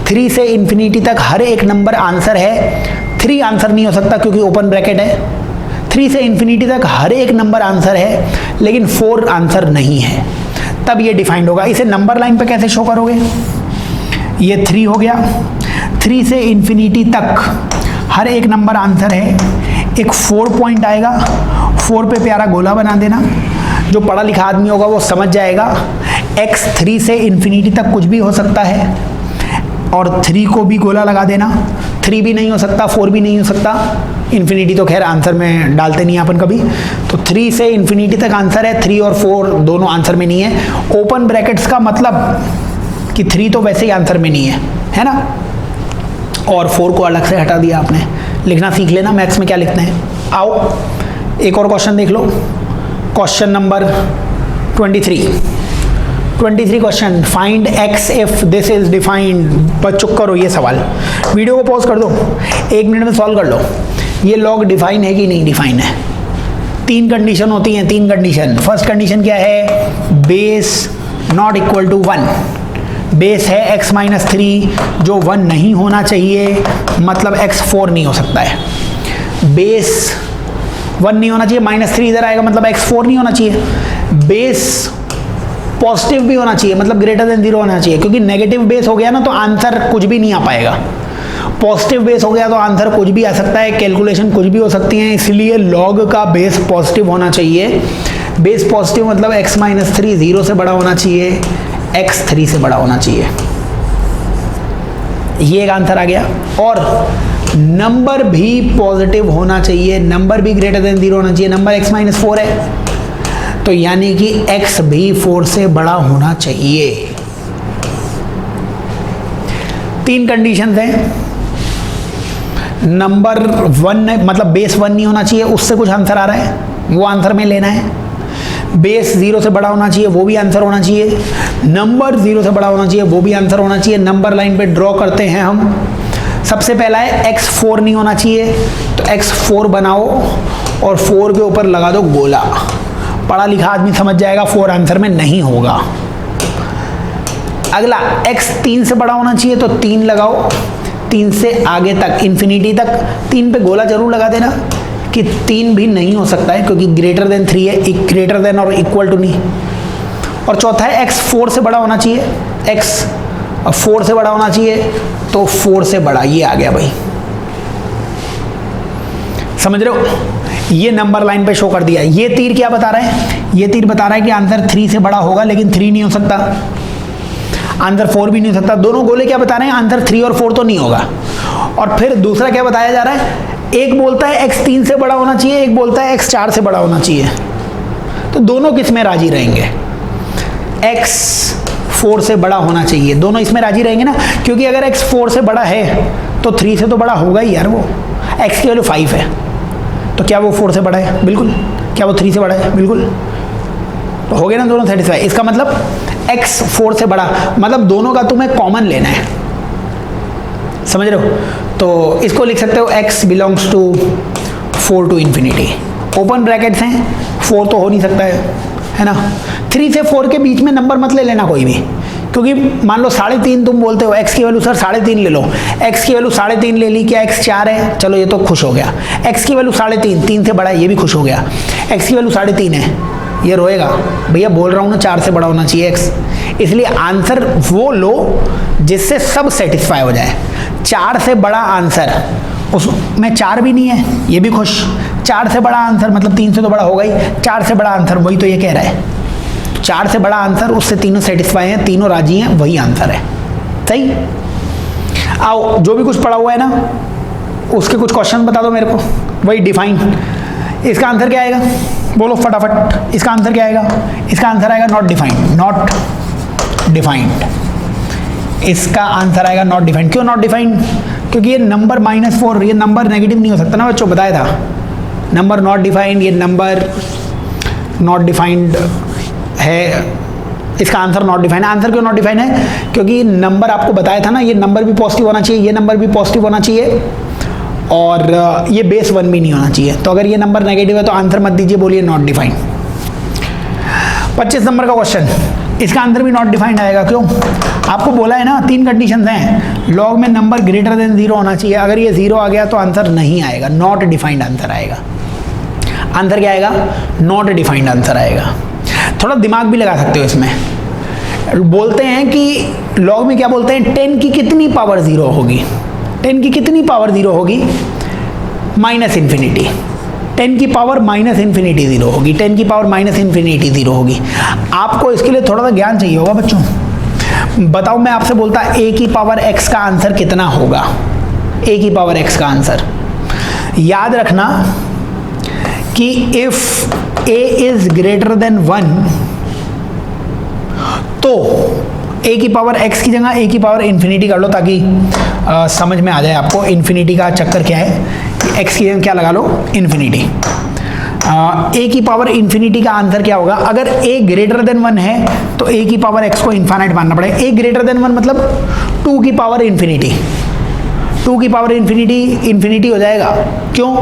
3 से इन्फिनिटी तक हर एक नंबर आंसर है, 3 आंसर नहीं हो सकता क्योंकि ओपन ब्रैकेट है। 3 से इन्फिनिटी तक हर एक नंबर आंसर है, लेकिन 4 आंसर नहीं है, तब ये डिफाइंड होगा। इसे नंबर लाइन पे कैसे शो करोगे, ये 3 हो गया, 3 से इन्फिनिटी तक हर एक नंबर आंसर है, एक 4 पॉइंट आएगा, 4 पे प्यारा गोला बना देना। जो पढ़ा लिखा आदमी होगा वो समझ जाएगा x 3 से इन्फिनिटी तक कुछ भी हो सकता है, और 3 को भी गोला लगा देना। 3 भी नहीं हो सकता, 4 भी नहीं हो सकता, इन्फिनिटी तो खैर आंसर में डालते नहीं अपन कभी। तो 3 से इन्फिनिटी तक आंसर है, 3 और 4 दोनों आंसर में नहीं है। ओपन ब्रैकेट्स का मतलब कि 3 तो वैसे ही आंसर में नहीं है ना, और 4 को अलग से हटा दिया आपने। लिखना सीख लेना मैथ्स में क्या लिखते हैं। आओ एक और क्वेश्चन देख लो, question number 23 question, find x if this is defined. बस चुप करो, ये सवाल वीडियो को पॉज कर दो, 1 मिनट में सॉल्व कर लो। ये लॉग डिफाइन है कि नहीं डिफाइन है, तीन कंडीशन होती हैं, तीन कंडीशन। फर्स्ट कंडीशन क्या है, base not equal to 1। Base है x माइनस 3 जो 1 नहीं होना चाहिए, मतलब x 4 नहीं हो सकता है। बेस 1 नहीं होना चाहिए, -3 इधर आएगा मतलब x 4 नहीं होना चाहिए। बेस पॉजिटिव भी होना चाहिए, मतलब ग्रेटर देन 0 होना चाहिए, क्योंकि नेगेटिव बेस हो गया ना तो आंसर कुछ भी नहीं आ पाएगा। पॉजिटिव बेस हो गया तो आंसर कुछ भी आ सकता है, कैलकुलेशन कुछ भी हो सकती है, इसलिए लॉग का बेस पॉजिटिव होना चाहिए। बेस पॉजिटिव मतलब x माइनस 3 0 से बड़ा होना चाहिए, x 3 से बड़ा होना चाहिए। ये एक आंसर आ गया। और नंबर भी पॉजिटिव होना चाहिए, नंबर भी ग्रेटर देन 0 होना चाहिए। नंबर x माइनस 4 है तो यानी कि x भी 4 से बड़ा होना चाहिए। तीन कंडीशंस हैं। नंबर 1 मतलब बेस 1 नहीं होना चाहिए, उससे कुछ आंसर आ रहा है, वो आंसर में लेना है। बेस 0 से बड़ा होना चाहिए, वो भी आंसर होना चाहिए। नंबर 0 से बड़ा होना चाहिए, वो भी आंसर होना चाहिए। नंबर लाइन पे ड्रॉ करते हैं हम। सबसे पहला है x 4 नहीं होना चाहिए, तो x 4 बनाओ और 4 के ऊपर लगा दो गोला। पढ़ा लिखा आदमी समझ जाएगा 4 आंसर में नहीं होगा। अगला x 3 से बड़ा होना चाहिए, तो 3 लगाओ, 3 से आगे तक इन्फिनिटी तक 3 पे गोला जरूर लगा देना कि 3 भी नहीं हो सकता है, क्योंकि ग्रेटर देन 3 है, ग्रेटर देन और इक्वल टू नहीं। और चौथा है x 4 से बड़ा होना चाहिए, x 4 से बड़ा होना चाहिए, तो 4 से बड़ा, ये आ गया भाई। समझ रहे हो, ये नंबर लाइन पे शो कर दिया। ये तीर क्या बता रहा है, ये तीर बता रहा है कि आंसर 3 से बड़ा होगा, लेकिन 3 नहीं हो सकता, आंसर 4 भी नहीं हो सकता। दोनों गोले क्या बता रहे हैं, आंसर 3 और 4 तो नहीं होगा। और फिर दूसरा क्या बताया जा रहा है, एक बोलता है x 3 से बड़ा होना चाहिए, एक बोलता है x 4 से बड़ा होना चाहिए। तो दोनों किस में राजी रहेंगे, x 4 से बड़ा होना चाहिए, दोनों इसमें राजी रहेंगे ना, क्योंकि अगर x 4 से बड़ा है तो 3 से तो बड़ा होगा ही यार। वो x की वैल्यू 5 है, तो क्या वो 4 से बड़ा है, बिल्कुल। क्या वो 3 से बड़ा है, बिल्कुल। तो हो गया ना दोनों सेटिस्फाई। इसका मतलब x 4 से बड़ा, मतलब दोनों का तुम्हें कॉमन लेना है। समझ रहे हो, तो इसको लिख सकते हो x belongs to 4 to infinity. Open brackets हैं, 4 तो हो नहीं सकता है ना। 3 से 4 के बीच में नंबर मत ले लेना कोई भी, क्योंकि मान लो 3.5 तुम बोलते हो, x की वैल्यू सर 3.5 ले लो, x की वैल्यू 3.5 ले ली, क्या x 4 है, चलो ये तो खुश हो गया। x की वैल्यू 3.5, 3 से बड़ा है, ये भी खुश हो गया। x की वैल्यू 3.5 है, ये रोएगा, भैया बोल रहा हूँ ना 4 से बड़ा होना चाहिए x। इसलिए आंसर वो लो जिससे सब सेटिस्फाई हो जाए। 4 से बड़ा आंसर, उसमें 4 भी नहीं है, ये भी खुश। 4 से बड़ा आंसर मतलब 3 से तो बड़ा होगा ही, 4 से बड़ा आंसर, वही तो ये कह रहा है। 4 से बड़ा आंसर, उससे तीनों सेटिस्फाई हैं, तीनों राजी हैं, वही आंसर है। सही। आओ, जो भी कुछ पढ़ा हुआ है ना उसके कुछ क्वेश्चन बता दो मेरे को। वही डिफाइन, इसका आंसर क्या आएगा, बोलो फटाफट। इसका आंसर क्या आएगा, इसका आंसर आएगा नॉट डिफाइंड, नॉट डिफाइंड। इसका आंसर आएगा नॉट डिफाइंड। क्यों नॉट डिफाइंड, क्योंकि ये नंबर -4, ये नंबर नेगेटिव नहीं हो सकता ना बच्चों, बताया था। नंबर नॉट डिफाइंड, ये नंबर नॉट डिफाइंड है, इसका आंसर नॉट डिफाइंड। आंसर क्यों नॉट डिफाइंड है, क्योंकि नंबर आपको बताया था ना, ये नंबर भी पॉजिटिव होना चाहिए, ये नंबर भी पॉजिटिव होना चाहिए, और ये बेस 1 भी नहीं होना चाहिए। तो अगर ये नंबर नेगेटिव है तो आंसर मत दीजिए, बोलिए नॉट डिफाइंड। 25 नंबर का क्वेश्चन, इसका आंसर भी नॉट डिफाइंड आएगा। क्यों, आपको बोला है ना 3 कंडीशंस हैं। लॉग में नंबर ग्रेटर देन 0 होना चाहिए, अगर ये 0 आ गया तो आंसर नहीं आएगा, नॉट डिफाइंड आंसर आएगा। आंसर क्या आएगा, नॉट डिफाइंड आंसर आएगा। थोड़ा दिमाग भी लगा सकते हो इसमें। बोलते हैं कि लॉग में क्या बोलते हैं, 10 की कितनी पावर 0 होगी, 10 की कितनी पावर 0 होगी, -इन्फिनिटी। 10 की पावर -इन्फिनिटी 0 होगी, 10 की पावर -इन्फिनिटी 0 होगी। आपको इसके लिए थोड़ा सा ज्ञान चाहिए होगा बच्चों। बताओ, मैं आपसे बोलता a की पावर x का आंसर कितना होगा, a की पावर x का आंसर। याद रखना कि if a is greater than 1 तो a की पावर x की जगह a की पावर इन्फिनिटी कर लो, ताकि समझ में आ जाए आपको इन्फिनिटी का चक्कर क्या है। x की जगह क्या लगा लो, इन्फिनिटी। a की पावर इन्फिनिटी का आंसर क्या होगा, अगर a ग्रेटर देन 1 है तो a की पावर x को इन्फिनिट मानना पड़ेगा। a ग्रेटर देन 1 मतलब 2 की पावर इन्फिनिटी, 2 की पावर इन्फिनिटी हो जाएगा। क्यों,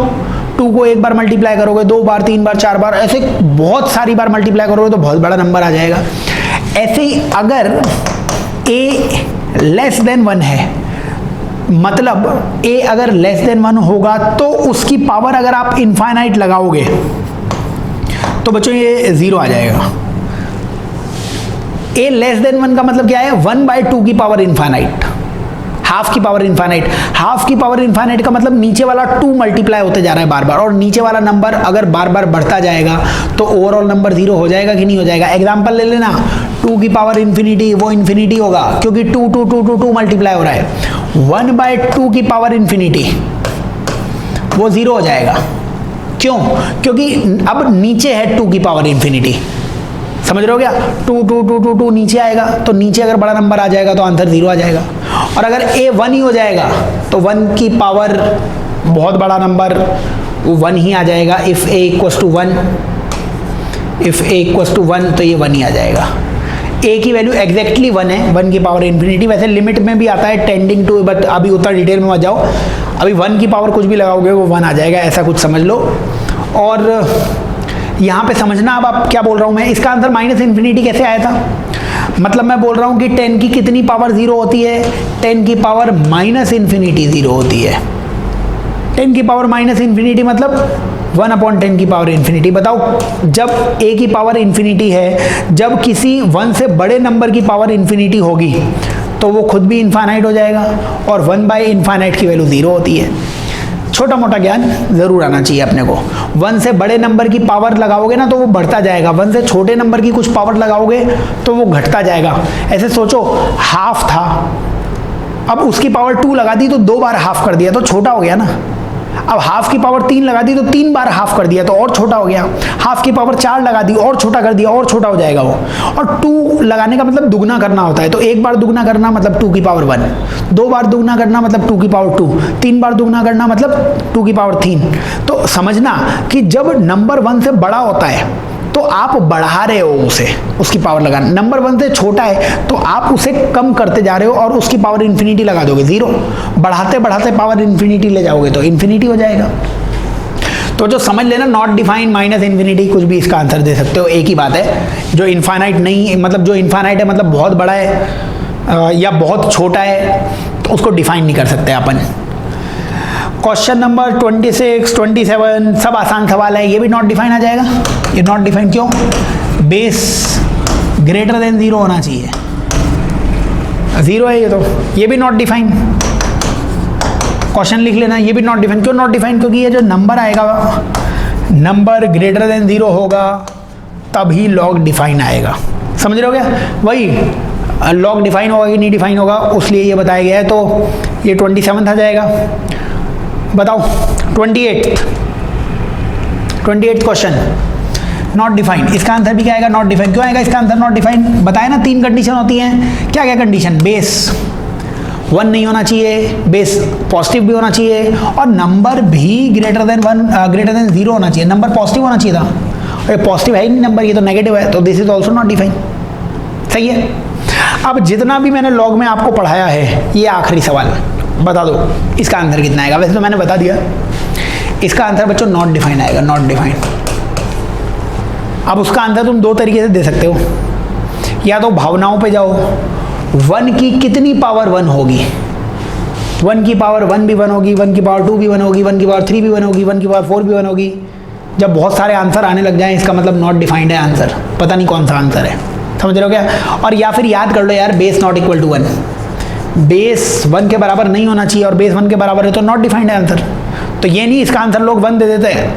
2 को एक बार मल्टीप्लाई करोगे, 2 बार, 3 बार, 4 बार, ऐसे बहुत सारी बार मल्टीप्लाई करोगे तो बहुत बड़ा नंबर आ जाएगा। ऐसे ही अगर a लेस देन 1 है, मतलब a अगर लेस देन 1 होगा तो उसकी पावर अगर आप इनफाइनाइट लगाओगे तो बच्चों ये 0 आ जाएगा। a लेस देन 1 का मतलब क्या है? 1/2 की पावर इनफाइनाइट, हाफ की पावर इनफाइनाइट। हाफ की पावर इनफाइनाइट का मतलब नीचे वाला 2 मल्टीप्लाई होते जा रहा है बार बार, और नीचे वाला नंबर अगर बार बार बढ़ता जाएगा तो ओवरऑल नंबर 0 हो जाएगा कि नहीं हो जाएगा? एग्जांपल ले लेना, 2 की पावर इन्फिनिटी, वो इन्फिनिटी होगा क्योंकि 2 2 2 2 2 मल्टीप्लाई हो रहा है। 1/2 की पावर इन्फिनिटी वो 0 हो जाएगा। क्यों? क्योंकि अब नीचे है 2 की पावर इन्फिनिटी, समझ रहे हो क्या? 2 2 2 2 2 नीचे आएगा, तो नीचे अगर बड़ा नंबर आ जाएगा तो आंसर 0 आ जाएगा। और अगर a 1 ही हो जाएगा तो 1 की पावर बहुत बड़ा नंबर 1 ही आ जाएगा। If a equals to 1, if a equals to 1 तो ये 1 ही आ जाएगा। a की वैल्यू एग्जैक्टली 1 है, 1 की पावर इन्फिनिटी। वैसे लिमिट में भी आता है टेंडिंग टू, बट अभी उतना डिटेल में मत जाओ। अभी 1 की पावर कुछ भी लगाओगे वो 1 आ जाएगा, ऐसा कुछ समझ लो। और यहाँ पे समझना अब आप क्या बोल रहा हूँ मैं, इसका आंसर माइनस इन्फिनिटी कैसे आया था? मतलब मैं बोल रहा हूँ कि 10 की कितनी पावर 0 होती है? 10 की पावर माइनस इन्फिनिटी 0 होती है। 10 की पावर माइनस इन्फिनिटी मतलब 1/10 की पावर इन्फिनिटी। बताओ, जब a की पावर इन्फिनिटी है, जब किसी 1 से बड़े नंबर की पावर इन्फिनिटी होगी तो वो खुद भी इनफाइनाइट हो जाएगा, और 1/इनफाइनाइट की वैल्यू 0 होती है। छोटा मोटा ज्ञान जरूर आना चाहिए अपने को। 1 से बड़े नंबर की पावर लगाओगे ना तो वो बढ़ता जाएगा, 1 से छोटे नंबर की कुछ पावर लगाओगे तो वो घटता जाएगा। ऐसे सोचो, हाफ था, अब उसकी पावर 2 लगा दी तो 2 बार हाफ कर दिया तो छोटा हो गया ना। अब हाफ की पावर 3 लगा दी तो 3 बार हाफ कर दिया तो और छोटा हो गया। हाफ की पावर 4 लगा दी और छोटा कर दिया, और छोटा हो जाएगा वो। और 2 लगाने का मतलब दुगना करना होता है, तो 1 बार दुगना करना मतलब 2 की पावर 1, 2 बार दुगना करना मतलब 2 की पावर 2, 3 बार दुगना करना मतलब 2 की पावर 3। तो समझना कि जब नंबर 1 से बड़ा होता है तो आप बढ़ा रहे हो उसे, उसकी पावर लगाना। नंबर 1 से छोटा है तो आप उसे कम करते जा रहे हो और उसकी पावर इन्फिनिटी लगा दोगे 0। बढ़ाते बढ़ाते पावर इन्फिनिटी ले जाओगे तो इन्फिनिटी हो जाएगा। तो जो समझ लेना, नॉट डिफाइन, माइनस इन्फिनिटी, कुछ भी इसका आंसर दे सकते हो, एक ही बात है। जो इनफाइनाइट नहीं, मतलब जो इनफाइनाइट है मतलब बहुत बड़ा है या बहुत छोटा है, तो उसको डिफाइन नहीं कर सकते अपन। क्वेश्चन नंबर 26, 27 सब आसान सवाल है, ये भी नॉट डिफाइन आ जाएगा। ये नॉट डिफाइन क्यों? बेस ग्रेटर देन 0 होना चाहिए, 0 है ये, तो ये भी नॉट डिफाइन। क्वेश्चन लिख लेना, ये भी नॉट डिफाइन। क्यों नॉट डिफाइन? क्योंकि ये जो नंबर आएगा, नंबर ग्रेटर देन 0 होगा तभी लॉग डिफाइन आएगा। समझ रहे हो क्या? वही लॉग डिफाइन होगा कि नहीं डिफाइन होगा, उसलिए ये बताया गया है। तो ये 27 आ जाएगा। बताओ 28 क्वेश्चन, नॉट डिफाइन। इसका आंसर भी क्या आएगा? Not define. क्यों आएगा इसका आंसर नॉट डिफाइन? बताया ना, 3 कंडीशन होती हैं। क्या क्या कंडीशन? बेस 1 नहीं होना चाहिए, बेस पॉजिटिव भी होना चाहिए, और नंबर भी ग्रेटर देन 0 होना चाहिए। नंबर पॉजिटिव होना चाहिए था, और ये पॉजिटिव है ही नहीं नंबर, ये तो नेगेटिव है, तो this is also not define. सही है। अब जितना भी मैंने लॉग में आपको पढ़ाया है, ये आखिरी सवाल, बता दो इसका आंसर कितना आएगा। वैसे तो मैंने बता दिया, इसका आंसर बच्चों नॉट डिफाइन आएगा, नॉट डिफाइन। अब उसका आंसर तुम 2 तरीके से दे सकते हो, या तो भावनाओं पे जाओ, 1 की कितनी पावर 1 होगी, 1 की पावर 1 भी 1 होगी, 1 की पावर 2 भी 1 होगी, 1 की पावर 3 भी 1 होगी, 1 की पावर 4 भी 1 होगी। जब बहुत सारे आंसर आने लग जाएं इसका मतलब नॉट डिफाइंड है आंसर, पता नहीं कौन सा आंसर है। समझ रहे हो क्या? और या फिर याद कर लो यार, base not equal to 1, base 1 के बराबर नहीं होना चाहिए और बेस 1 के बराबर है तो नॉट डिफाइंड है आंसर। तो ये नहीं इसका आंसर लोग 1 दे देते हैं,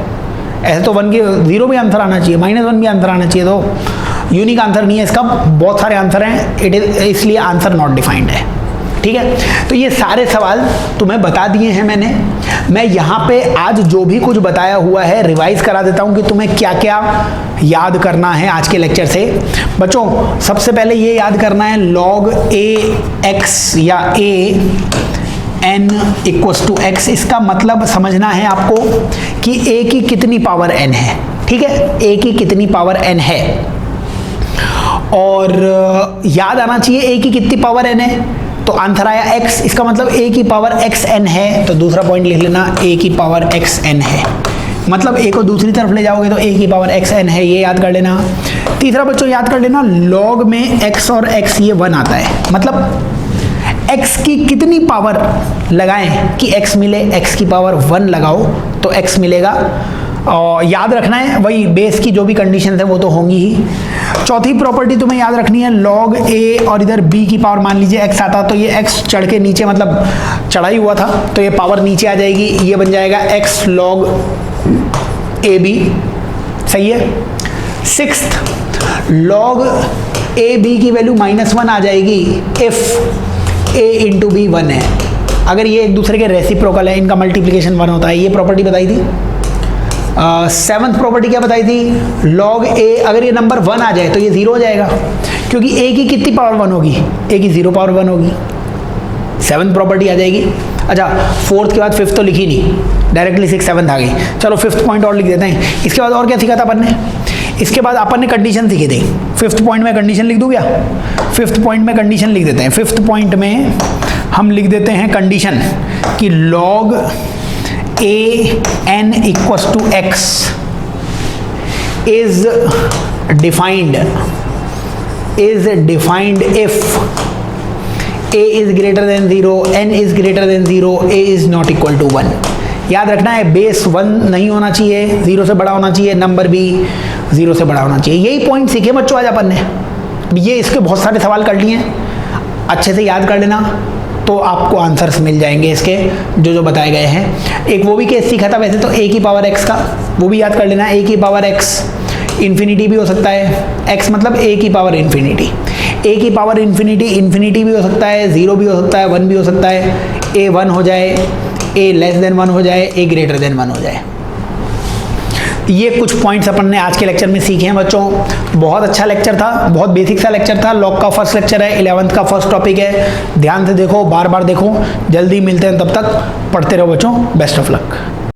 ऐसे तो 1 के 0 भी आंसर आना चाहिए, -1 भी आंसर आना चाहिए। तो यूनिक आंसर नहीं है इसका, बहुत सारे आंसर हैं, इसलिए आंसर नॉट डिफाइंड है। ठीक है, तो ये सारे सवाल तुम्हें बता दिए हैं मैंने। मैं यहाँ पे आज जो भी कुछ बताया हुआ है रिवाइज करा देता हूँ कि तुम्हें क्या क्या याद करना है आज के लेक्चर से। बच्चों सबसे पहले ये याद करना है, log ax या an इक्वल्स टू x, इसका मतलब समझना है आपको कि a की कितनी पावर n है। ठीक है, a की कितनी पावर n है, और याद आना चाहिए a की कितनी पावर n है। तो आंसर आया x, इसका मतलब a की पावर xn है। तो दूसरा पॉइंट लिख लेना, a की पावर xn है। मतलब a को दूसरी तरफ ले जाओगे तो a की पावर xn है, ये याद कर लेना। तीसरा बच्चों याद कर लेना, log में x और x ये 1 आता है, मतलब x की कितनी पावर लगाएं कि x मिले, x की पावर 1 लगाओ तो x मिलेगा। और याद रखना है वही बेस की जो भी कंडीशन है वो तो होंगी ही। चौथी प्रॉपर्टी तुम्हें याद रखनी है, log a और इधर b की पावर मान लीजिए x आता तो ये x चढ़ के नीचे, मतलब चढ़ा ही हुआ था तो ये पावर नीचे आ जाएगी, ये बन जाएगा x log ab, सही है। सिक्स्थ, log ab की वैल्यू -1 आ जाएगी इफ a इंटू बी 1 है, अगर ये एक दूसरे के रेसिप्रोकल है, इनका मल्टीप्लिकेशन 1 होता है, ये प्रॉपर्टी बताई थी। सेवंथ प्रॉपर्टी क्या बताई थी, log a अगर ये नंबर 1 आ जाए तो ये 0 हो जाएगा, क्योंकि a की कितनी पावर 1 होगी, a की 0 पावर 1 होगी, सेवंथ प्रॉपर्टी आ जाएगी। अच्छा, फोर्थ के बाद फिफ्थ तो लिखी नहीं, डायरेक्टली 6 7 आ गई। चलो फिफ्थ पॉइंट और लिख देते हैं। इसके बाद और क्या सीखा था अपन ने, इसके बाद अपन ने कंडीशन सीखी थी। फिफ्थ पॉइंट में कंडीशन लिख दूँ क्या, फिफ्थ पॉइंट में कंडीशन लिख देते हैं। फिफ्थ पॉइंट में हम लिख देते हैं कंडीशन कि log a n equals to x is defined if a is greater than 0, n is greater than 0, a is not equal to 1। याद रखना है बेस 1 नहीं होना चाहिए, 0 से बड़ा होना चाहिए, नंबर भी 0 से बड़ा होना चाहिए। यही पॉइंट सीखे बच्चों आज अपन ने। ये इसके बहुत सारे सवाल कर लिए, अच्छे से याद कर लेना तो आपको आंसर्स मिल जाएंगे इसके जो जो बताए गए हैं। एक वो भी केस सीखा था वैसे तो a की पावर x का, वो भी याद कर लेना। a की पावर x इन्फिनिटी भी हो सकता है, x मतलब a की पावर इन्फिनिटी, a की पावर इन्फिनिटी भी हो सकता है, 0 भी हो सकता है, 1 भी हो सकता है, a 1 हो जाए, a लेस देन 1 हो जाए, a ग्रेटर देन 1 हो जाए। ये कुछ पॉइंट्स अपन ने आज के लेक्चर में सीखे हैं बच्चों। बहुत अच्छा लेक्चर था, बहुत बेसिक सा लेक्चर था। लॉग का फर्स्ट लेक्चर है, 11th का फर्स्ट टॉपिक है। ध्यान से देखो, बार बार देखो। जल्दी मिलते हैं, तब तक पढ़ते रहो बच्चों। Best of luck.